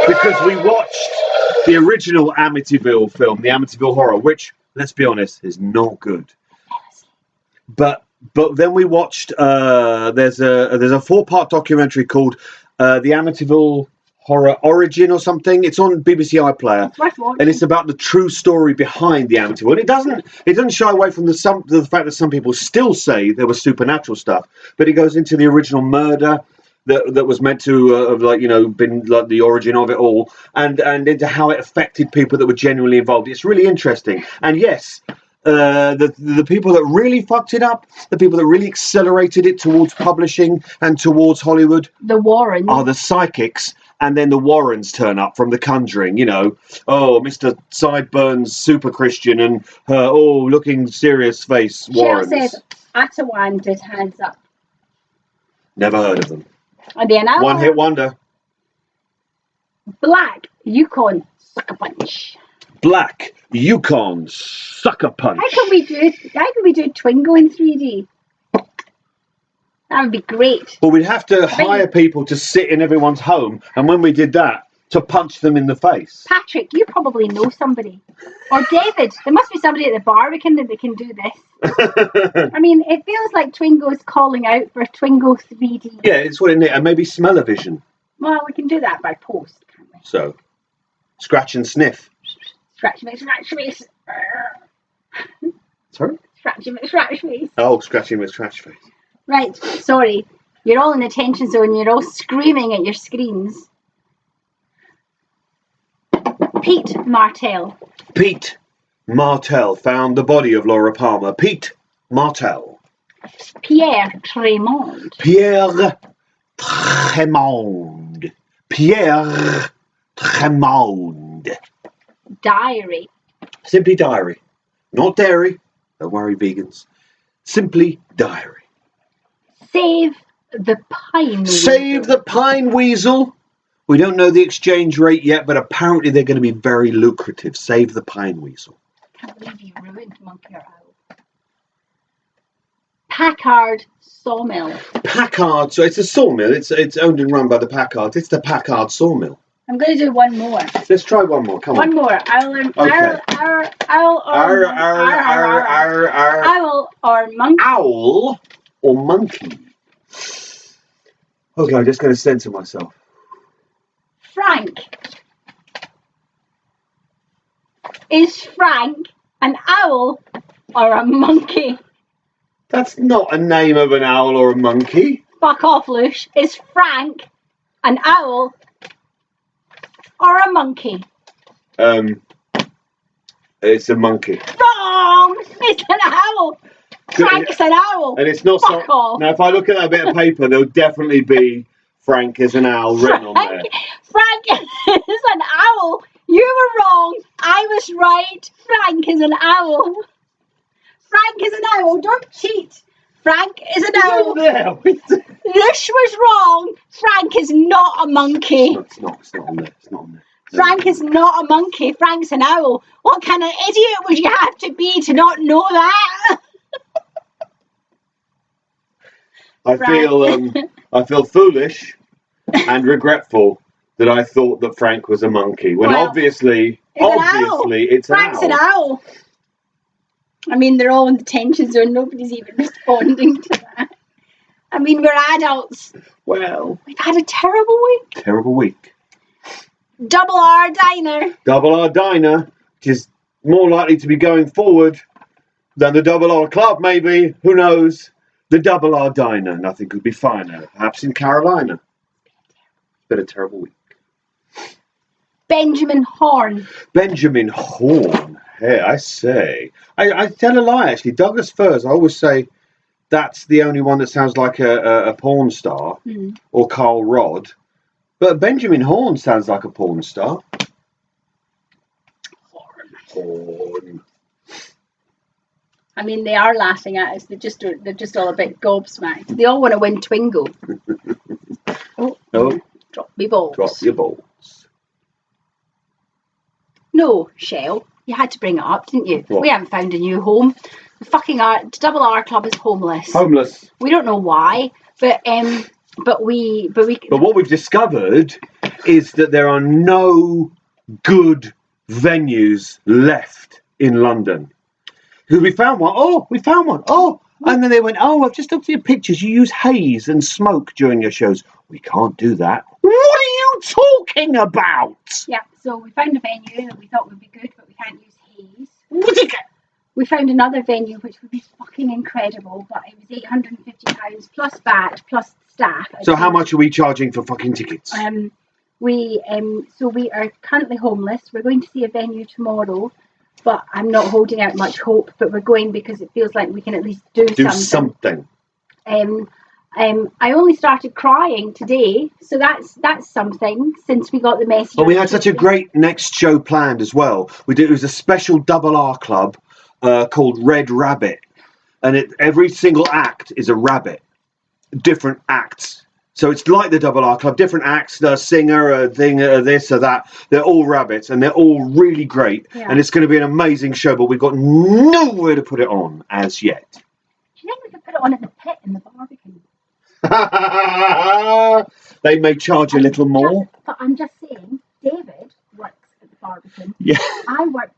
Because we watched the original Amityville film, the Amityville Horror, which, let's be honest, is not good. But then we watched there's a 4-part documentary called the Amityville Horror Origin or something. It's on BBC iPlayer, and it's about the true story behind the Amityville. And it doesn't shy away from the fact that some people still say there was supernatural stuff, but it goes into the original murder that was meant to have been like the origin of it all, and into how it affected people that were genuinely involved. It's really interesting. And yes, the people that really fucked it up, the people that really accelerated it towards publishing and towards Hollywood, the Warrens, are the psychics. And then the Warrens turn up from The Conjuring, Mr. Sideburns, super Christian, and her looking serious face Warrens. Shell said Atawan did Hands Up. Never heard of them. And then One hit wonder. Black Yukon Sucker Punch. Black Yukon Sucker Punch. How can we do Twingo in 3D? That would be great. Well, we'd have to hire people to sit in everyone's home, and when we did that, to punch them in the face. Patrick, you probably know somebody. Or David. There must be somebody at the Barbican that can do this. I mean, it feels like Twingo's calling out for Twingo 3D. Yeah, it's what it needs. And maybe smell-o-vision. Well, we can do that by post, can't we? So, scratch and sniff. Scratch me. Sorry? Scratch me. Oh, scratching with scratch face. Right, sorry. You're all in the tension zone. You're all screaming at your screens. Pete Martell. Pete Martell found the body of Laura Palmer. Pete Martell. Pierre Tremond. Pierre Tremond. Pierre Tremond. Diary. Simply diary. Not dairy. Don't worry, vegans. Simply diary. Save the Pine Weasel. Save the Pine Weasel. We don't know the exchange rate yet, but apparently they're going to be very lucrative. Save the Pine Weasel. I can't believe you ruined Monkey or Owl. Packard Sawmill. Packard. So it's a sawmill. It's owned and run by the Packard. It's the Packard Sawmill. I'm going to do one more. Let's try one more. Come on. One more. Owl or monkey. Owl or monkey. Okay, I'm just going to censor myself. Frank. Is Frank an owl or a monkey? That's not a name of an owl or a monkey. Fuck off, Lush. Is Frank an owl or a monkey? It's a monkey. Wrong! It's an owl. Frank is an owl. And it's not Fuck off. Now, if I look at that bit of paper, there'll definitely be Frank is an owl written on there. Frank is an owl. You were wrong. I was right. Frank is an owl. Frank is an owl. Don't cheat. Frank is an owl. Lush was wrong. Frank is not a monkey. No, it's not on there. It's not on there. Frank is not a monkey. Frank's an owl. What kind of idiot would you have to be to not know that? I feel foolish and regretful that I thought that Frank was a monkey when obviously it's Frank's an owl. An owl. I mean, they're all in detention zone. Nobody's even responding to that. I mean, we're adults. Well, we've had a terrible week. Terrible week. Double R Diner. Double R Diner, which is more likely to be going forward than the Double R Club, maybe. Who knows? The Double R Diner. Nothing could be finer. Perhaps in Carolina. It's been a terrible week. Benjamin Horn. Benjamin Horn. Hey, I say. I tell a lie, actually. Douglas Furs, I always say that's the only one that sounds like a porn star. Or Carl Rod. But Benjamin Horn sounds like a porn star. Horn. I mean, they are laughing at us. They're just all a bit gobsmacked. They all want to win Twingo. Oh. Drop me balls. Drop your balls. No, Shell. You had to bring it up, didn't you? What? We haven't found a new home. The fucking Double R Club is homeless. Homeless. We don't know why, but what we've discovered is that there are no good venues left in London. Because we found one. Oh, and then they went, I've just looked at your pictures. You use haze and smoke during your shows. We can't do that. What are you talking about? Yeah, so we found a venue that we thought would be good, but we can't use haze. We found another venue which would be fucking incredible, but it was £850 plus VAT plus staff. So how much are we charging for fucking tickets? We are currently homeless. We're going to see a venue tomorrow, but I'm not holding out much hope. But we're going because it feels like we can at least do something. I only started crying today, so that's something since we got the message. But we had such a great next show planned as well. It was a special Double R Club called Red Rabbit, and every single act is a rabbit, different acts. So it's like the Double R Club, different acts, the singer, a thing, this or that. They're all rabbits, and they're all really great. Yeah. And it's going to be an amazing show, but we've got nowhere to put it on as yet. Do you think we could put it on at the pit in the Barbican? They may charge a little more. But I'm just saying, David works at the Barbican. Yeah. I work at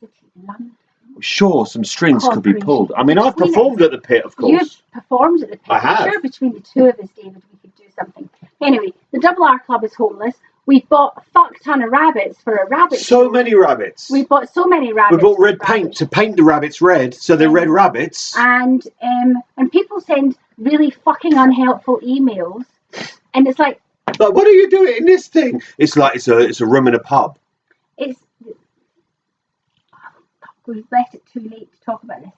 the City of London. Sure, some strings could be pulled. I mean, I've performed at the pit, of course. You've performed at the pit. I have. I'm sure between the two of us, David, we could do something. Anyway, the Double R Club is homeless. We've bought a fuck ton of rabbits for a rabbit show. So many rabbits. We've bought so many rabbits. We bought red paint to paint the rabbits red, so they're red rabbits. And people send really fucking unhelpful emails, and it's like, what are you doing in this thing? It's like it's a room in a pub. We've left it too late to talk about this.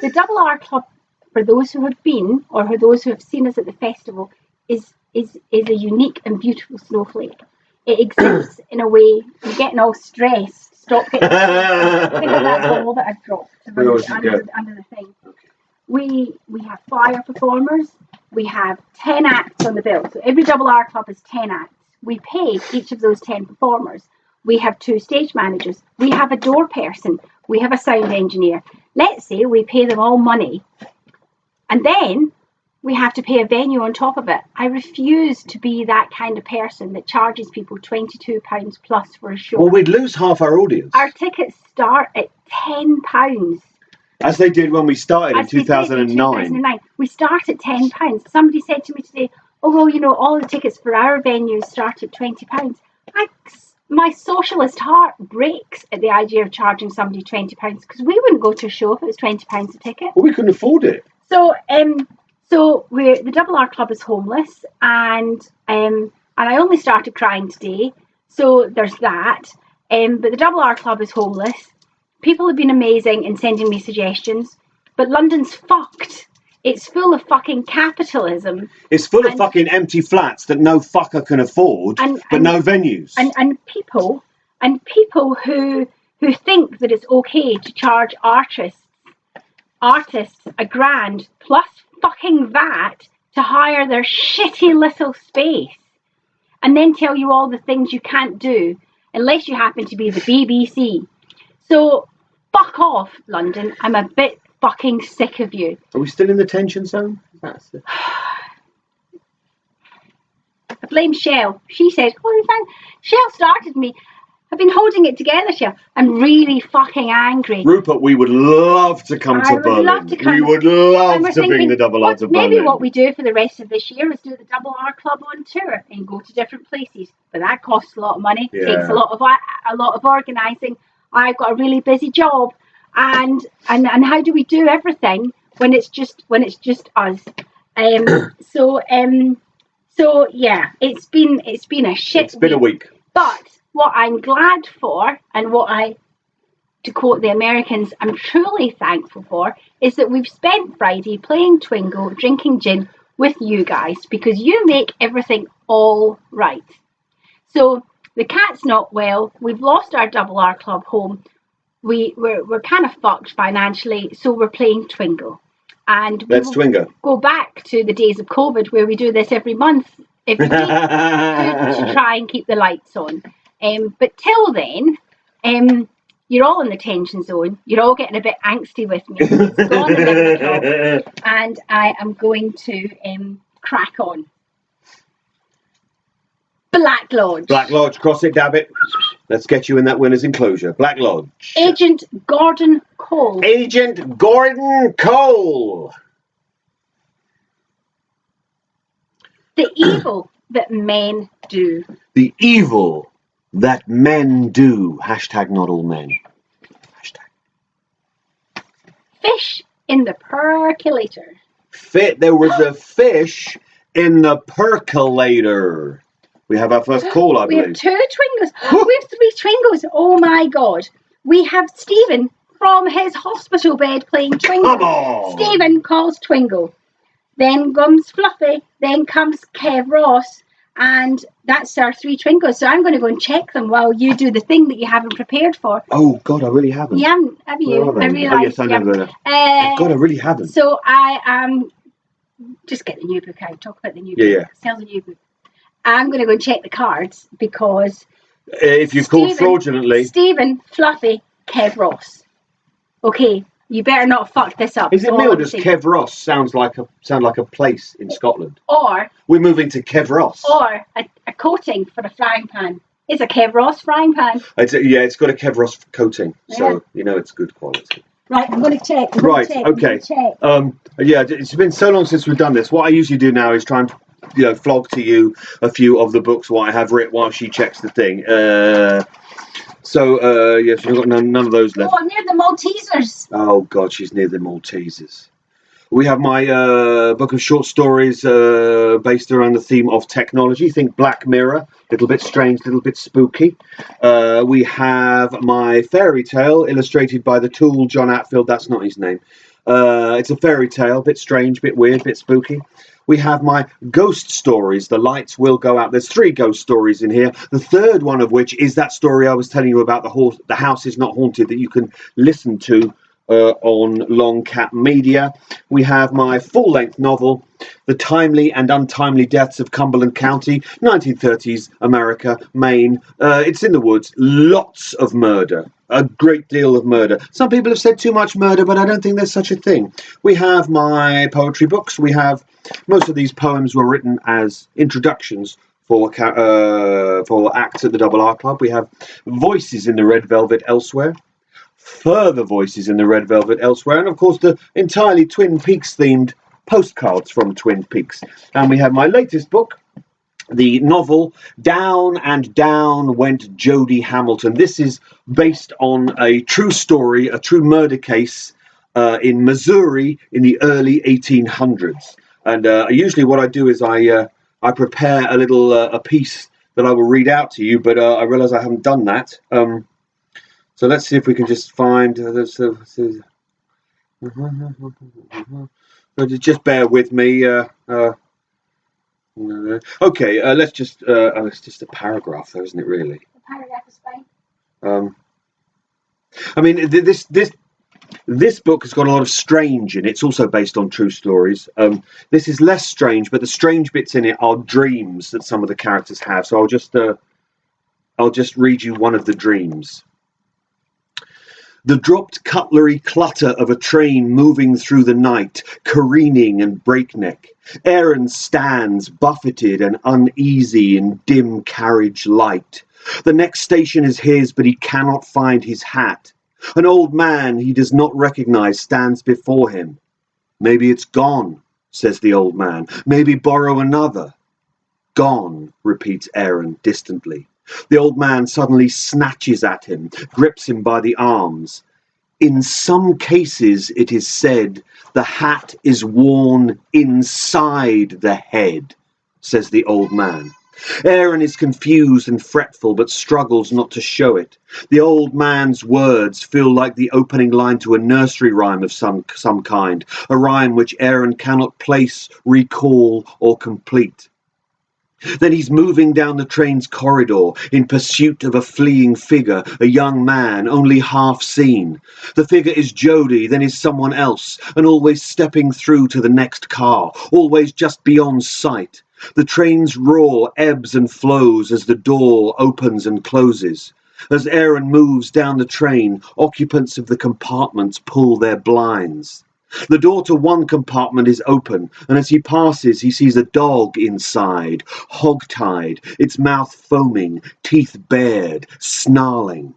The Double R Club, for those who have been or for those who have seen us at the festival, is a unique and beautiful snowflake. It exists in a way. You're getting all stressed. Stop getting stressed. Think of that ball that I've dropped under the thing. We have fire performers. We have 10 acts on the bill. So every Double R Club is 10 acts. We pay each of those 10 performers. We have 2 stage managers. We have a door person. We have a sound engineer. Let's say we pay them all money. And then we have to pay a venue on top of it. I refuse to be that kind of person that charges people £22 plus for a show. Well, we'd lose half our audience. Our tickets start at £10. As they did when we started in 2009. We start at £10. Somebody said to me today, all the tickets for our venues start at £20. My socialist heart breaks at the idea of charging somebody £20 because we wouldn't go to a show if it was £20 a ticket. Well, we couldn't afford it. So the Double R Club is homeless, and I only started crying today. So there's that. But the Double R Club is homeless. People have been amazing in sending me suggestions, but London's fucked. It's full of fucking capitalism. It's full of fucking empty flats that no fucker can afford, but no venues. And people who think that it's okay to charge artists £1,000 plus fucking VAT to hire their shitty little space, and then tell you all the things you can't do, unless you happen to be the BBC. So, fuck off, London. I'm a bit fucking sick of you. Are we still in the tension zone? I blame Shell. She said, oh, you fine. Shell started me. I've been holding it together, Shell. I'm really fucking angry. Rupert, we would love to come to Berlin. Love to come. We would love to bring the Double R to Berlin. Maybe what we do for the rest of this year is do the Double R Club on tour and go to different places. But that costs a lot of money. Yeah. Takes a lot of organising. I've got a really busy job, and how do we do everything when it's just us? So yeah, it's been a shit. It's been a week. But what I'm glad for, and to quote the Americans, I'm truly thankful for, is that we've spent Friday playing Twingo, drinking gin with you guys, because you make everything all right. So the cat's not well. We've lost our Double R Club home. We're kind of fucked financially, so we're playing Twingo. And let's Twingo. Go back to the days of COVID where we do this every month, every week, to try and keep the lights on. But till then, you're all in the tension zone. You're all getting a bit angsty with me. It's gone 11 o'clock, and I am going to crack on. Black Lodge. Black Lodge, cross it, dab it. Let's get you in that winner's enclosure. Black Lodge. Agent Gordon Cole. Agent Gordon Cole. The evil that men do. The evil that men do. Hashtag not all men. Hashtag. Fish in the percolator. There was a fish in the percolator. We have our first call, I believe. We have 2 Twingos. We have 3 Twingos. Oh my God. We have Stephen from his hospital bed playing Twingo. Come on. Stephen calls Twingo. Then comes Fluffy. Then comes Kev Ross. And that's our 3 Twingos. So I'm going to go and check them while you do the thing that you haven't prepared for. Oh God, I really haven't. You haven't, have you? I realised. Oh, yes, I know. God, I really haven't. So I am... just get the new book out. Talk about the new book. Yeah. Sell the new book. I'm going to go and check the cards because... if you've called fraudulently... Stephen, Fluffy, Kev Ross. Okay, you better not fuck this up. Is it me or does Kev Ross sound like a place in Scotland? Or... we're moving to Kev Ross. Or a coating for a frying pan. It's a Kev Ross frying pan. It's got a Kev Ross coating. So, you know it's good quality. Right, I'm going to check. Okay. It's been so long since we've done this. What I usually do now is try and flog to you a few of the books what I have written while she checks the thing. Yes, we've got none of those left. Oh, I'm near the Maltesers. Oh God, she's near the Maltesers. We have my book of short stories based around the theme of technology. Think Black Mirror, a little bit strange, a little bit spooky. We have my fairy tale illustrated by the Tool, John Atfield. That's not his name. It's a fairy tale, a bit strange, a bit weird, a bit spooky. We have my ghost stories, The Lights Will Go Out. There's 3 ghost stories in here. The third one of which is that story I was telling you about, The House Is Not Haunted, that you can listen to on Long Cat Media. We have my full-length novel, The Timely and Untimely Deaths of Cumberland County, 1930s America, Maine. It's in the woods. Lots of murder. A great deal of murder. Some people have said too much murder, but I don't think there's such a thing. We have my poetry books. We have most of these poems were written as introductions for acts at the Double R Club. We have Voices in the Red Velvet elsewhere. Further Voices in the Red Velvet elsewhere, and of course the entirely Twin Peaks themed postcards from Twin Peaks. And we have my latest book, the novel Down and Down Went Jody Hamilton. This is based on a true story, a true murder case in Missouri in the early 1800s. And usually what I do is I prepare a little a piece that I will read out to you, but I realize I haven't done that. So let's see if we can just find just bear with me. Okay, let's just it's just a paragraph though, isn't it really? The paragraph is fine. I mean, this book has got a lot of strange in it. It's also based on true stories. This is less strange, but the strange bits in it are dreams that some of the characters have. So I'll I'll just read you one of the dreams. The dropped cutlery clutter of a train moving through the night, careening and breakneck. Aaron stands buffeted and uneasy in dim carriage light. The next station is his, but he cannot find his hat. An old man he does not recognize stands before him. Maybe it's gone, says the old man. Maybe borrow another. Gone, repeats Aaron distantly. The old man suddenly snatches at him, grips him by the arms. In some cases, it is said, the hat is worn inside the head, says the old man. Aaron is confused and fretful, but struggles not to show it. The old man's words feel like the opening line to a nursery rhyme of some kind, a rhyme which Aaron cannot place, recall, or complete. Then he's moving down the train's corridor in pursuit of a fleeing figure, a young man, only half seen. The figure is Jody, then is someone else, and always stepping through to the next car, always just beyond sight. The train's roar ebbs and flows as the door opens and closes. As Aaron moves down the train, occupants of the compartments pull their blinds. The door to one compartment is open, and as he passes, he sees a dog inside, hog-tied, its mouth foaming, teeth bared, snarling.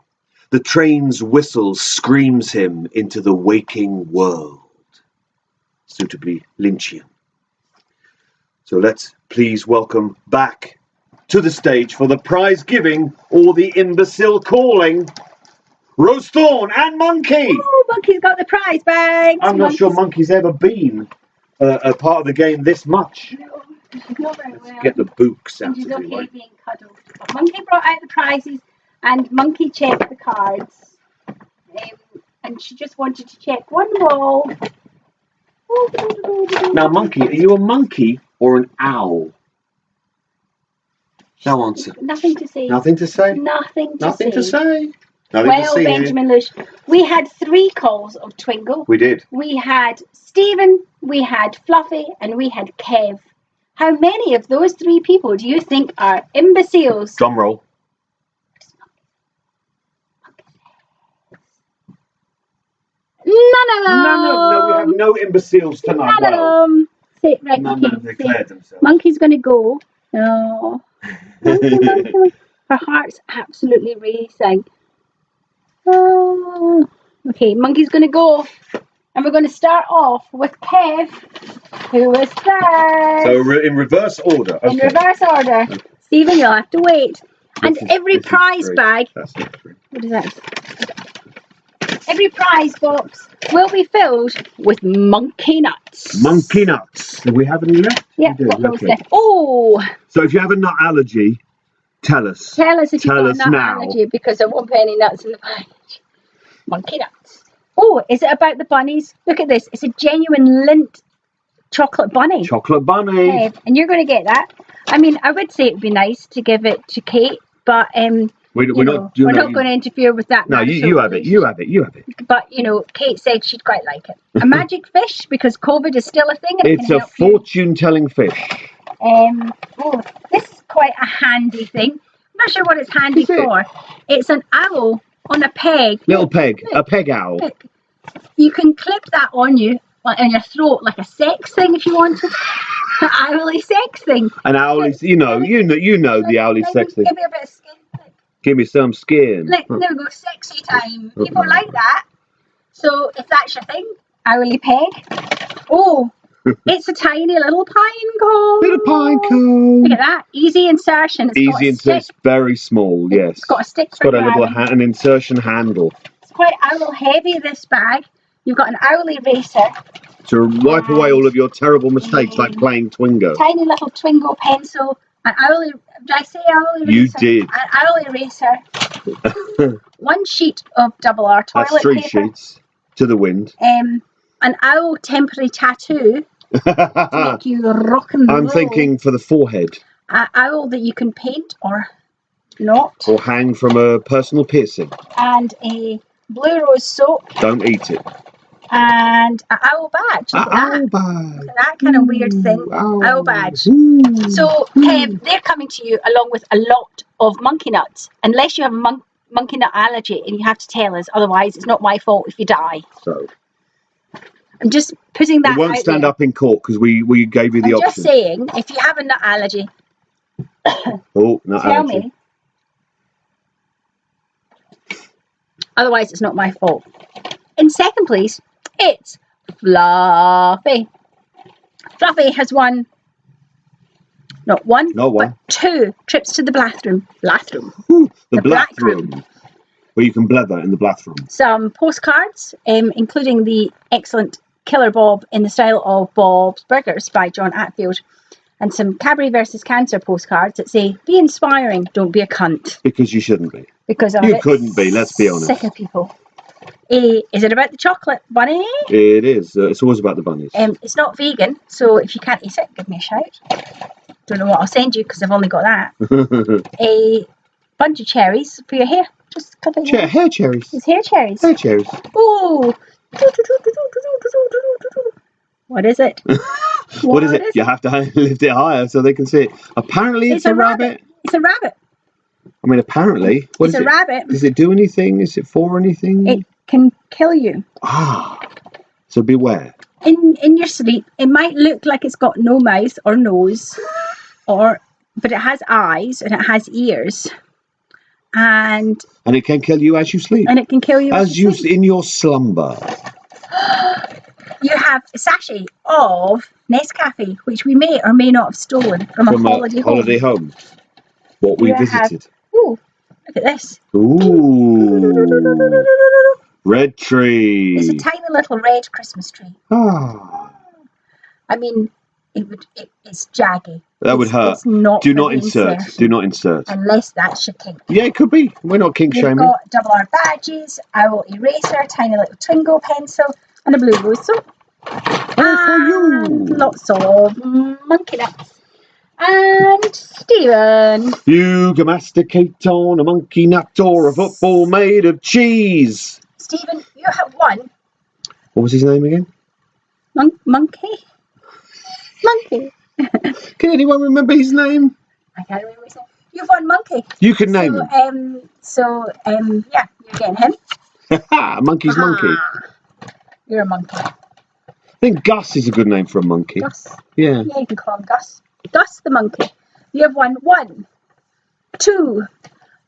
The train's whistle screams him into the waking world. Suitably Lynchian. So let's please welcome back to the stage for the prize giving or the imbecile calling, Rose Thorn and Monkey. Oh, Monkey's got the prize bag. I'm not sure Monkey's ever been a part of the game this much. No, she's not very well. Get the books out. She's okay being cuddled. But Monkey brought out the prizes and Monkey checked the cards. And she just wanted to check one wall. Now, Monkey, are you a monkey or an owl? No answer. Nothing to say. Nothing to say? Nothing to Nothing say. to say. Nothing Well, to see Benjamin Lush, we had 3 calls of Twingo. We did. We had Stephen, we had Fluffy, and we had Kev. How many of those 3 people do you think are imbeciles? Drum roll. None of them. No, we have no imbeciles tonight. None of them. Sit right. None have declared themselves. Monkey's going to go. No. Monkey. Her heart's absolutely racing. Oh. Okay, Monkey's going to go. And we're going to start off with Kev, who was first. So in reverse order. Okay. In reverse order. Okay. Stephen, you'll have to wait. And every prize bag. That's not 3. What is that? Every prize box will be filled with monkey nuts. Monkey nuts. Do we have any left? Yeah, got those left. Oh! So if you have a nut allergy, tell us. Tell us if you've got a nut now. allergy, because there won't be any nuts in the package. Monkey nuts. Oh, is it about the bunnies? Look at this. It's a genuine Lindt chocolate bunny. Chocolate bunny. Okay, and you're going to get that. I mean, I would say it would be nice to give it to Kate, but we're not going to interfere with that. No, you have it. You have it. You have it. But, Kate said she'd quite like it. A magic fish, because COVID is still a thing. And it's a fortune-telling fish. This is quite a handy thing. I'm not sure what it's handy for. It's an owl on a peg. Little peg. Look, a peg owl. Look. You can clip that on you, on your throat, like a sex thing if you wanted. An owly sex thing. An owly, you know the owly sex thing. Give me a bit of skin. Give me some skin. Look, there we go, sexy time. People like that. So if that's your thing, owly peg. Oh, it's a tiny little pine cone. Little pine cone. Look at that. Easy insertion. Easy insertion. Very small, yes. It's got a stick. It's got a little an insertion handle. It's quite owl heavy, this bag. You've got an owl eraser. To wipe away all of your terrible mistakes, like playing Twingo. Tiny little Twingo pencil. An owl, did I say owl eraser? You did. An owl eraser. 1 sheet of double R toilet That's 3 paper. sheets to the wind. An owl temporary tattoo to make you rock and roll. I'm thinking for the forehead. An owl that you can paint or not. Or hang from a personal piercing. And a blue rose soap. Don't eat it. and an owl badge. Look at that. Owl badge. Look at that kind of weird thing. Owl badge. Ooh. So, Kev, they're coming to you along with a lot of monkey nuts. Unless you have a monkey nut allergy and you have to tell us, otherwise it's not my fault if you die. So I'm just putting that out. It won't stand up in court because we gave you the option. I'm just saying, if you have a nut allergy, oh, nut tell allergy. me. Otherwise, it's not my fault. In second place, it's Fluffy. Fluffy has won, not one, but 2 trips to the bathroom. Ooh, the bathroom. Where you can blather in the bathroom. Some postcards, including the excellent Killer Bob in the style of Bob's Burgers by John Atfield. And some Cadbury versus Cancer postcards that say, be inspiring, don't be a cunt. Because you shouldn't be. Because you couldn't be, let's be honest. Sick of people. Is it about the chocolate bunny? It is. It's always about the bunnies. It's not vegan, so if you can't eat it, give me a shout. Don't know what I'll send you because I've only got that. A bunch of cherries for your hair. Just a couple of hair cherries. It's hair cherries. Hair cherries. Ooh. What is it? What is it? You have to lift it higher so they can see it. Apparently it's a rabbit. It's a rabbit. I mean, apparently. It's a rabbit. Does it do anything? Is it for anything? It can kill you. Ah. So beware. In your sleep, it might look like it's got no mouth or nose, but it has eyes and it has ears. And it can kill you as you sleep. And it can kill you as you sleep. In your slumber. You have a sachet of Nescafe, which we may or may not have stolen from a holiday home. What we visited. Ooh, look at this. Ooh. Red tree. It's a tiny little red Christmas tree. Ah. I mean, it's jaggy. That would hurt. It's not. Do not insert. Do not insert. Unless that's your kink. Yeah, it could be. We're not kink shaming. We've got double R badges, owl eraser, tiny little Twingo pencil, and a blue rose soap. For you. Lots of monkey nuts. And Stephen. You can masticate on a monkey nut or a football made of cheese. Stephen, you have won. What was his name again? Monkey. Can anyone remember his name? I can't remember his name. You've won Monkey. You can name him. Yeah, you're getting him. Monkey's monkey. You're a monkey. I think Gus is a good name for a monkey. Gus. Yeah. Yeah, you can call him Gus. Gus the monkey. You have won 1, 2,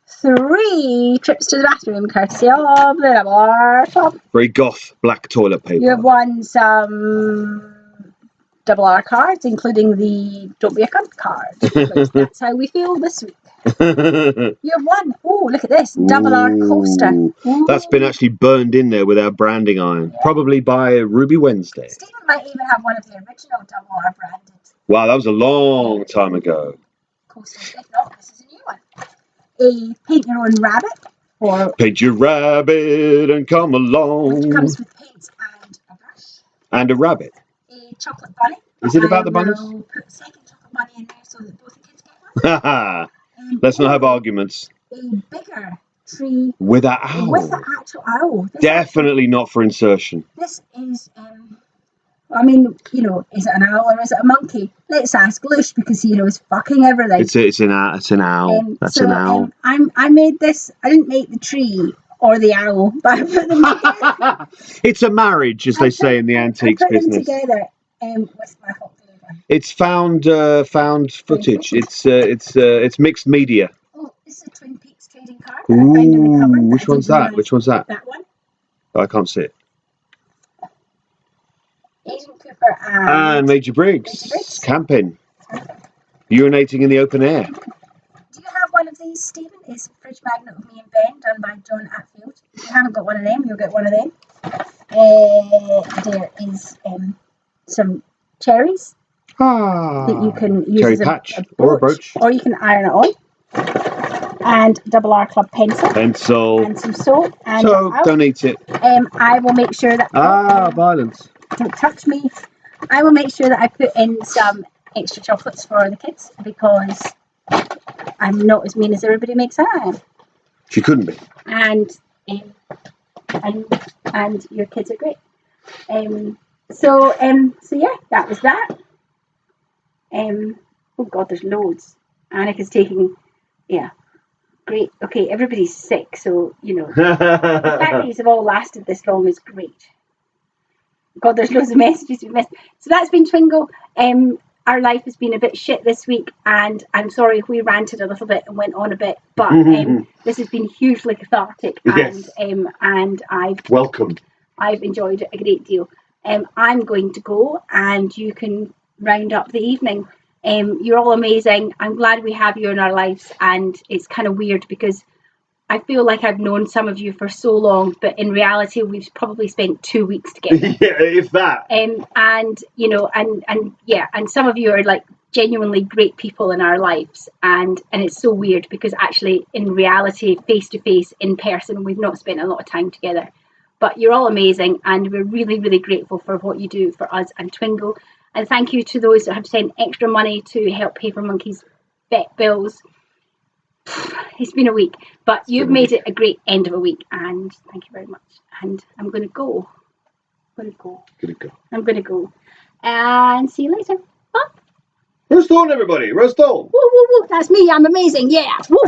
3 trips to the bathroom, courtesy of the Double R Club. Very goth black toilet paper. You have won some Double R cards, including the Don't Be a Cunt card. That's how we feel this week. You have won. Oh, look at this. Double R coaster. Ooh. That's been actually burned in there with our branding iron. Yeah. Probably by Ruby Wednesday. Stephen might even have one of the original Double R branded. Wow, that was a long time ago. Coasters. If not, this is a new one. A paint your own rabbit. Or paint your rabbit and come along. Which comes with paints and a brush. And a rabbit. A chocolate bunny. Is it about the bunnies? I'll put a second chocolate bunny in there so that both the kids get one. Let's not have arguments. A bigger tree. With an owl. With an actual owl. Definitely not for insertion. This is, I mean, you know, is it an owl or is it a monkey? Let's ask Lush because he knows fucking everything. It's an owl. That's an owl. I made this. I didn't make the tree or the owl, but I put them together. It's a marriage, as they say in the antiques business. I put them together with my hot glue gun. It's found footage. It's mixed media. Oh, this is a Twin Peaks trading card that I found in the cupboard. Which one's that? Which one's that? That one. Oh, I can't see it. Agent Cooper and Major Briggs. Camping. Urinating in the open air. Do you have one of these, Stephen? It's Fridge Magnet of Me and Ben, done by John Atfield. If you haven't got one of them, you'll get one of them. There is some cherries that you can use cherry as patch or a brooch. Or you can iron it on. And Double R Club pencil. And some soap. And don't eat it. I will make sure that... violence. Don't touch me. I will make sure that I put in some extra chocolates for the kids because I'm not as mean as everybody makes out I am. She couldn't be. And your kids are great. So yeah, that was that. Oh God, there's loads. Annika's taking, yeah, great. Okay, everybody's sick, so the fact that you've all lasted this long is great. God, there's loads of messages we missed. So that's been Twingo. Our life has been a bit shit this week, and I'm sorry if we ranted a little bit and went on a bit, but this has been hugely cathartic, yes. And I've enjoyed it a great deal. I'm going to go, and you can round up the evening. You're all amazing. I'm glad we have you in our lives, and it's kind of weird because I feel like I've known some of you for so long, but in reality, we've probably spent 2 weeks together. Yeah, if that. And some of you are like genuinely great people in our lives, and it's so weird because actually, in reality, face to face, in person, we've not spent a lot of time together. But you're all amazing, and we're really, really grateful for what you do for us and Twingo. And thank you to those that have sent extra money to help pay for Monkey's vet bills. It's been a week, but you've made it a great end of a week, and thank you very much. And I'm going to go. I'm going to go. And see you later. Bye. Roast on, everybody. Roast on. Woo, woo, woo. That's me. I'm amazing. Yeah. Woo.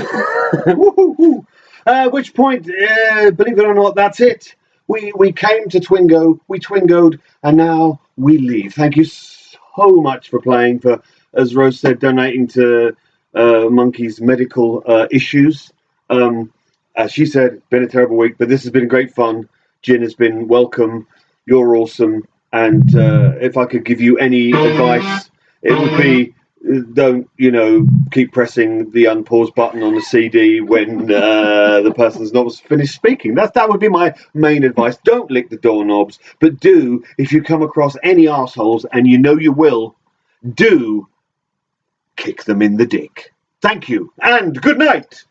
Woo, woo. At which point, believe it or not, that's it. We came to Twingo, we Twingoed, and now we leave. Thank you so much for playing, for, as Rose said, donating to Monkey's medical issues. As she said, been a terrible week, but this has been great fun. Jin has been welcome. You're awesome. And if I could give you any advice, it would be don't, keep pressing the unpause button on the CD when the person's not finished speaking. That would be my main advice. Don't lick the doorknobs, but do, if you come across any assholes, and you know you will, do kick them in the dick. Thank you, and good night.